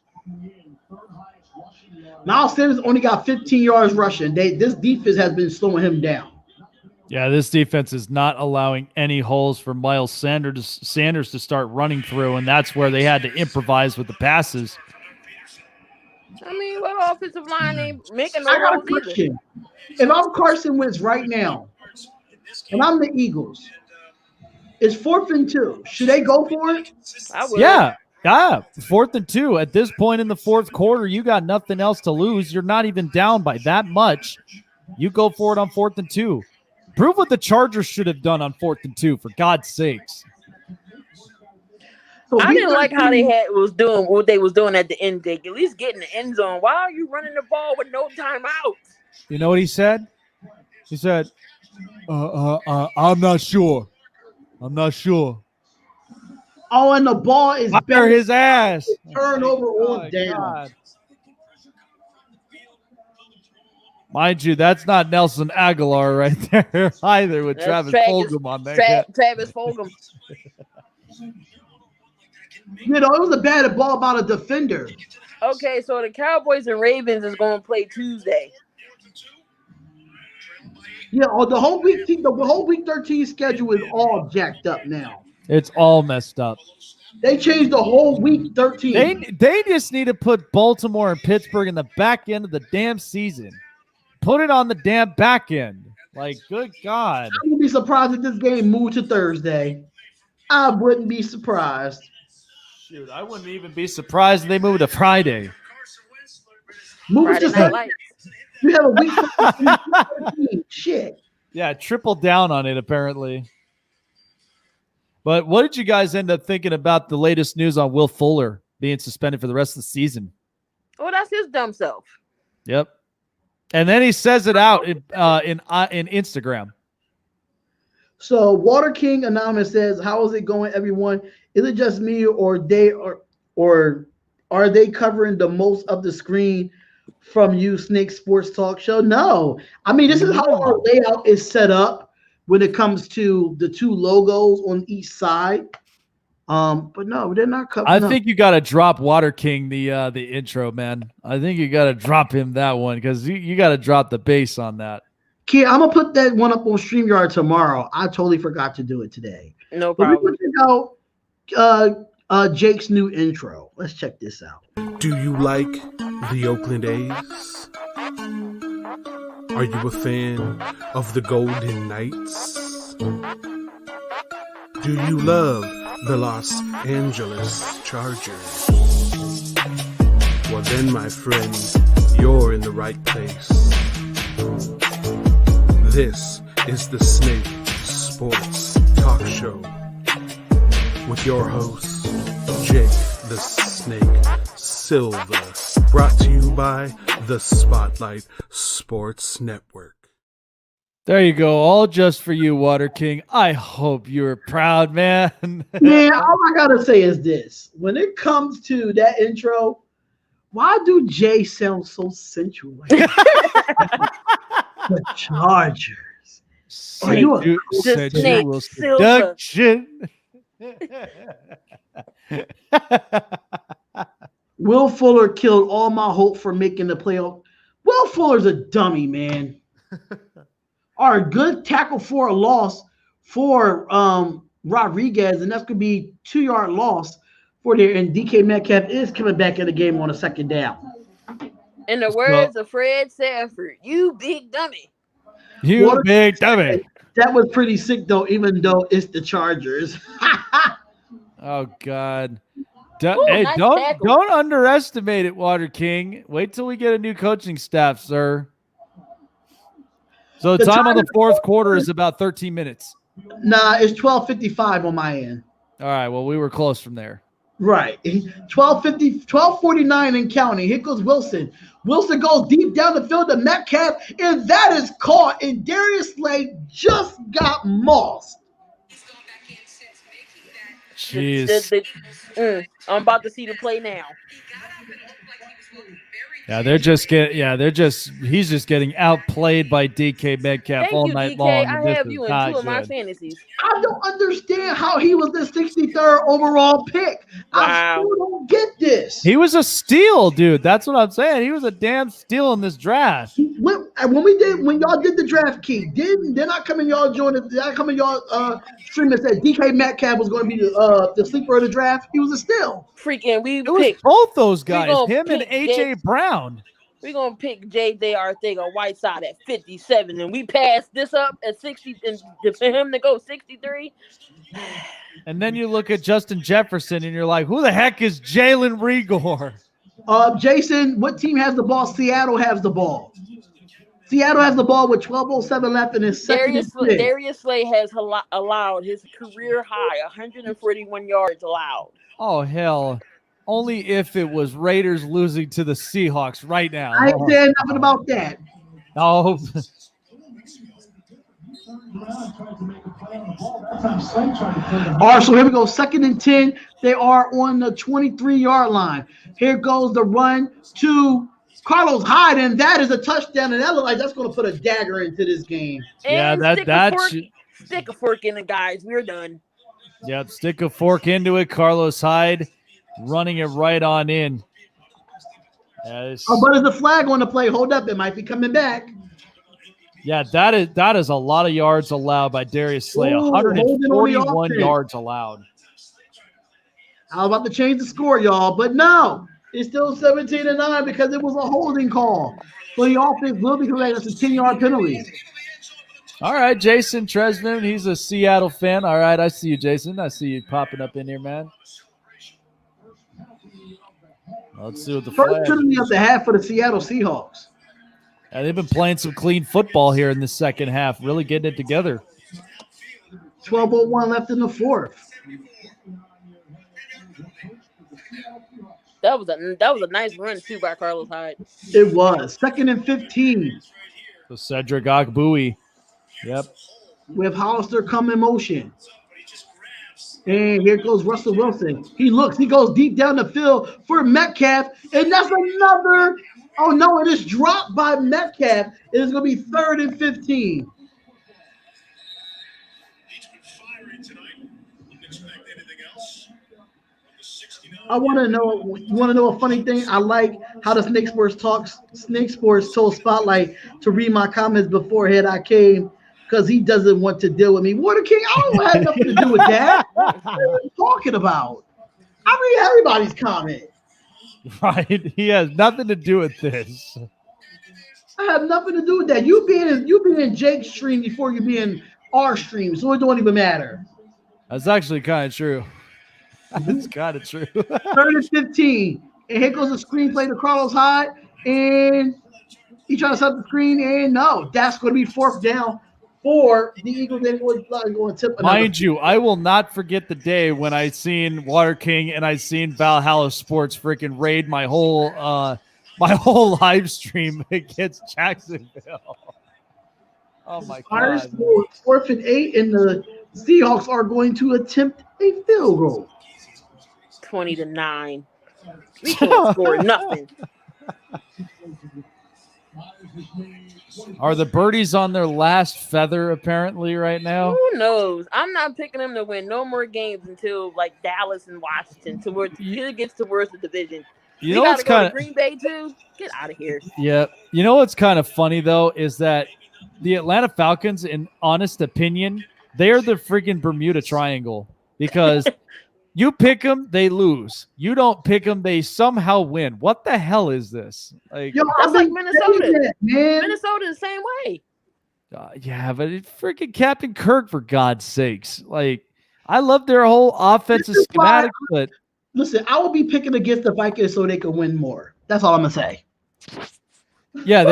Miles Sanders only got 15 yards rushing. This defense has been slowing him down. Yeah, this defense is not allowing any holes for Miles Sanders to start running through, and that's where they had to improvise with the passes. I mean, what offensive line ain't making no I got a holes either? question. If I'm Carson Wentz right now, and I'm the Eagles, it's 4th and 2. Should they go for it? I would. Yeah. 4th and 2. At this point in the fourth quarter, you got nothing else to lose. You're not even down by that much. You go for it on 4th and 2. Prove what the Chargers should have done on 4th and 2, for God's sakes. So I didn't like how they was doing what they was doing at the end. They at least get in the end zone. Why are you running the ball with no timeout? You know what he said? He said, I'm not sure. I'm not sure. Oh, and the ball is Fire his ass. Turnover or Oh, down. God. Mind you, that's not Nelson Aguilar right there either with That's Travis Fulgham on there. Travis Fulgham. You know, it was a bad ball about a defender. Okay, so the Cowboys and Ravens is going to play Tuesday. Yeah, the whole week 13 schedule is all jacked up now. It's all messed up. They changed the whole week 13. They just need to put Baltimore and Pittsburgh in the back end of the damn season. Put it on the damn back end. Like, good God. I wouldn't be surprised if this game moved to Thursday. I wouldn't be surprised. Shoot, I wouldn't even be surprised if they moved to Friday. Move it Friday to Night Lights. You have a week 13. Shit. Yeah, triple down on it, apparently. But what did you guys end up thinking about the latest news on Will Fuller being suspended for the rest of the season? Oh, that's his dumb self. Yep. And then he says it out in Instagram. So Water King Anonymous says, "How is it going, everyone? Is it just me, or are they covering the most of the screen from you, Snake Sports Talk Show?" No, I mean this is how our layout is set up when it comes to the two logos on each side. But no, they're not covering. I think you got to drop Water King the intro, man. I think you got to drop him that one because you got to drop the bass on that. Kid, I'm gonna put that one up on StreamYard tomorrow. I totally forgot to do it today. No But we problem. can check out Jake's new intro. Let's check this out. Do you like the Oakland A's? Are you a fan of the Golden Knights? Do you love the Los Angeles Chargers? Well then, my friend, you're in the right place. This is the Snake Sports Talk Show with your host, Jake the Snake Silva, brought to you by the Spotlight Sports Network. There you go. All just for you, Water King. I hope you're proud, man. Man, all I gotta say is this: when it comes to that intro, why do Jay sound so sensual? The Chargers. Are you a The sensual Snake seduction? Will Fuller killed all my hope for making the playoff. Will Fuller's a dummy, man. Our good tackle for a loss for Rodriguez, and that's gonna be 2-yard loss for there. And DK Metcalf is coming back in the game on a second down. In the words of Fred Sanford, you big dummy. You Water- big dummy. That was pretty sick though, even though it's the Chargers. Oh God. Ooh, Hey, nice don't tackle. underestimate it, Water King. Wait till we get a new coaching staff, sir. So the The time on the time- fourth quarter is about 13 minutes. Nah, it's 12:55 on my end. All right. Well, we were close from there. Right. 12:49 and counting. Here goes Wilson. Wilson goes deep down the field to Metcalf, and that is caught. And Darius Slade just got mossed. Jeez. I'm about to see the play now. Yeah, he's just getting outplayed by DK Metcalf Thank all you, night DK. long. I And this have is you in not 2 of my good. fantasies. I don't understand how he was the 63rd overall pick. I Wow. still don't get this. He was a steal, dude. That's what I'm saying. He was a damn steal in this draft. When y'all did the draft key, did I come in y'all did I come in y'all stream and said DK Metcalf was going to be the sleeper of the draft? He was a steal. Freaking, we It was picked. both those guys, gonna him and pick AJ Brown. We're going to pick J.J. Whiteside at 57, and we passed this up at 60, and for him to go 63. And then you look at Justin Jefferson, and you're like, who the heck is Jalen Rigor? Jason, what team has the ball? Seattle has the ball. Seattle has the ball with 12:07 left in his second. Darius Slay has allowed his career high 141 yards allowed. Oh, hell. Only if it was Raiders losing to the Seahawks right now. I ain't saying nothing about that. Oh. All right, so here we go. 2nd and 10. They are on the 23-yard line. Here goes the run to Carlos Hyde, and that is a touchdown. And that looks like that's going to put a dagger into this game. And stick a fork in it, guys. We're done. Yep, stick a fork into it. Carlos Hyde running it right on in. But is the flag on the play? Hold up, it might be coming back. Yeah, that is a lot of yards allowed by Darius Slay. 141 yards allowed. I was about to change the score, y'all, but no, it's still 17-9 because it was a holding call. So the offense will be correct. That's a 10-yard penalty. All right, Jason Tresman, he's a Seattle fan. All right, I see you, Jason. I see you popping up in here, man. Let's see what the first penalty of the half for the Seattle Seahawks. Yeah, they've been playing some clean football here in the second half, really getting it together. 12:01 left in the fourth. That was a nice run too by Carlos Hyde. It was 2nd and 15. So Cedric Ogbuie. Yep. With Hollister come in motion. And here goes Russell Wilson. He goes deep down the field for Metcalf. And that's another. Oh, no, it is dropped by Metcalf. It is going to be 3rd and 15. I want to know. You want to know a funny thing? I like how the Snake Sports told Spotlight to read my comments beforehand I came because he doesn't want to deal with me. Water King, I don't have nothing to do with that. What are you talking about? I read everybody's comment. Right, he has nothing to do with this. I have nothing to do with that. You being in Jake's stream before you be in our stream, so it don't even matter. That's actually kind of true. It's kind of true. 3rd and 15. And here goes the screenplay to Carlos Hyde. And he trying to set the screen. And no, that's going to be 4th down for the Eagles. They're going to tip. Mind you, I will not forget the day when I seen Water King and I seen Valhalla Sports freaking raid my whole live stream against Jacksonville. Oh my God. 4th and 8, and the Seahawks are going to attempt a field goal. 20-9. We can't score nothing. Are the Birdies on their last feather apparently right now? Who knows? I'm not picking them to win no more games until like Dallas and Washington towards it gets towards the division. You know what's kind of Green Bay too? Get out of here. Yeah. You know what's kind of funny though is that the Atlanta Falcons, in honest opinion, they're the freaking Bermuda Triangle because you pick them, they lose. You don't pick them, they somehow win. What the hell is this? Like, that's like Minnesota. Minnesota the same way. Yeah, but it's freaking Captain Kirk, for God's sakes. Like, I love their whole offensive schematic, but listen, I will be picking against the Vikings so they can win more. That's all I'm gonna say. Yeah,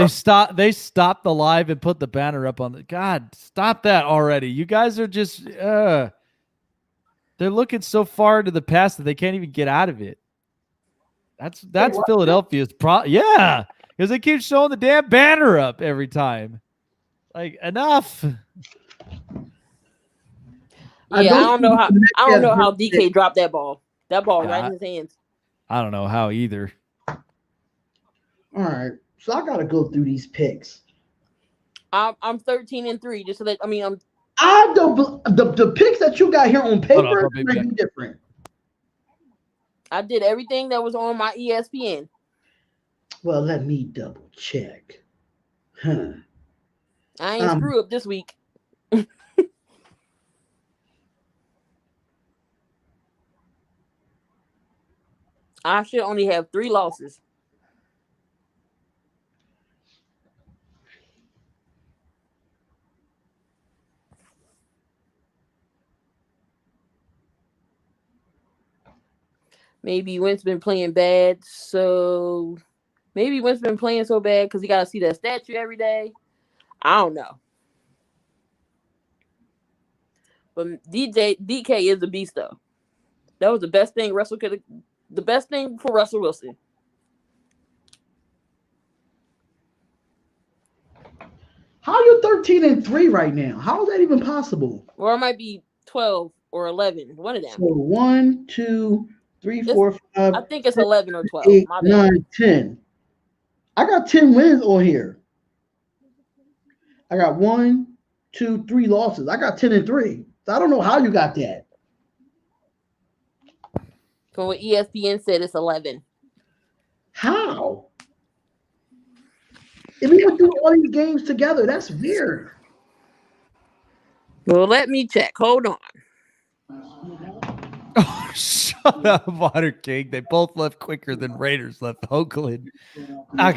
they stopped the live and put the banner up on the God. Stop that already. You guys are just they're looking so far into the past that they can't even get out of it. That's Philadelphia's problem. Yeah, because they keep showing the damn banner up every time. Like, enough. Yeah, I don't know how DK dropped that ball. That ball right in his hands. I don't know how either. All right. So I gotta go through these picks. I'm 13-3. Just so that I'm I don't the picks that you got here on paper I'll be might back. be different. I did everything that was on my ESPN. Well, let me double check. Huh. I ain't screw up this week. I should only have 3 losses. Maybe Wentz been playing bad, so maybe Wentz been playing so bad because he got to see that statue every day. I don't know. But DK is a beast, though. That was the best thing the best thing for Russell Wilson. How are you 13-3 right now? How is that even possible? Or it might be 12 or 11. One of them. So 1, 2, 3, 4, 5. I think it's 11 or 12. 8, My bad. 9, 10. I got 10 wins on here. I got 1, 2, 3 losses. I got 10-3. So I don't know how you got that. From what ESPN said, it's 11. How? If we would do all these games together, that's weird. Well, let me check. Hold on. Oh, shut up, Water King. They both left quicker than Raiders left Oakland. I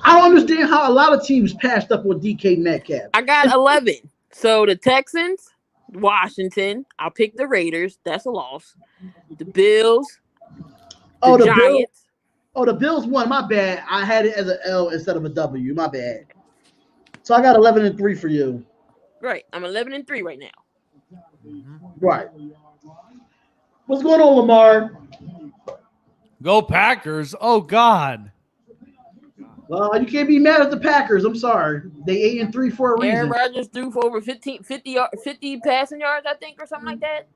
don't understand how a lot of teams passed up on DK Metcalf. I got 11. So the Texans, Washington. I'll pick the Raiders. That's a loss. The Bills. The Giants. The Bills won. My bad. I had it as an L instead of a W. My bad. So I got 11-3 for you. Right. I'm 11-3 right now. Right. What's going on, Lamar? Go Packers. Oh, God. Well, you can't be mad at the Packers. I'm sorry. They 8-3 for a reason. Aaron Rodgers threw for over 50 passing yards, I think, or something like that.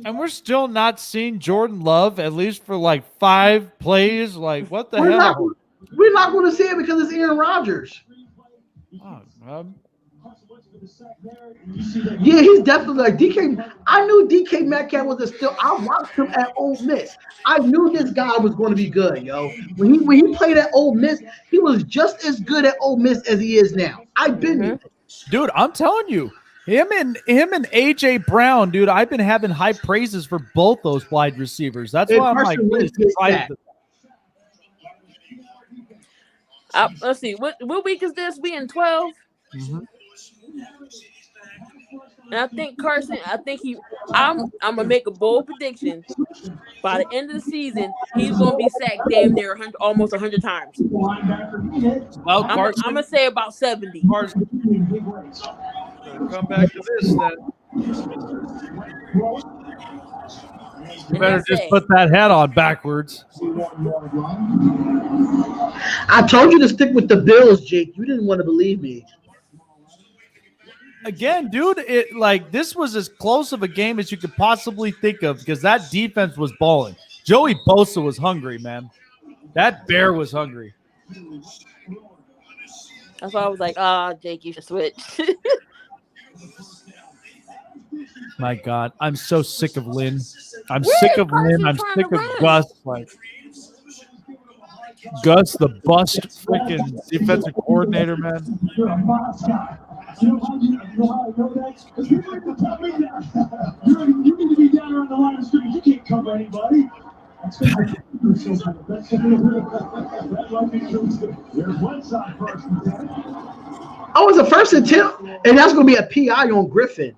And we're still not seeing Jordan Love, at least for like 5 plays. Like, what the hell? We're not going to see it because it's Aaron Rodgers. Oh, yeah, he's definitely like DK. I knew DK Metcalf was still. I watched him at Ole Miss. I knew this guy was going to be good, yo. When he played at Ole Miss, he was just as good at Ole Miss as he is now. I've been, dude. I'm telling you, him and AJ Brown, dude. I've been having high praises for both those wide receivers. That's why I'm like really excited. Let's see. What week is this? We in 12. Mm-hmm. And I think Carson. I'm gonna make a bold prediction. By the end of the season, he's gonna be sacked damn near almost 100 times. Well, I'm gonna say about 70. Carson, come back to this then. You better just put that hat on backwards. I told you to stick with the Bills, Jake. You didn't want to believe me. Again, dude, this was as close of a game as you could possibly think of because that defense was balling. Joey Bosa was hungry, man. That bear was hungry. That's why I was like, Jake, you should switch. My God, I'm so sick of Lynn. I'm sick of Lynn. I'm sick of Gus. Like Gus, the bust freaking defensive coordinator, man. You know how I know that? Because people like to tell me that. You need to be down around the line of scrimmage. You can't cover anybody. That's there's one side first and 10. Oh, it's a 1st and 10, and that's going to be a PI on Griffin.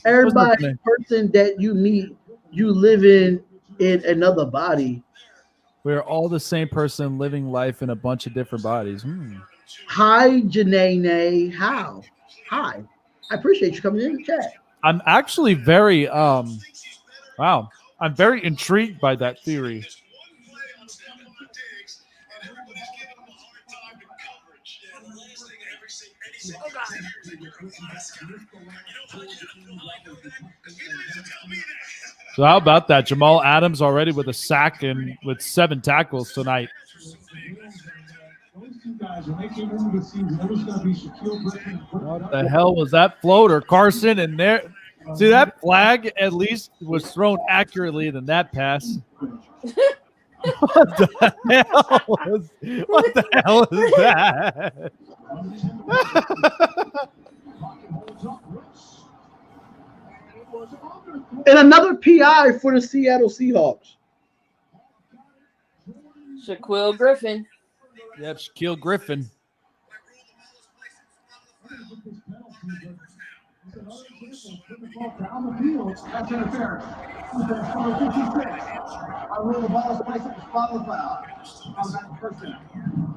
Everybody, person that you meet, you live in another body. We're all the same person living life in a bunch of different bodies. Hi, Janae. How? Hi. I appreciate you coming in the chat. I'm actually very wow. I'm very intrigued by that theory. Oh, God. So how about that? Jamal Adams already with a sack and with 7 tackles tonight. Those two guys, when they came into the season, it was going to be Shaquille Griffin. What the hell was that floater, Carson? And there, see that flag at least was thrown accurately than that pass. What the hell is that? And another PI for the Seattle Seahawks. Shaquille Griffin. Yep, Shaquille Griffin. Down the field, that's interference. Number 56. I roll the ball, spikes up, follow foul.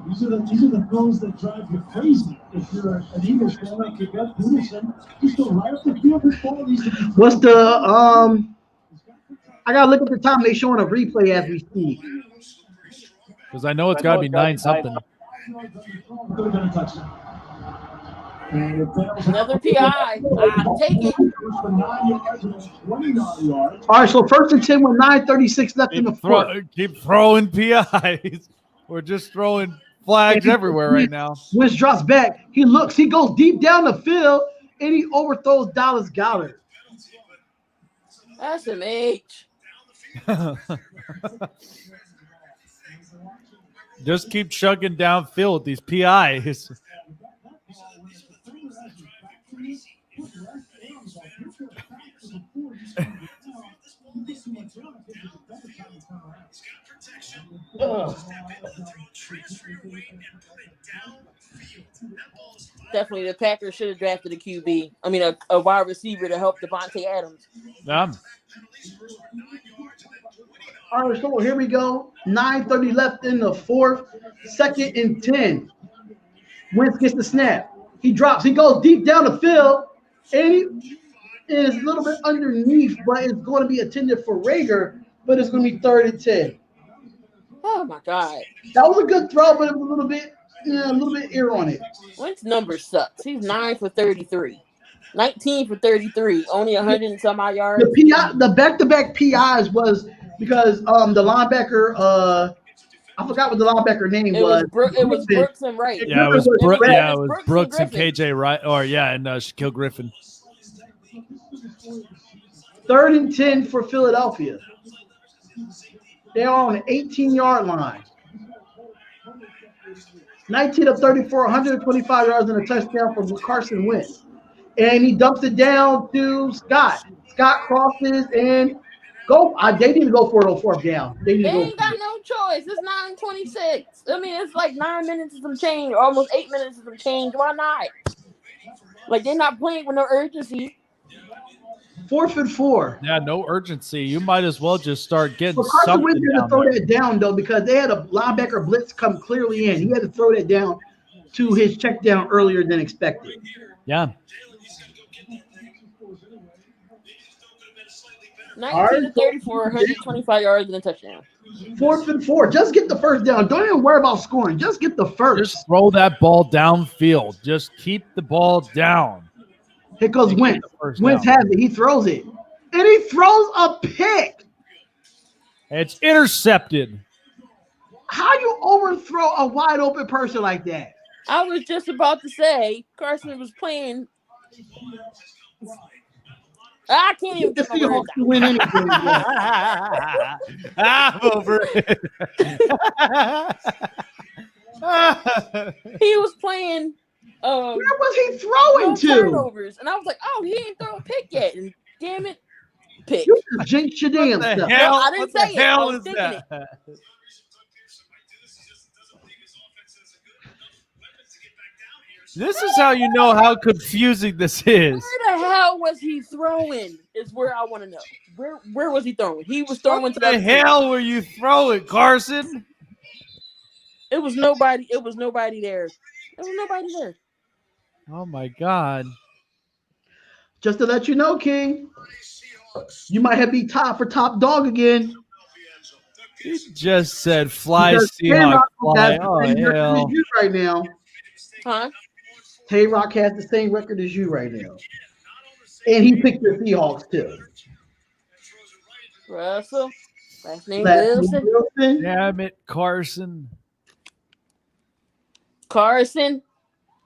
These are the throws that drive you crazy. If you're an Eagles fan like you got Peterson, just go right up the field. This ball needs to be. What's the I gotta look at the time. They showing a replay as we speak. Because I know it's got to be 9-something. Could have been a touchdown. Another PI. I'll take it. All right, so 1st and 10 with 9:36 left in the fourth. Keep throwing PIs. We're just throwing flags everywhere right now. Wentz drops back. He looks. He goes deep down the field, and he overthrows Dallas Goedert. That's an H. Just keep chugging downfield with these PIs. Definitely, the Packers should have drafted a QB. I mean, a wide receiver to help Devontae Adams. Yeah. All right, so here we go. 9:30 left in the fourth. 2nd and 10. Wentz gets the snap. He drops. He goes deep down the field, and he is a little bit underneath, but it's going to be intended for Rager, but it's going to be 3rd and 10. Oh my God! That was a good throw, but it was a little bit air on it. Wentz number sucks. He's 9 for 33, 19 for 33, only 100 and some odd yards. The back-to-back PIs was because the linebacker, I forgot what the linebacker name was. It was Brooks and Wright. Yeah, it was Brooks and Griffin. KJ Wright, and Shaquille Griffin. 3rd and 10 for Philadelphia. They're on the 18-yard line. 19 of 34, 125 yards and a touchdown from Carson Wentz. And he dumps it down to Scott. Scott crosses and go. They need to go for it on 4th down. They ain't got no choice. It's 9:26. I mean, it's like 9 minutes and some change, almost 8 minutes and some change. Why not? Like, they're not playing with no urgency. 4th and 4. Yeah, no urgency. You might as well just start getting Carson something Wentz had to down throw there. that down, though, because they had a linebacker blitz come clearly in. He had to throw that down to his check down earlier than expected. Yeah. 19 to 34, 125 yards and a touchdown. 4th and 4. Just get the 1st down. Don't even worry about scoring. Just get the 1st. Just throw that ball downfield. Just keep the ball down. Here goes Wentz. Wentz has it. He throws it. And he throws a pick. It's intercepted. How you overthrow a wide open person like that? I was just about to say Carson was playing. I can't even get my words to win anything. I'm over it. He was playing. Where was he throwing to? Turnovers, and I was like, "Oh, he ain't throw a pick yet." And damn it, pick. You just jinxed your damn What the self. hell? I didn't What say the it. I hell was is thinking that? it. This is how you know how confusing this is. Where the hell was he throwing? Is where I want to know. Where was he throwing? He was throwing What to the hell were you throwing, Carson? It was nobody. It was nobody there. There was nobody there. Oh my God! Just to let you know, King, you might have be tied for top dog again. He just said fly Because Seahawks Tay-Rock fly. has the Oh same record hell! as you right now. Huh? Tay-Rock has the same record as you right now. And he picked the Seahawks too. Russell. Last name Last name Wilson. Wilson. Damn it, Carson. Carson.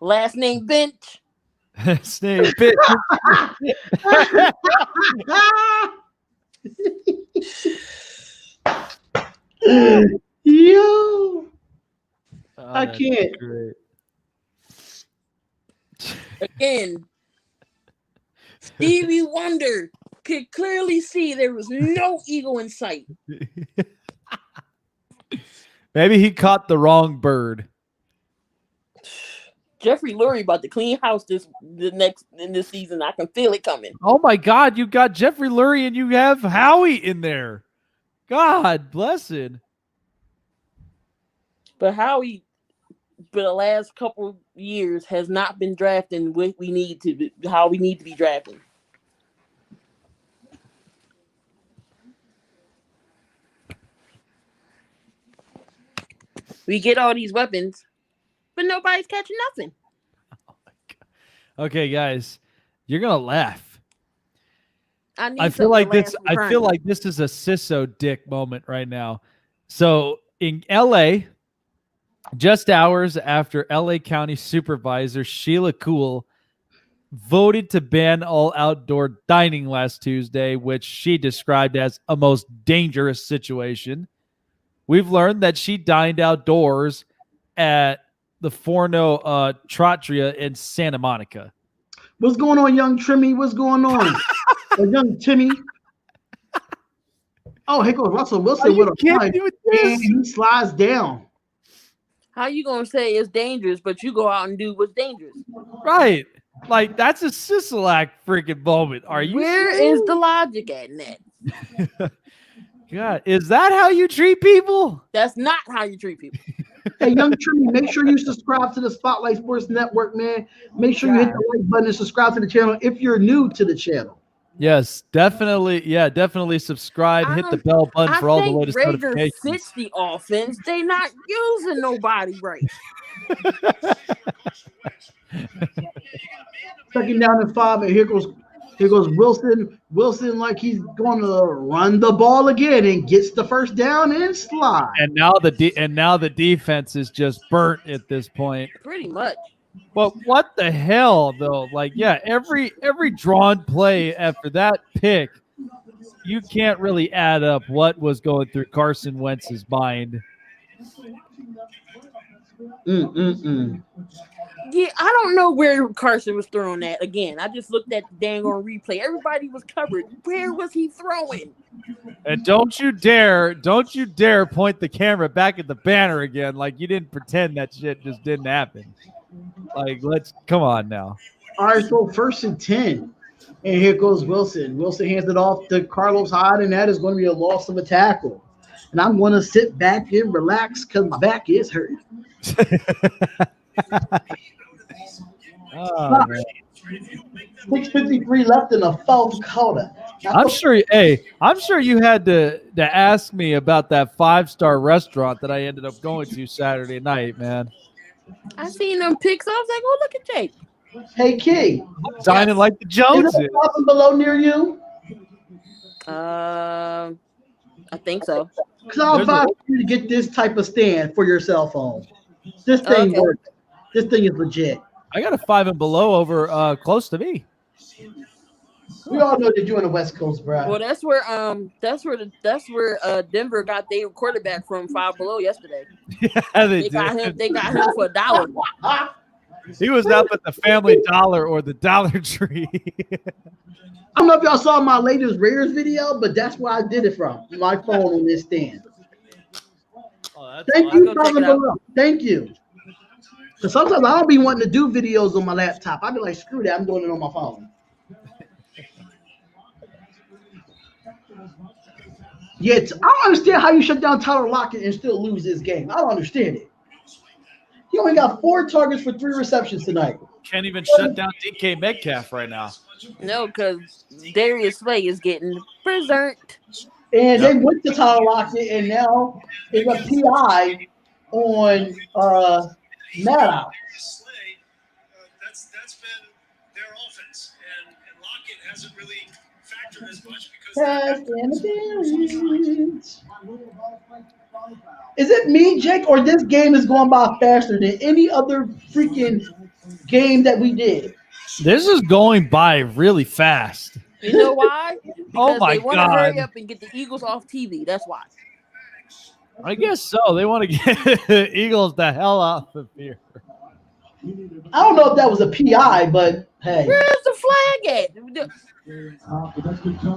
Last name Bench. Snake bit. Yo, I that's can't. Great. Again, Stevie Wonder could clearly see there was no eagle in sight. Maybe he caught the wrong bird. Jeffrey Lurie about to clean house in this season. I can feel it coming. Oh my God, you got Jeffrey Lurie and you have Howie in there. God bless it. But Howie, for the last couple years, has not been drafting what we need to be, how we need to be drafting. We get all these weapons, but nobody's catching nothing. Oh my God. Okay, guys, you're gonna laugh. I feel like this. I feel like this is a Sisso dick moment right now. So in LA, just hours after LA County Supervisor Sheila Kuhl voted to ban all outdoor dining last Tuesday, which she described as a most dangerous situation, we've learned that she dined outdoors at the Forno Trattoria in Santa Monica. What's going on, young Trimmy? What's going on? Or young Timmy? Oh, here goes Russell Wilson with a punch, and he slides down. How you gonna say it's dangerous, but you go out and do what's dangerous? Right. Like, that's a Sisolak freaking moment. Are you Where serious? is the logic at in that? God, is that how you treat people? That's not how you treat people. Hey, young Trimmy, make sure you subscribe to the Spotlight Sports Network, man. Make sure you hit the like button and subscribe to the channel if you're new to the channel. Yes, definitely. Yeah, definitely subscribe. Hit the bell button for all the latest notifications. Fits the offense. They not using nobody right. Second down and 5, and here goes Wilson. Wilson, like he's going to run the ball again and gets the first down and slide. And now the defense is just burnt at this point. Pretty much. But what the hell, though? Like, yeah, every drawn play after that pick, you can't really add up what was going through Carson Wentz's mind. Yeah, I don't know where Carson was throwing that. Again, I just looked at the dang on replay. Everybody was covered. Where was he throwing? And don't you dare point the camera back at the banner again like you didn't pretend that shit just didn't happen. Like, come on now. All right, so 1st and 10. And here goes Wilson. Wilson hands it off to Carlos Hyde, and that is going to be a loss of a tackle. And I'm going to sit back and relax because my back is hurting. Oh, man. 6:53 left in the 4th quarter. I'm sure you had to ask me about that 5-star restaurant that I ended up going to Saturday night, man. I seen them pics. I was like, oh, look at Jake. Hey, Key. Dining like the Joneses. Is there something below near you? I think so. Because I'll advise you to get this type of stand for your cell phone. This thing works. This thing is legit. I got a 5 and below over close to me. We all know that you're on the West Coast, bro. Well, that's where Denver got their quarterback from 5 Below yesterday. Yeah, They got him for $1. He was up at the Family Dollar or the Dollar Tree. I don't know if y'all saw my latest Rares video, but that's where I did it from. My phone on this stand. Oh, Thank you, Thank you. Because sometimes I don't be wanting to do videos on my laptop. I be like, screw that, I'm doing it on my phone. Yeah, I don't understand how you shut down Tyler Lockett and still lose this game. I don't understand it. He only got 4 targets for 3 receptions tonight. Can't even shut down DK Metcalf right now. No, because Darius Slay is getting berserked. And they went to Tyler Lockett, and now it's a PI on Maddox. That's been their offense, and Lockett hasn't really factored Pass interference. Is it me, Jake, or this game is going by faster than any other freaking game that we did? This is going by really fast. You know why? Because my they want to hurry God. up and get the Eagles off TV. That's why. I guess so. They want to get Eagles the hell off of here. I don't know if that was a PI, but hey. Where's the flag at?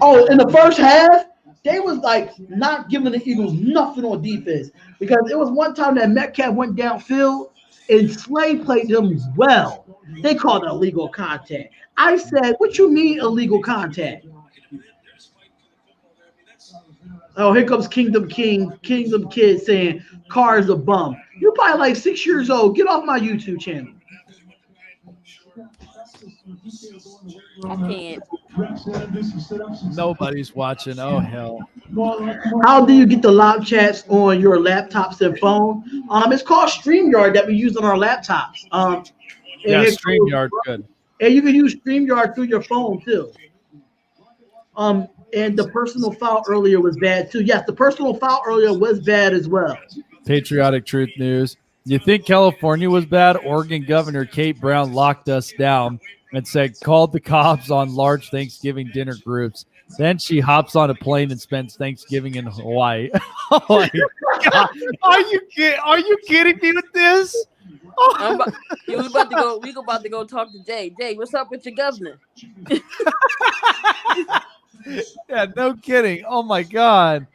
Oh, in the first half, they was like not giving the Eagles nothing on defense because it was one time that Metcalf went downfield and Slay played them well. They called it illegal contact. I said, "What you mean illegal contact?" Oh, here comes Kingdom Kid saying Carr's a bum. You're probably like 6 years old. Get off my YouTube channel. I can't. Nobody's watching. Oh, hell. How do you get the live chats on your laptops and phone? It's called StreamYard that we use on our laptops. Yeah, StreamYard, good. And you can use StreamYard through your phone too. And the personal foul earlier was bad too. Yes, the personal foul earlier was bad as well. Patriotic Truth News. You think California was bad? Oregon Governor Kate Brown locked us down and said, called the cops on large Thanksgiving dinner groups. Then she hops on a plane and spends Thanksgiving in Hawaii. Oh my God. Are you kidding me with this? We about to go talk to Jay. Jay, what's up with your governor? Yeah, no kidding. Oh my God.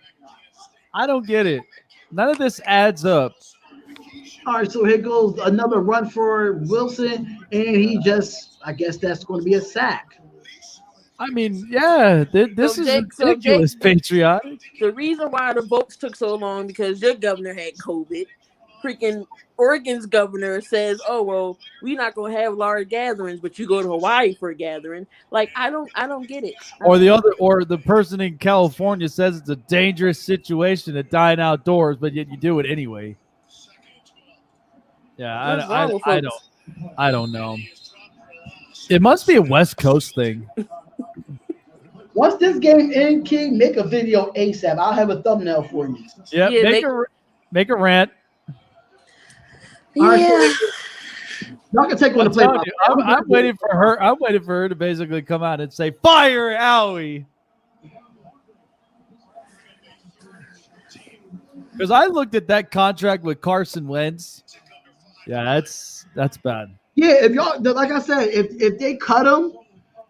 I don't get it. None of this adds up. All right, so here goes another run for Wilson, and I guess that's going to be a sack. I mean, yeah, this is ridiculous, patriotic. The reason why the votes took so long because your governor had COVID. Freaking Oregon's governor says, "Oh well, we're not gonna have large gatherings, but you go to Hawaii for a gathering." Like I don't get it. Or the person in California says it's a dangerous situation to dine outdoors, but yet you do it anyway. Yeah, I don't know. It must be a West Coast thing. Once this game ends, King, make a video ASAP. I'll have a thumbnail for you. Yeah, make a rant. All right, so y'all can take one to play. I'm waiting for her. I'm waiting for her to basically come out and say, "Fire Howie." Because I looked at that contract with Carson Wentz. Yeah, that's bad. Yeah, if y'all, like I said, if they cut him,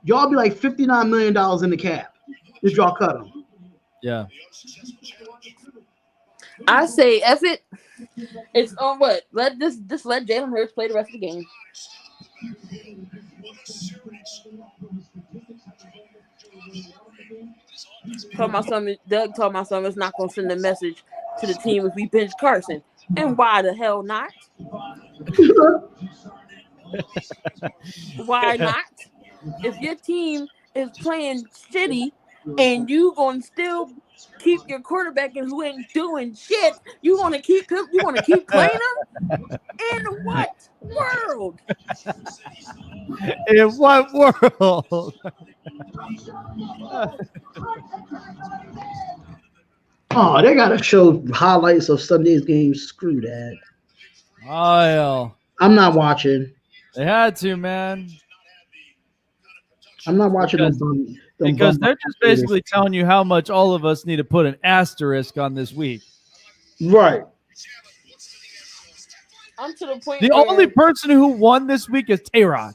y'all be like $59 million in the cap if y'all cut him. Yeah. I say F it. It's on what? Let Jalen Hurts play the rest of the game. Doug told my son it's not gonna send a message to the team if we bench Carson. And why the hell not? Why not? If your team is playing shitty and you gonna still keep your quarterback and who ain't doing shit, you want to keep him? You want to keep playing him? In what world? In what world? Oh, they gotta show highlights of Sunday's game. Screw that. Oh, hell. I'm not watching. They had to, man. I'm not watching because they're just basically telling you how much all of us need to put an asterisk on this week. Right. I'm to the point. The only person who won this week is Tay-Rock.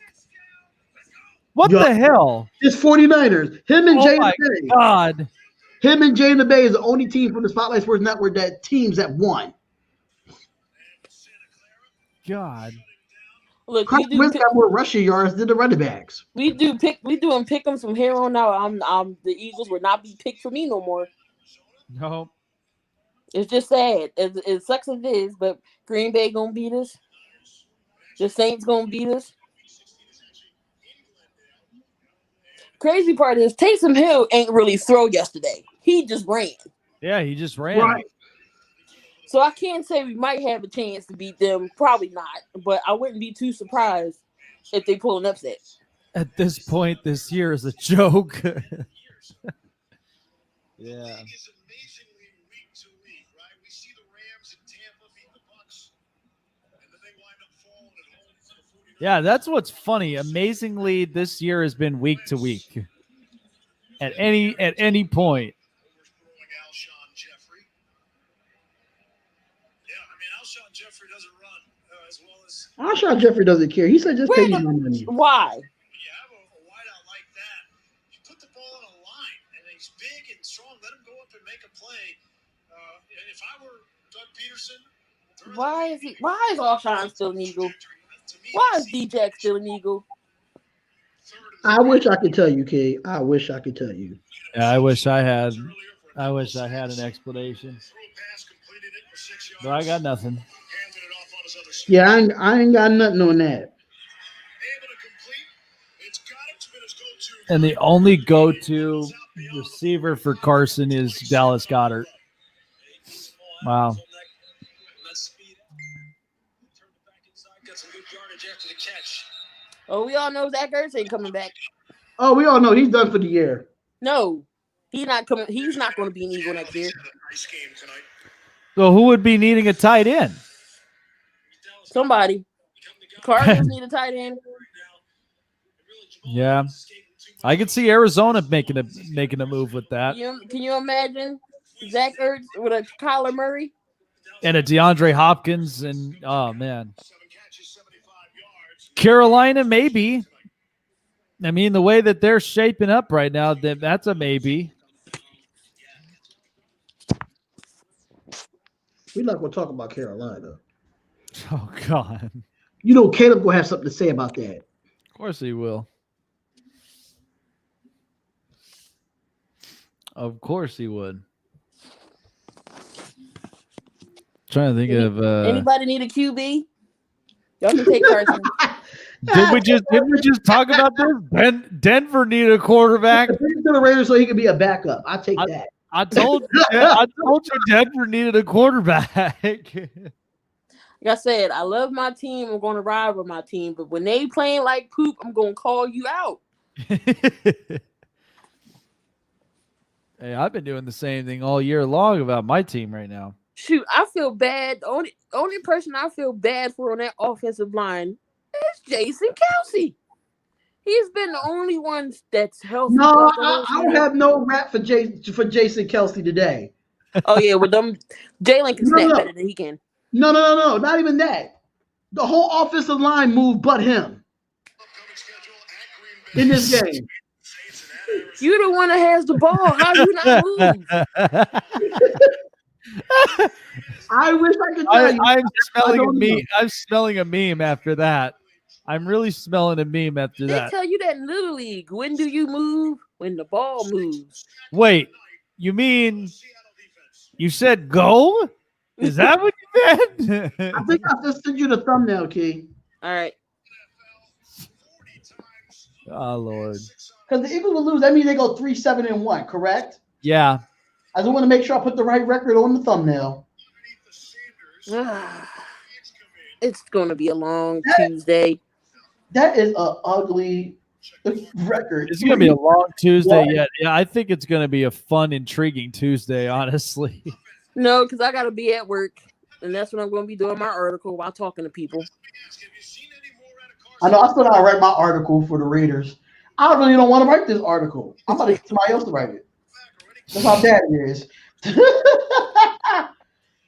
What the hell? It's 49ers. Him and Jay Bay. God. Him and Jay Bay is the only team from the Spotlight Sports Network that won. God. Look, got more rushing yards than the running backs. We doing pick'ems from here on out. The Eagles will not be picked for me no more. No. It's just sad. It sucks as it is, but Green Bay gonna beat us. The Saints gonna beat us. Crazy part is Taysom Hill ain't really throw yesterday. He just ran. Yeah, he just ran. Right. So I can't say we might have a chance to beat them. Probably not. But I wouldn't be too surprised if they pull an upset. At this point, this year is a joke. Yeah. The league is amazingly week to week, right? We see the Rams in Tampa beat the Bucks, and then they wind up falling at home to the 49ers. Yeah, that's what's funny. Amazingly, this year has been week to week. At any point. Overthrowing Alshon Jeffrey. Yeah, I mean, Alshon Jeffrey doesn't run as well as Alshon Jeffrey doesn't care. He said, "Just pay me my money." Why? when you have a wideout like that. You put the ball on a line, and he's big and strong. Let him go up and make a play. If I were Doug Peterson, Why is Alshon still an Eagle? Why is D-Jack still an Eagle? I wish I could tell you, Kay. I wish I could tell you. Yeah, I wish I had an explanation. But I got nothing. Yeah, I ain't got nothing on that. And the only go-to receiver for Carson is Dallas Goedert. Wow. Oh, we all know Zach Ertz ain't coming back. Oh, we all know he's done for the year. No, he's not coming. He's not going to be an Eagle next year. So who would be needing a tight end? Somebody. Cardinals need a tight end. Yeah. I could see Arizona making a move with that. Can you imagine Zach Ertz with a Kyler Murray? And a DeAndre Hopkins and oh man. Carolina, maybe. I mean, the way that they're shaping up right now, that's a maybe. We're not going to talk about Carolina. Oh, God. You know, Caleb going to have something to say about that. Of course he will. Of course he would. Trying to think of anybody need a QB? Y'all can take Carson. Did we just talk about this? Denver needed a quarterback. To the Raiders so he could be a backup. I take that. I told you Denver needed a quarterback. Like I said, I love my team. I'm going to ride with my team, but when they playing like poop, I'm going to call you out. Hey, I've been doing the same thing all year long about my team right now. Shoot, I feel bad. The only person I feel bad for on that offensive line is Jason Kelce. He's been the only one that's healthy. No, I don't have no rap for Jason Kelce today. Oh yeah, with them, Jalen can snap better than he can. No, not even that. The whole offensive line moved but him in this game. You the one that has the ball. How you not move? I wish I could tell you. I'm smelling a meme after that. I'm really smelling a meme after that. They tell you that in Little League. When do you move? When the ball moves. Wait, you mean you said go? Is that what you meant? I think I just sent you the thumbnail, Key. All right. Oh, Lord. Because the Eagles will lose. That means they go 3-7-1, correct? Yeah. I just want to make sure I put the right record on the thumbnail. It's going to be a long Tuesday. That is an ugly record. It's going to be a long Tuesday yet. Yeah, I think it's going to be a fun, intriguing Tuesday, honestly. No, because I got to be at work, and that's when I'm going to be doing my article while talking to people. I know. I still got to write my article for the Raiders. I really don't want to write this article. I'm going to get somebody else to write it. That's how bad it is.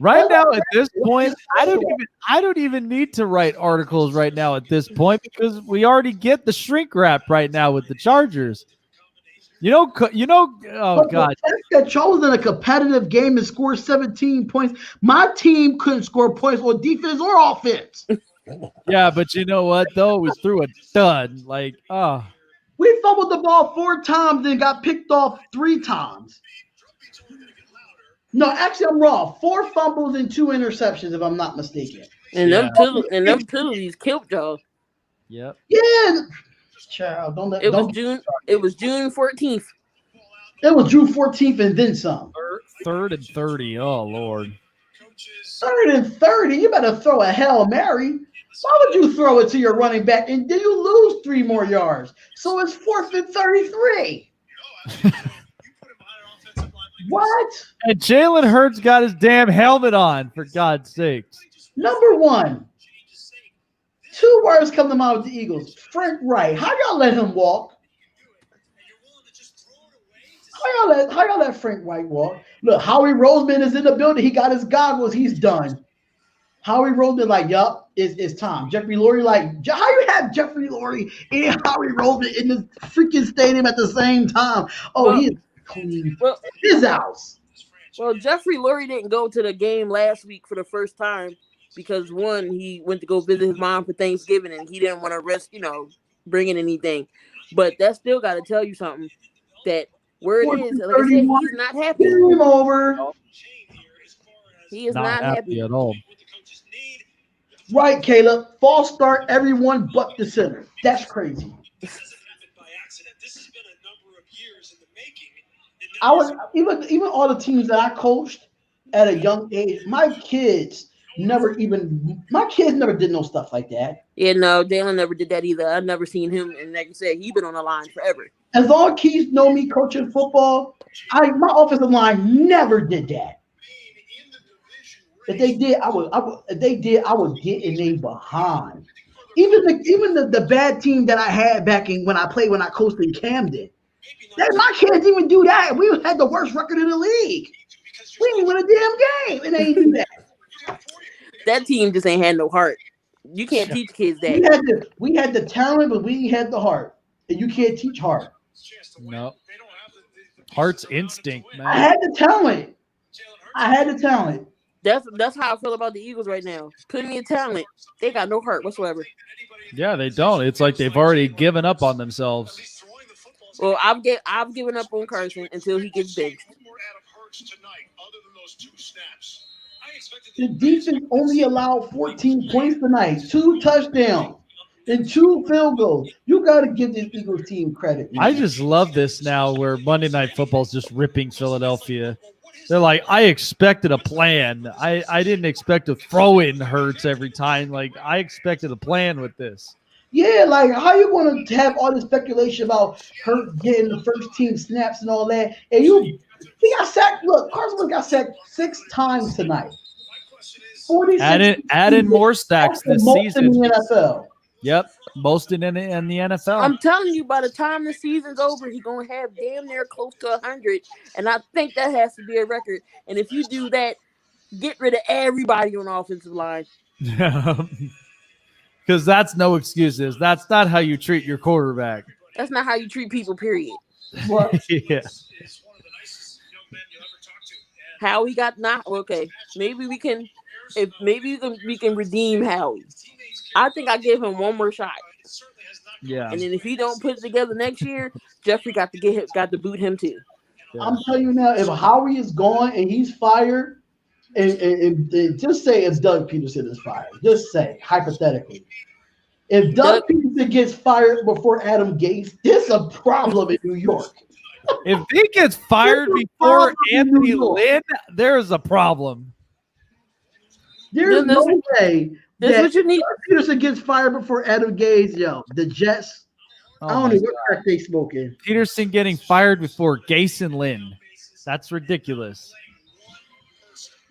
Right now, at this point, I don't even need to write articles right now at this point because we already get the shrink wrap right now with the Chargers. Oh God! That chose in a competitive game and scored 17 points. My team couldn't score points on defense or offense. Yeah, but you know what? Though it was through a dud. We fumbled the ball 4 times and got picked off 3 times. No, actually, I'm wrong. 4 fumbles and 2 interceptions, if I'm not mistaken. And them penalties killed y'all. Yep. Yeah. Child, It was June 14th. It was June 14th and then some. 3rd and 30. Oh, Lord. 3rd and 30. You better throw a Hail Mary. Why would you throw it to your running back and then you lose 3 more yards? So it's 4th and 33. What? And Jalen Hurts got his damn helmet on, for God's sakes. Number one. 2 words come to mind with the Eagles. Frank Wright. How y'all let him walk? How y'all let Frank Wright walk? Look, Howie Roseman is in the building. He got his goggles. He's done. Howie Roseman like, yup, it's time. Jeffrey Lurie like, how you have Jeffrey Lurie and Howie Roseman in the freaking stadium at the same time? Oh, he is clean. Well, his house. Well, Jeffrey Lurie didn't go to the game last week for the first time because, one, he went to go visit his mom for Thanksgiving and he didn't want to risk, bringing anything. But that still got to tell you something, that where it is, like I said, he's not happy. Game over. He is not happy at all. Right, Caleb. False start, everyone but the center. That's crazy. I was even all the teams that I coached at a young age. My kids never did no stuff like that. Yeah, no, Dalen never did that either. I've never seen him, and like you said, he's been on the line forever. As long as kids know me coaching football, my offensive line never did that. If they did, I would get in their behind. Even the bad team that I had back when I coached in Camden. My kids didn't even do that. We had the worst record in the league. We didn't win a damn game, and they ain't do that. That team just ain't had no heart. You can't teach kids that. We had the talent, but we had the heart, and you can't teach heart. No, heart's instinct, man. I had the talent. That's how I feel about the Eagles right now. Plenty of talent. They got no heart whatsoever. Yeah, they don't. It's like they've already given up on themselves. Well, I've given up on Carson until he gets benched. The defense only allowed 14 points tonight, 2 touchdowns, and 2 field goals. You got to give this Eagles team credit, man. I just love this now where Monday Night Football is just ripping Philadelphia. They're like, I expected a plan. I didn't expect to throw in Hurts every time. Like, I expected a plan with this. Yeah, like, how you going to have all this speculation about Hurts getting the first team snaps and all that? And he got sacked. Look, Carson Wentz got sacked 6 times tonight. Add in more sacks this season. In the NFL. Yep, most in the NFL. I'm telling you, by the time the season's over, he's going to have damn near close to 100. And I think that has to be a record. And if you do that, get rid of everybody on the offensive line. Because that's no excuses. That's not how you treat your quarterback. That's not how you treat people, period. What? Yeah. How he got not okay. Maybe we can redeem Howie. I think I gave him one more shot. Yeah. And then if he don't put it together next year, Jeffrey got to boot him too. Yeah. I'm telling you now, if Howie is gone and he's fired, and just say if Doug Peterson is fired, just say hypothetically, if Doug Peterson gets fired before Adam Gase, there's a problem in New York. If he gets fired before Anthony Lynn, there is a problem. There's no way that what you need. Doug Peterson gets fired before Adam Gase. Yo, the Jets. I don't know what crack they smoking. Peterson getting fired before Gase and Lynn. That's ridiculous.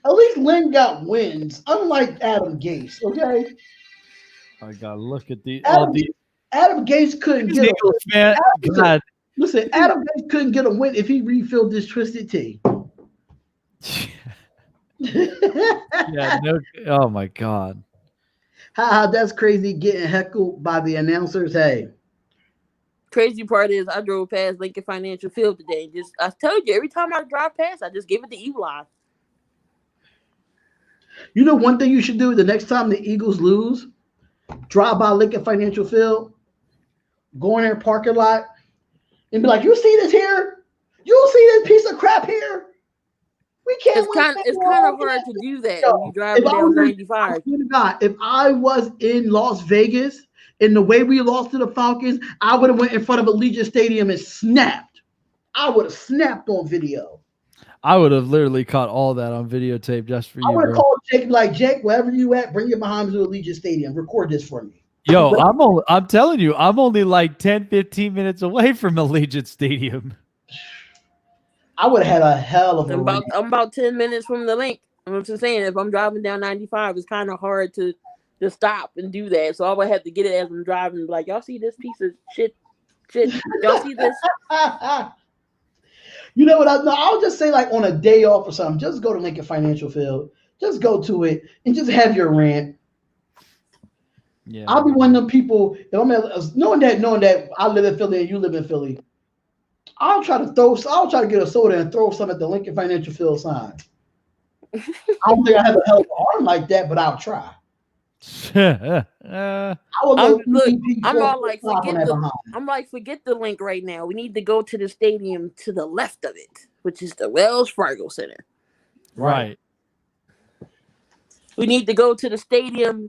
At least Lynn got wins, unlike Adam Gase. Okay. I gotta look at Adam Gase couldn't get Eagles, man. God. Listen, Adam Gase couldn't get a win if he refilled this twisted tea. Yeah. No. Oh my God. That's crazy. Getting heckled by the announcers. Hey. Crazy part is I drove past Lincoln Financial Field today. And I told you, every time I drive past, I just give it the evil eye. You know one thing you should do the next time the Eagles lose? Drive by Lincoln Financial Field, go in their parking lot, and be like, "You see this here? You see this piece of crap here? We can't." It's kind of hard to do that when you drive down 95. If I was in Las Vegas and the way we lost to the Falcons, I would have went in front of Allegiant Stadium and snapped. I would have snapped on video. I would have literally caught all that on videotape just for you. I would have called Jake, like, Jake, wherever you at, bring your behind to Allegiant Stadium. Record this for me. Yo, I'm telling you, I'm only like 10, 15 minutes away from Allegiant Stadium. I would have had a hell of a rant. I'm about 10 minutes from the link. I'm just saying, if I'm driving down 95, it's kind of hard to stop and do that. So I would have to get it as I'm driving. Like, y'all see this piece of shit? Y'all see this? You know what? I'll just say, like, on a day off or something, just go to Lincoln Financial Field. Just go to it and just have your rant. Yeah. I'll be one of them people, if I'm knowing that I live in Philly and you live in Philly, I'll try to get a soda and throw some at the Lincoln Financial Field sign. I don't think I have a hell of a arm like that, but I'll try. I'm like, forget the link right now. We need to go to the stadium to the left of it, which is the Wells Fargo Center. Right. We need to go to the stadium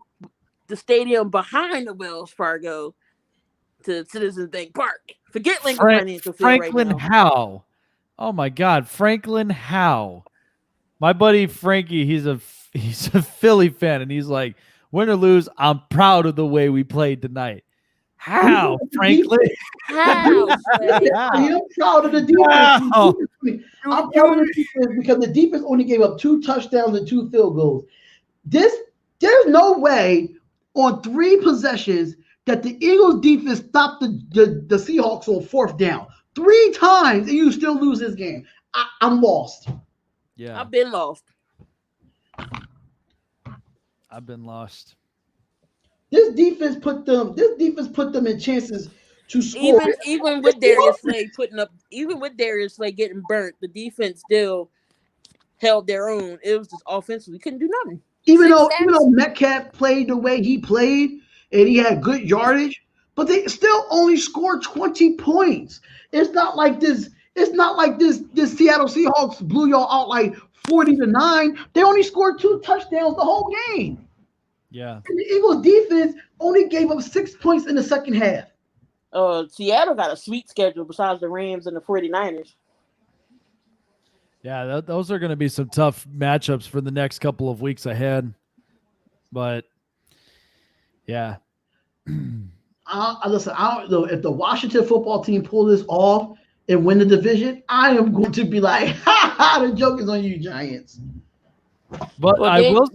behind the Wells Fargo to Citizens Bank Park. Forget Lincoln Financial Field Franklin right now. Howe. Oh my God, Franklin Howe. My buddy Frankie, he's a Philly fan, and he's like, win or lose, I'm proud of the way we played tonight. How, Franklin? How? I'm proud of the defense. Wow. I'm proud of the defense because the defense only gave up 2 touchdowns and 2 field goals. There's no way on 3 possessions that the Eagles defense stopped the Seahawks on 4th down. 3 times, and you still lose this game. I'm lost. Yeah, I've been lost. I've been lost. This defense put them in chances to score. Even with Darius Slay getting burnt, the defense still held their own. It was just offensively, we couldn't do nothing. Even though Metcalf played the way he played and he had good yardage, but they still only scored 20 points. It's not like this Seattle Seahawks blew y'all out like 40-9. They only scored 2 touchdowns the whole game. Yeah. And the Eagles defense only gave up 6 points in the second half. Seattle got a sweet schedule besides the Rams and the 49ers. Yeah, those are going to be some tough matchups for the next couple of weeks ahead. But, yeah. Listen, I don't know if the Washington football team pull this off and win the division, I am going to be like, ha, the joke is on you, Giants. But I will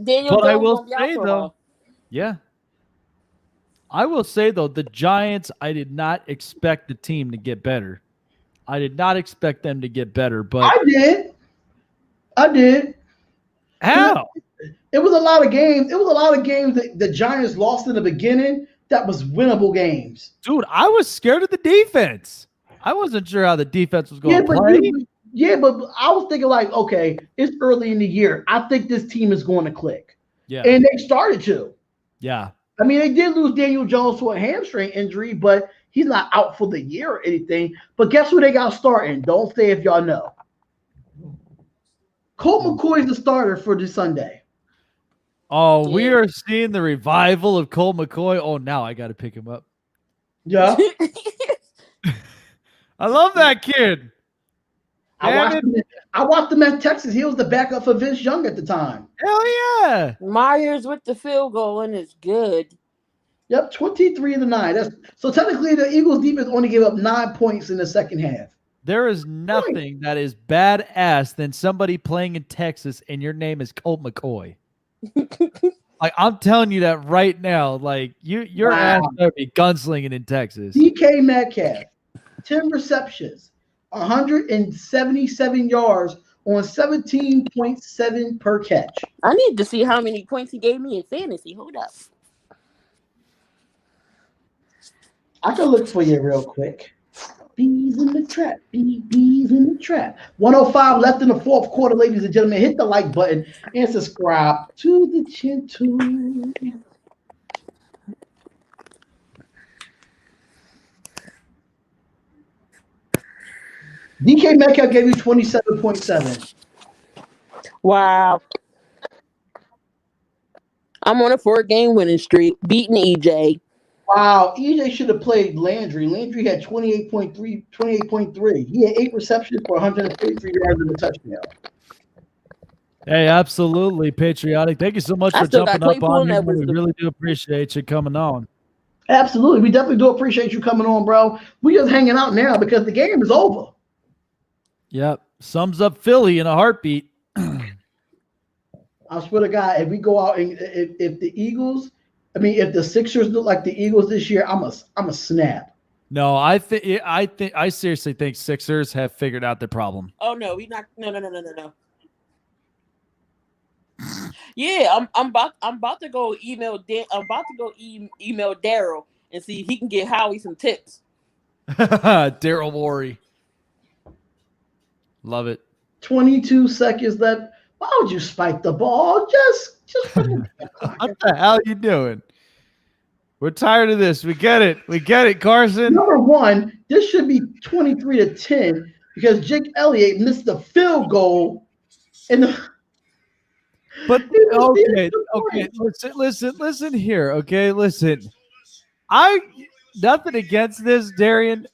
say, though, the Giants, I did not expect the team to get better. I did not expect them to get better, but I did. How? It was a lot of games. It was a lot of games that the Giants lost in the beginning that was winnable games. Dude, I was scared of the defense. I wasn't sure how the defense was going to play. But I was thinking like, okay, it's early in the year. I think this team is going to click. Yeah. And they started to. Yeah. I mean, they did lose Daniel Jones to a hamstring injury, but he's not out for the year or anything. But guess who they got starting? Don't say if y'all know. Colt McCoy is the starter for this Sunday. Oh, we are seeing the revival of Colt McCoy. Oh, now I got to pick him up. Yeah. I love that kid. I watched him at Texas. He was the backup for Vince Young at the time. Hell yeah. Myers with the field goal and it's good. Yep, 23-9. So technically the Eagles defense only gave up 9 points in the second half. There is nothing that is badass than somebody playing in Texas and your name is Colt McCoy. Like, I'm telling you that right now. Like, your ass better be gunslinging in Texas. DK Metcalf, 10 receptions, 177 yards on 17.7 per catch. I need to see how many points he gave me in fantasy. Hold up. I can look for you real quick. Bees in the trap. Bees in the trap. 105 left in the fourth quarter, ladies and gentlemen. Hit the like button and subscribe to the Chintu. DK Metcalf gave you 27.7. Wow. I'm on a 4-game winning streak, beating EJ. Wow, EJ should have played Landry. Landry had 28.3. He had 8 receptions for 153 yards and a touchdown. Hey, absolutely patriotic. Thank you so much for jumping up on me. We really do appreciate you coming on. Absolutely. We definitely do appreciate you coming on, bro. We just hanging out now because the game is over. Yep. Sums up Philly in a heartbeat. I swear to God, if we go out and if the Eagles, if the Sixers look like the Eagles this year, I'm a snap. No, I seriously think Sixers have figured out their problem. Oh no, we not. No. Yeah, I'm about to go email. Email Daryl and see if he can get Howie some tips. Daryl Morey. Love it. 22 seconds left. Why would you spike the ball? Just what the hell are you doing? We're tired of this. We get it, Carson. Number one, this should be 23-10 because Jake Elliott missed the field goal. But okay. Listen here. Okay, listen. Nothing against this, Darion,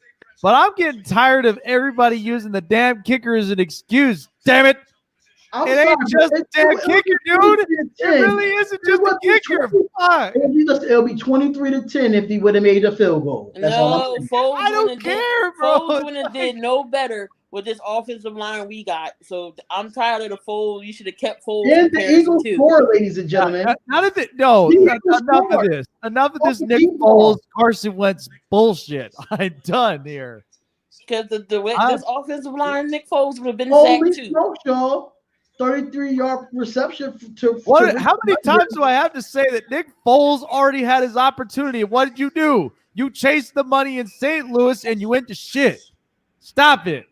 but I'm getting tired of everybody using the damn kicker as an excuse. Damn it. It ain't just a damn kicker, dude. It really isn't just a kicker. It'll be 23-10 if he would have made a field goal. That's all I'm saying. I don't care, bro. Foles wouldn't have did no better with this offensive line we got. So I'm tired of the Foles. You should have kept Foles. And the Eagles score, ladies and gentlemen. Enough of this. Enough of this Nick Foles, Carson Wentz bullshit. I'm done here. Because the way this offensive line, Nick Foles would have been sacked too. No, 33-yard reception How many times do I have to say that Nick Foles already had his opportunity? What did you do? You chased the money in St. Louis and you went to shit. Stop it.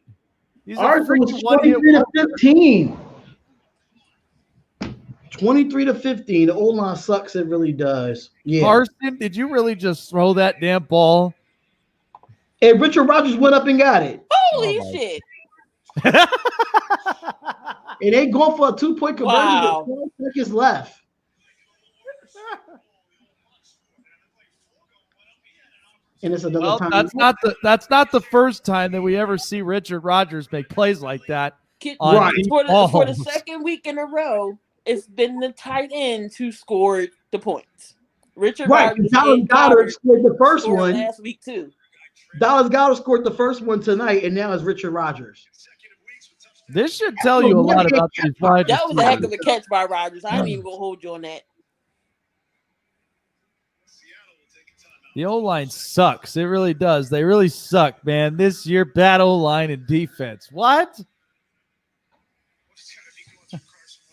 Ours was 23-15. 23-15. The O-line sucks. It really does. Yeah. Carson, did you really just throw that damn ball? And Richard Rodgers went up and got it. Holy shit. And they going for a 2-point conversion with 12 seconds left. And it's another time. That's not the first time that we ever see Richard Rodgers make plays like that. For the second week in a row, it's been the tight ends who scored the points. Richard Rodgers Dallas Goedert scored the first one last week too. Dallas Goedert scored the first one tonight, and now it's Richard Rodgers. This should tell you a lot about these Rodgers. That was a heck of a catch by Rodgers. I ain't even gonna hold you on that. The O-line sucks. It really does. They really suck, man. This year, bad O-line and defense. What?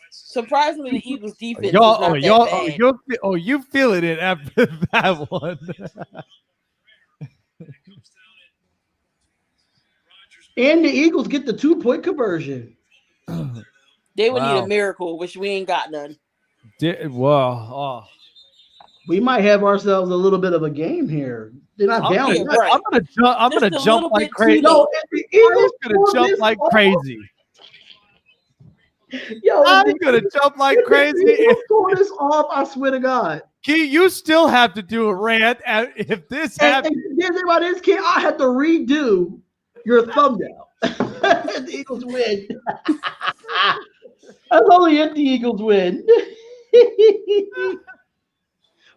Surprisingly, the Eagles' defense is not that bad. You feel it in after that one. And the Eagles get the 2-point conversion. They would need a miracle, which we ain't got none. We might have ourselves a little bit of a game here. They're not down. I'm gonna jump like crazy. No, I'm gonna jump like crazy. I'm gonna jump like crazy. Pull this off, I swear to God. Key, you still have to do a rant if this happens. And about this, Key, I have to redo your thumbnail. The Eagles win. That's only if the Eagles win.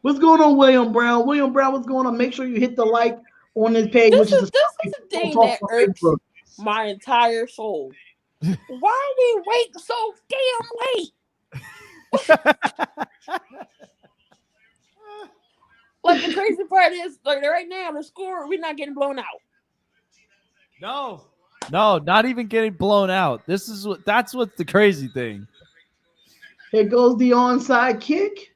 What's going on, William Brown? William Brown, what's going on? Make sure you hit the like on this page. This is the thing that irks my entire soul. Why we wait so damn late? Like the crazy part is, like right now, the score, we're not getting blown out. No, not even getting blown out. That's what's the crazy thing. Here goes the onside kick.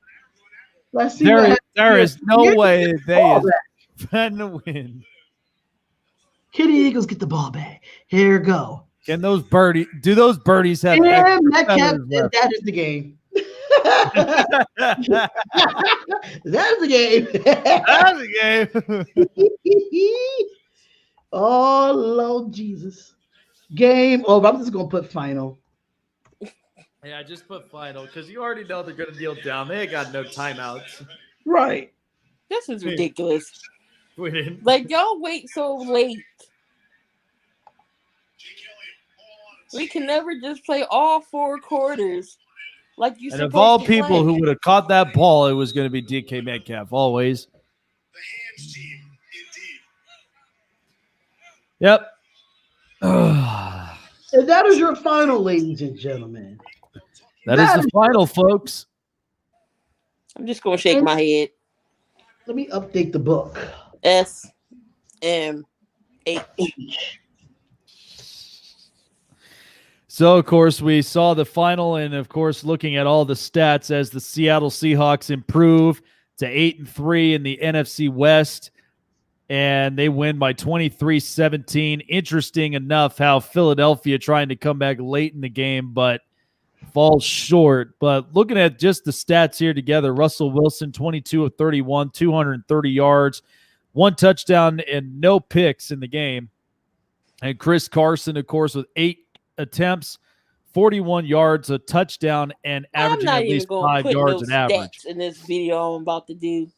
Let's see. There is no way they are going to win. Kitty Eagles get the ball back. Here we go. Can those birdies have? Yeah, that is the game. That's the game. That's the game. Oh, Lord Jesus. Game over. I'm just going to put final. Yeah, I just put final because you already know they're going to kneel down. They ain't got no timeouts. Right. This is ridiculous. We didn't. Like, y'all wait so late. We can never just play all 4 quarters. Like you. And of all people who would have caught that ball, it was going to be DK Metcalf, always. The Hams team, indeed. Yep. And that is your final, ladies and gentlemen. That is the final, folks. I'm just gonna shake my head. Let me update the book. SMH. So, of course, we saw the final, and of course, looking at all the stats as the Seattle Seahawks improve to 8-3 in the NFC West, and they win by 23-17. Interesting enough how Philadelphia trying to come back late in the game, but falls short. But looking at just the stats here together, Russell Wilson, 22 of 31, 230 yards, 1 touchdown, and no picks in the game. And Chris Carson, of course, with 8 attempts, 41 yards, a touchdown, and averaging at least 5 yards an average. In this video I'm about to do.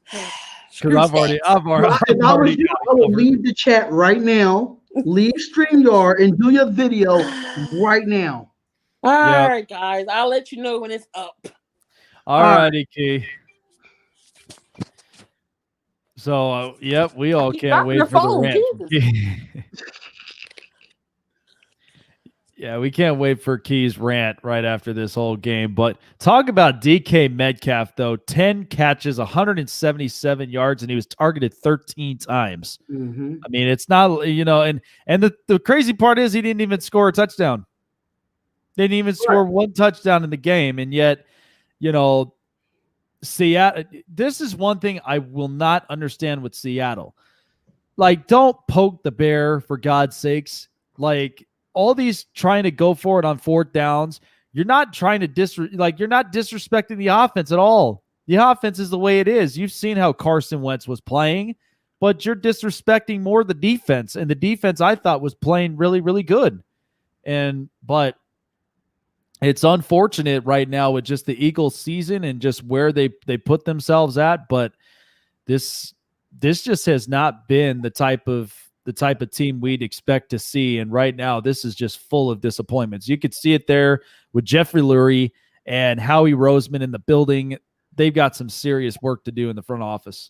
Because I've already I will leave the chat right now. Leave StreamYard and do your video right now. All right, guys. I'll let you know when it's up. All righty, Key. So, yep, we all can't wait for the rant. Yeah, we can't wait for Key's rant right after this whole game. But talk about DK Metcalf, though. 10 catches, 177 yards, and he was targeted 13 times. Mm-hmm. I mean, it's not, and the crazy part is he didn't even score a touchdown. Didn't even score one touchdown in the game. And yet, Seattle, this is one thing I will not understand with Seattle. Like, don't poke the bear, for God's sakes. Like, all these trying to go for it on 4th downs, you're not trying to you're not disrespecting the offense at all. The offense is the way it is. You've seen how Carson Wentz was playing, but you're disrespecting more the defense. And the defense I thought was playing really, really good. But it's unfortunate right now with just the Eagles season and just where they put themselves at. But this just has not been the type of team we'd expect to see. And right now, this is just full of disappointments. You could see it there with Jeffrey Lurie and Howie Roseman in the building. They've got some serious work to do in the front office.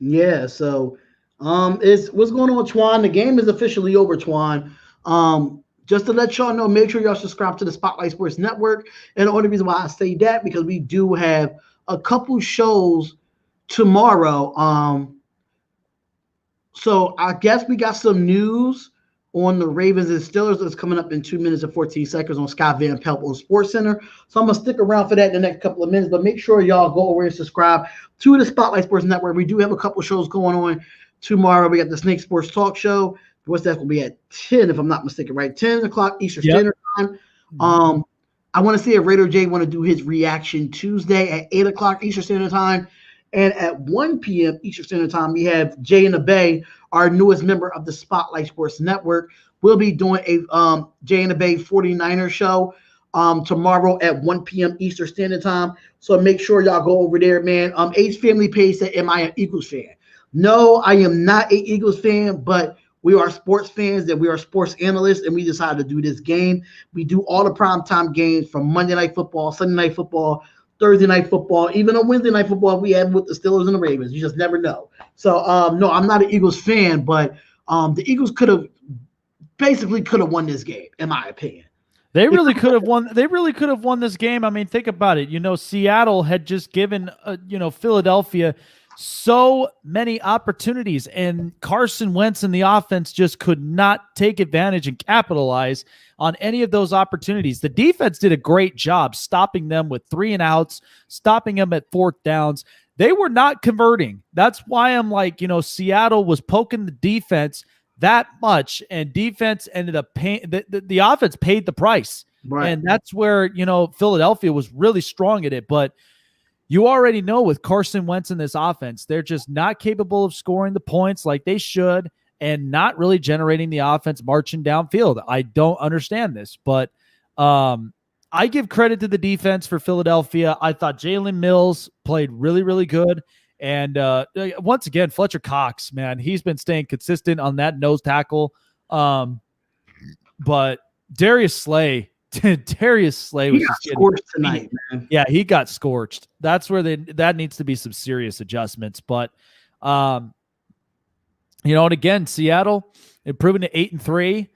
Yeah. So, what's going on, Twan? The game is officially over, Twan. Just to let y'all know, make sure y'all subscribe to the Spotlight Sports Network. And the only reason why I say that, because we do have a couple shows tomorrow. So I guess we got some news on the Ravens and Steelers that's coming up in 2 minutes and 14 seconds on Scott Van Pelt on Sports Center. So I'm going to stick around for that in the next couple of minutes, but make sure y'all go over and subscribe to the Spotlight Sports Network. We do have a couple shows going on tomorrow. We got the Snake Sports Talk Show. What's that going to be at 10, if I'm not mistaken, right? 10 o'clock Eastern Standard Time. I want to see if Raider J want to do his reaction Tuesday at 8 o'clock Eastern Standard Time. And at 1 p.m. Eastern Standard Time, we have Jay in the Bay, our newest member of the Spotlight Sports Network. We'll be doing a Jay in the Bay 49er show tomorrow at 1 p.m. Eastern Standard Time. So make sure y'all go over there, man. H Family Page said, am I an Eagles fan? No, I am not an Eagles fan, but we are sports fans and we are sports analysts, and we decided to do this game. We do all the primetime games from Monday Night Football, Sunday Night Football, Thursday Night Football, even on Wednesday Night Football we had with the Steelers and the Ravens. You just never know. So, no, I'm not an Eagles fan, but the Eagles could have won this game, in my opinion. They really could have won. They really could have won this game. I mean, think about it. Seattle had just given, Philadelphia so many opportunities, and Carson Wentz and the offense just could not take advantage and capitalize on any of those opportunities. The defense did a great job stopping them with 3 and outs, stopping them at 4th downs. They were not converting. That's why I'm like, Seattle was poking the defense that much, and defense ended up paying. The offense paid the price. Right. And that's where, Philadelphia was really strong at it. But you already know with Carson Wentz in this offense, they're just not capable of scoring the points like they should and not really generating the offense marching downfield. I don't understand this, but I give credit to the defense for Philadelphia. I thought Jalen Mills played really, really good. And once again, Fletcher Cox, man, he's been staying consistent on that nose tackle. But Darius Slay was just scorched tonight, man. Yeah, he got scorched. That's where that needs to be some serious adjustments. But and again, Seattle improving to 8-3.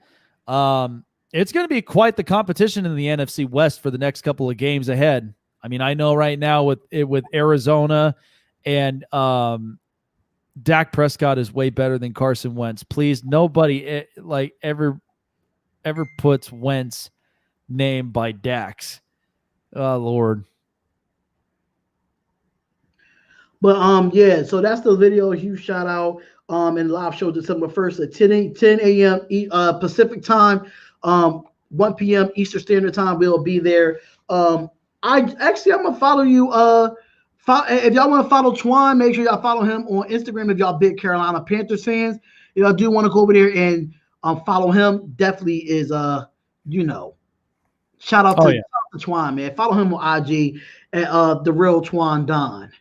It's going to be quite the competition in the NFC West for the next couple of games ahead. I mean, I know right now with Arizona and Dak Prescott is way better than Carson Wentz. Please, nobody ever puts Wentz name by Dak's. Oh Lord. But yeah, so that's the video. Huge shout out. And live show December 1st at 10 a.m. Pacific time, 1 p.m. Eastern Standard Time. We'll be there. I'm gonna follow you. If y'all want to follow Twan, make sure y'all follow him on Instagram. If y'all big Carolina Panthers fans, if y'all do want to go over there and follow him, definitely is shout out to Twan, man. Follow him on IG at the real Twan Don.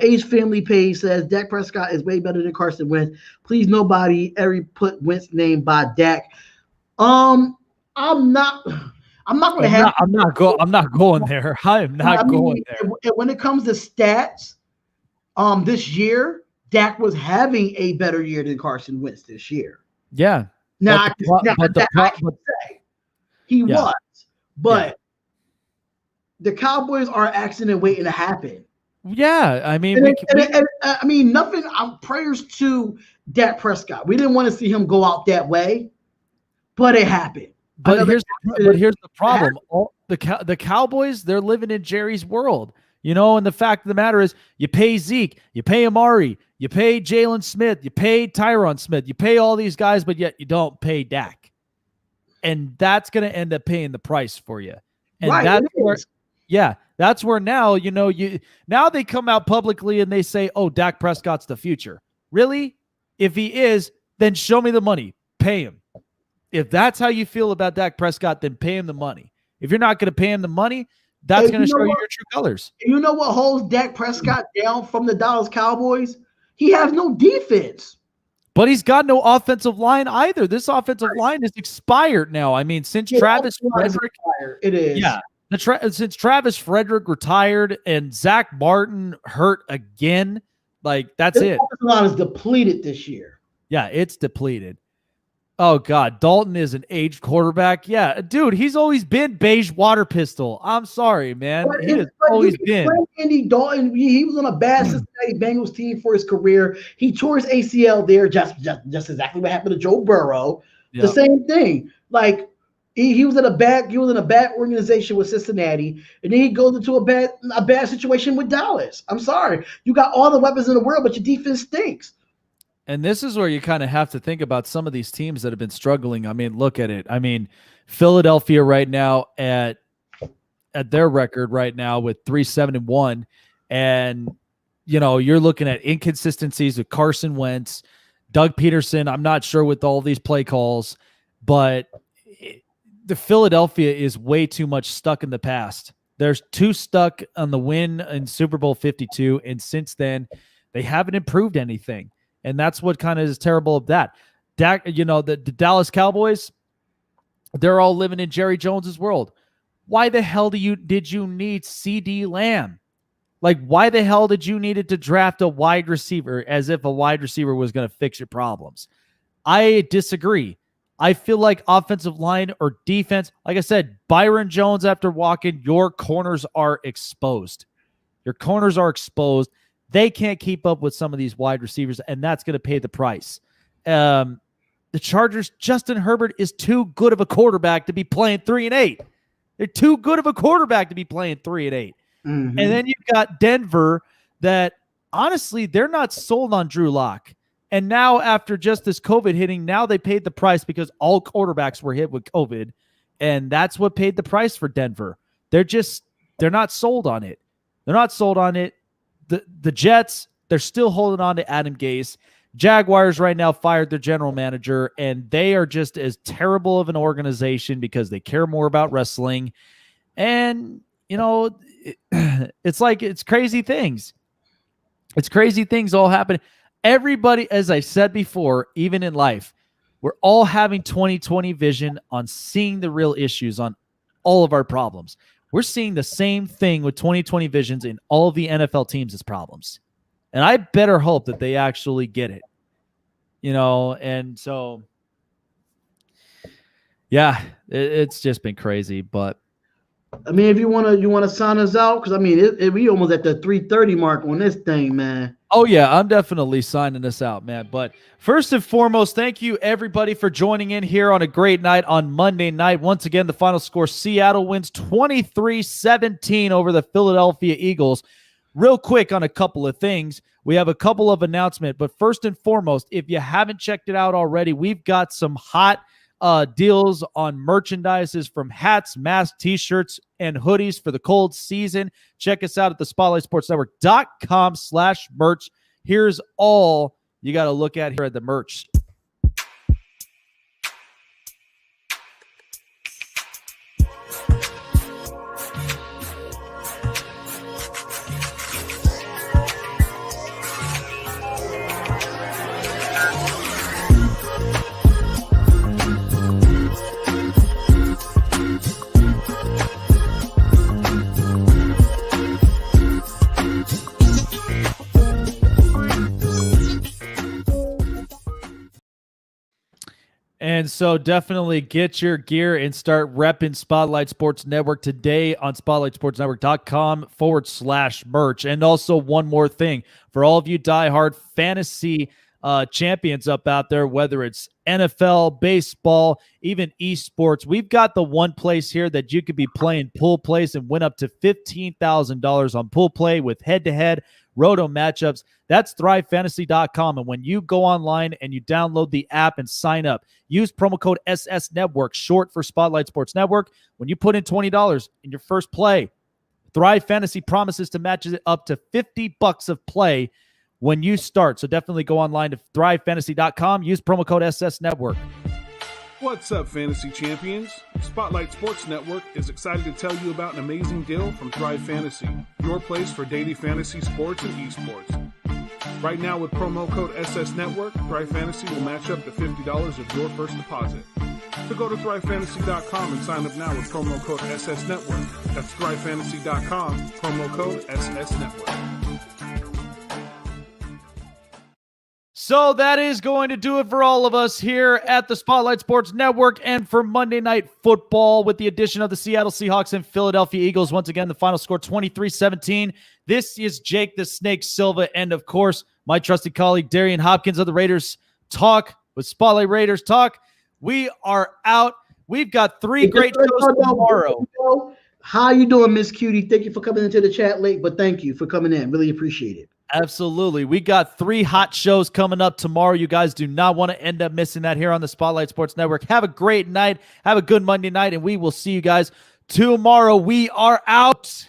Ace Family Page says Dak Prescott is way better than Carson Wentz. Please, nobody ever put Wentz name by Dak. I'm not going to have. I'm not going there. I am not going there. When it comes to stats, this year Dak was having a better year than Carson Wentz this year. Yeah. Now I can say he was, but the Cowboys are accident waiting to happen. Yeah, I mean, I mean, nothing. Prayers to Dak Prescott. We didn't want to see him go out that way, but it happened. But here's the problem: the Cowboys, they're living in Jerry's world, And the fact of the matter is, you pay Zeke, you pay Amari, you pay Jalen Smith, you pay Tyron Smith, you pay all these guys, but yet you don't pay Dak, and that's going to end up paying the price for you. And that's where. Yeah, that's where now, now they come out publicly and they say, oh, Dak Prescott's the future. Really? If he is, then show me the money. Pay him. If that's how you feel about Dak Prescott, then pay him the money. If you're not going to pay him the money, that's going to show you your true colors. You know what holds Dak Prescott down from the Dallas Cowboys? He has no defense. But he's got no offensive line either. This offensive line is expired now. I mean, since Travis Frederick. It is. Yeah. Since Travis Frederick retired and Zach Martin hurt again, that's it. The line is depleted this year. Yeah, it's depleted. Oh, God. Dalton is an aged quarterback. Yeah, dude, he's always been beige water pistol. I'm sorry, man. He has always been. Andy Dalton, he was on a bad Cincinnati Bengals team for his career. He tore his ACL there, just exactly what happened to Joe Burrow. Yep. The same thing. He was in a bad organization with Cincinnati, and then he goes into a bad situation with Dallas. I'm sorry. You got all the weapons in the world, but your defense stinks. And this is where you kind of have to think about some of these teams that have been struggling. I mean, look at it. I mean, Philadelphia right now at their record right now with 3-7-1, and you're looking at inconsistencies with Carson Wentz, Doug Peterson. I'm not sure with all these play calls, but the Philadelphia is way too much stuck in the past. There's too stuck on the win in Super Bowl 52, and since then, they haven't improved anything. And that's what kind of is terrible of that. Dak, the Dallas Cowboys, they're all living in Jerry Jones's world. Why the hell did you need CD Lamb? Why the hell did you need to draft a wide receiver as if a wide receiver was going to fix your problems? I disagree. I feel like offensive line or defense, like I said, Byron Jones after walking, your corners are exposed. Your corners are exposed. They can't keep up with some of these wide receivers, and that's going to pay the price. The Chargers, Justin Herbert is too good of a quarterback to be playing 3-8. They're too good of a quarterback to be playing 3-8. Mm-hmm. And then you've got Denver that, honestly, they're not sold on Drew Lock. And now after just this COVID hitting, now they paid the price because all quarterbacks were hit with COVID. And that's what paid the price for Denver. They're not sold on it. They're not sold on it. The Jets, they're still holding on to Adam Gase. Jaguars right now fired their general manager, and they are just as terrible of an organization because they care more about wrestling. And, it's crazy things. It's crazy things all happen. Everybody, as I said before, even in life, we're all having 20/20 vision on seeing the real issues on all of our problems. We're seeing the same thing with 20/20 visions in all of the NFL teams as problems. And I better hope that they actually get it. And so Yeah, it's just been crazy. But I mean, if you wanna sign us out, because I mean, we almost at the 3:30 mark on this thing, man. oh yeah, I'm definitely signing this out, man. But first and foremost, thank you everybody for joining in here on a great night on Monday night. Once again, the final score: Seattle wins 23-17 over the Philadelphia Eagles. Real quick on a couple of things. We have a couple of announcements, but first and foremost, if you haven't checked it out already, we've got some hot deals on merchandises from hats, masks, t-shirts, and hoodies for the cold season. Check us out at the SpotlightSportsNetwork.com/merch. Here's all you got to look at here at the merch. And so definitely get your gear and start repping Spotlight Sports Network today on SpotlightSportsNetwork.com/merch. And also one more thing for all of you diehard fantasy champions up out there, whether it's NFL, baseball, even esports, we've got the one place here that you could be playing pool plays and win up to $15,000 on pool play with head-to-head roto matchups. That's thrivefantasy.com. And when you go online and you download the app and sign up, use promo code SS Network, short for Spotlight Sports Network. When you put in $20 in your first play, Thrive Fantasy promises to match it up to $50 of play when you start. So definitely go online to thrivefantasy.com, use promo code SS Network. What's up, fantasy champions? Spotlight Sports Network is excited to tell you about an amazing deal from Thrive Fantasy, your place for daily fantasy sports and esports. Right now with promo code SS Network, Thrive Fantasy will match up to $50 of your first deposit. So go to thrivefantasy.com and sign up now with promo code SS Network. That's thrivefantasy.com, promo code SS Network. So that is going to do it for all of us here at the Spotlight Sports Network and for Monday Night Football with the addition of the Seattle Seahawks and Philadelphia Eagles. Once again, the final score 23-17. This is Jake the Snake Silva and, of course, my trusted colleague Darion Hopkins of the Raiders Talk with Spotlight Raiders Talk. We are out. We've got three great shows tomorrow. How you doing, Miss Cutie? Thank you for coming into the chat late, but thank you for coming in. Really appreciate it. Absolutely. We got three hot shows coming up tomorrow. You guys do not want to end up missing that here on the Spotlight Sports Network. Have a great night. Have a good Monday night, and we will see you guys tomorrow. We are out.